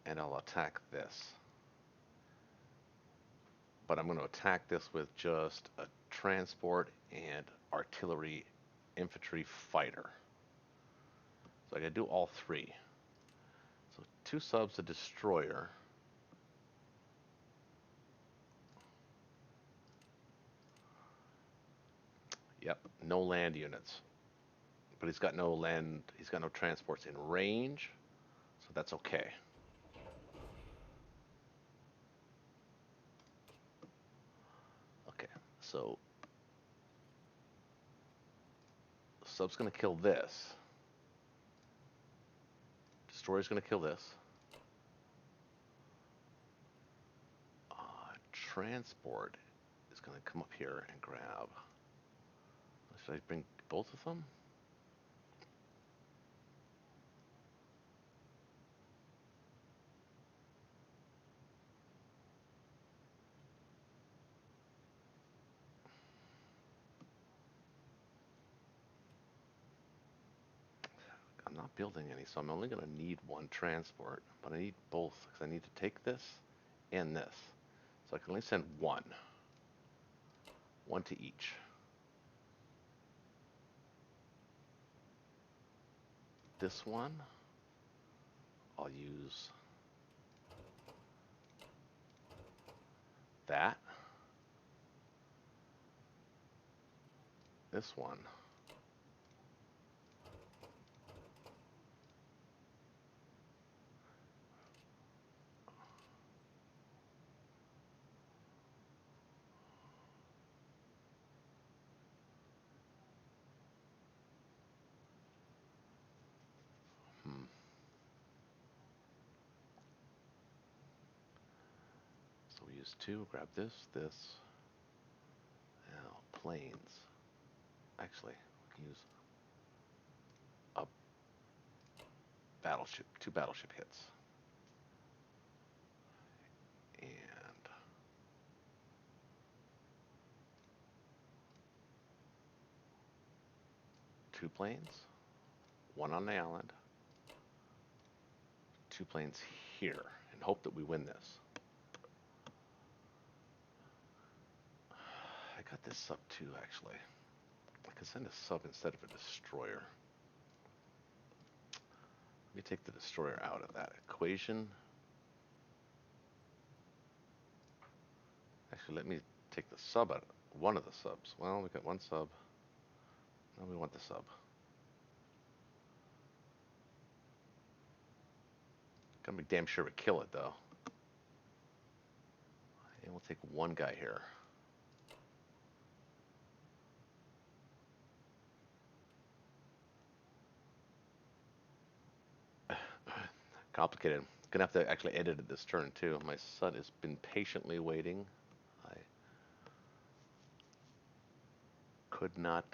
And I'll attack this. But I'm going to attack this with just a transport and artillery infantry fighter. So I got to do all 3. So 2 subs, a destroyer. Yep, no land units. But he's got no transports in range, so that's okay. Okay, so sub's gonna kill this. Destroyer's gonna kill this. Transport is gonna come up here and grab. Should I bring both of them? I'm not building any, so I'm only gonna need 1 transport, but I need both because I need to take this and this. So I can only send 1. One to each. This one, I'll use that. This one. So we use two, grab this, this. Now, planes. Actually, we can use a battleship, two battleship hits. And two planes, one on the island, two planes here, and hope that we win this. I got this sub too, actually. I could send a sub instead of a destroyer. Let me take the destroyer out of that equation. Actually, let me take the sub out, one of the subs. Well, we got one sub. Now we want the sub. Gotta be damn sure we kill it, though. And we'll take one guy here. Complicated. Gonna have to actually edit it this turn, too. My son has been patiently waiting. I could not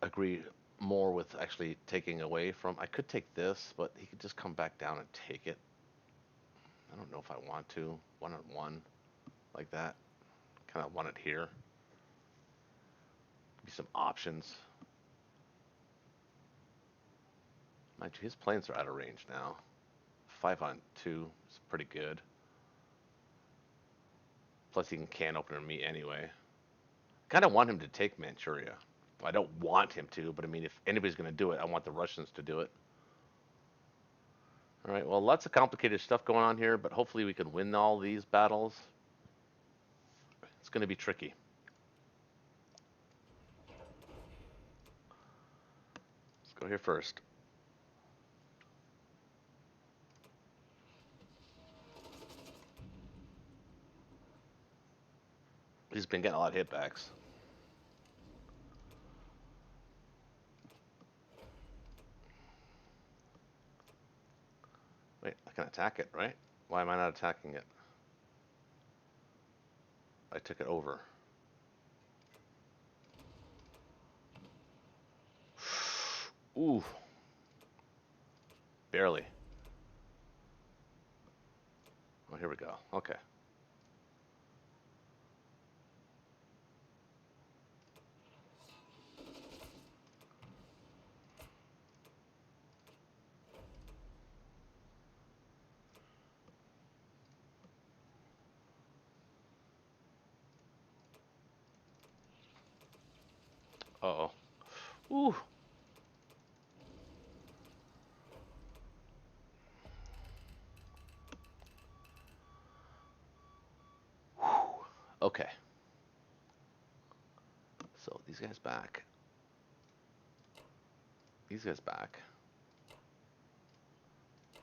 agree more with actually taking away from. I could take this, but he could just come back down and take it. I don't know if I want to. One on one, like that. Kind of want it here. Be some options. Mind you, his planes are out of range now. 5 on 2 is pretty good. Plus he can opener me anyway. Kind of want him to take Manchuria. I don't want him to, but I mean, if anybody's going to do it, I want the Russians to do it. All right, well, lots of complicated stuff going on here, but hopefully we can win all these battles. It's going to be tricky. Let's go here first. He's been getting a lot of hitbacks. Wait, I can attack it, right? Why am I not attacking it? I took it over. Ooh. Barely. Oh, here we go. Okay. Uh-oh. Ooh. Okay. So these guys back. These guys back.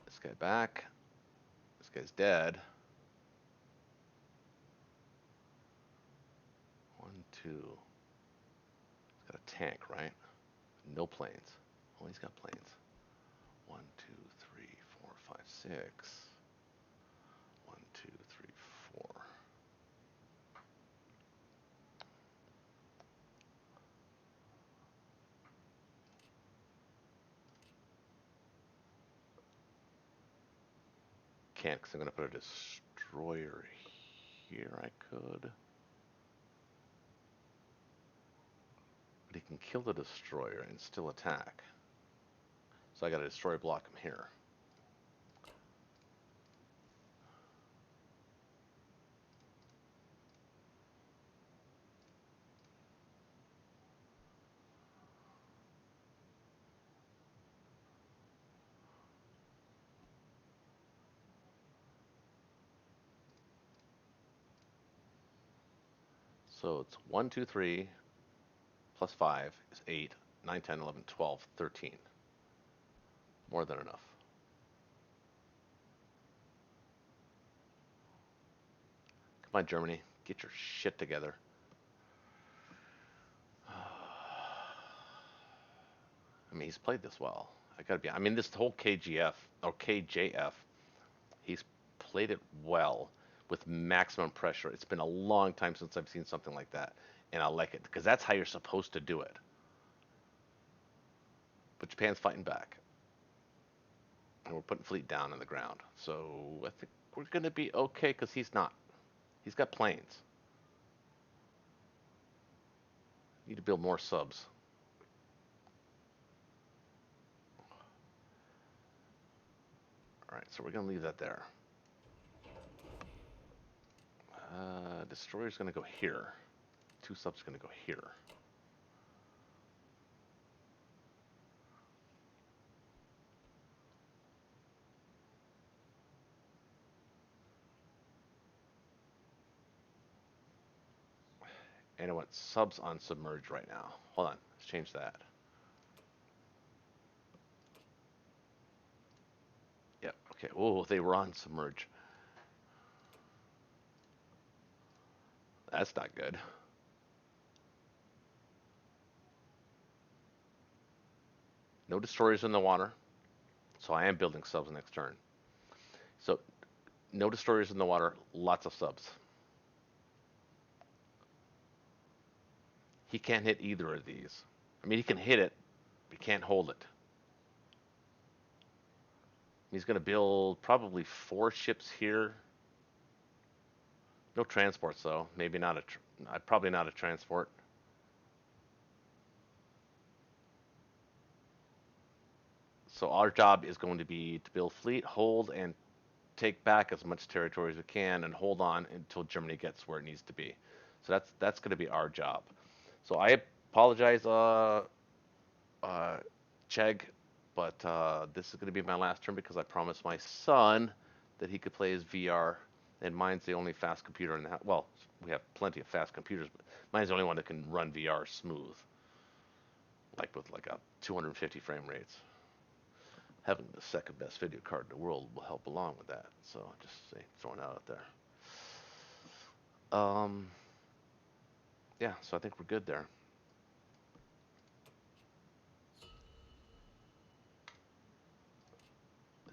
This guy back. This guy's dead. 1, 2. He's got a tank, right? No planes. Oh, he's got planes. 1, 2, 3, 4, 5, 6. 1, 2, 3, 4. Can't, because I'm going to put a destroyer here. I could. But he can kill the destroyer and still attack. So I got to destroy block him here. So it's 1, 2, 3 plus 5 is 8, 9, 10, 11, 12, 13. More than enough. Come on, Germany. Get your shit together. I mean, he's played this well. I gotta be. I mean, this whole KGF or KJF, he's played it well with maximum pressure. It's been a long time since I've seen something like that, and I like it because that's how you're supposed to do it. But Japan's fighting back, and we're putting fleet down on the ground. So I think we're gonna be okay because he's not. He's got planes. Need to build more subs. All right, so we're gonna leave that there. Destroyer's gonna go here. Two subs gonna go here. And I want subs on submerge right now. Hold on, let's change that. Yep, okay. Oh, they were on submerge. That's not good. No destroyers in the water, so I am building subs next turn. So no destroyers in the water, lots of subs. He can't hit either of these. I mean, he can hit it, but he can't hold it. He's going to build probably 4 ships here. No transports though. Maybe not probably not a transport. So our job is going to be to build fleet, hold, and take back as much territory as we can, and hold on until Germany gets where it needs to be. So that's going to be our job. So I apologize, uh, Chegg, but this is going to be my last turn because I promised my son that he could play his VR, and mine's the only fast computer in the house. Well, we have plenty of fast computers, but mine's the only one that can run VR smooth, like with like a 250 frame rates. Having the second best video card in the world will help along with that. So just throwing that out there. Um, yeah, so I think we're good there.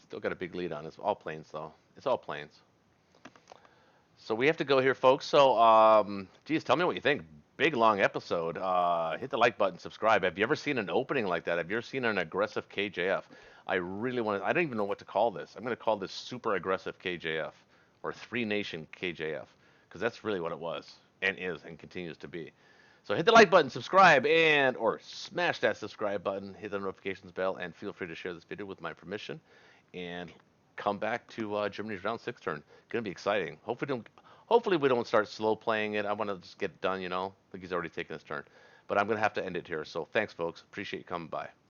Still got a big lead on. It's all planes though. It's all planes. So we have to go here, folks. So, geez, tell me what you think. Big long episode. Hit the like button, subscribe. Have you ever seen an opening like that? Have you ever seen an aggressive KJF? I really want to. I don't even know what to call this. I'm going to call this super aggressive KJF or 3 Nation KJF because that's really what it was and is and continues to be. So hit the like button, subscribe, and or smash that subscribe button. Hit the notifications bell, and feel free to share this video with my permission. And come back to Germany's round 6 turn. Gonna be exciting. Hopefully we don't start slow playing it. I want to just get it done. I think he's already taken his turn. But I'm gonna have to end it here. So thanks, folks. Appreciate you coming by.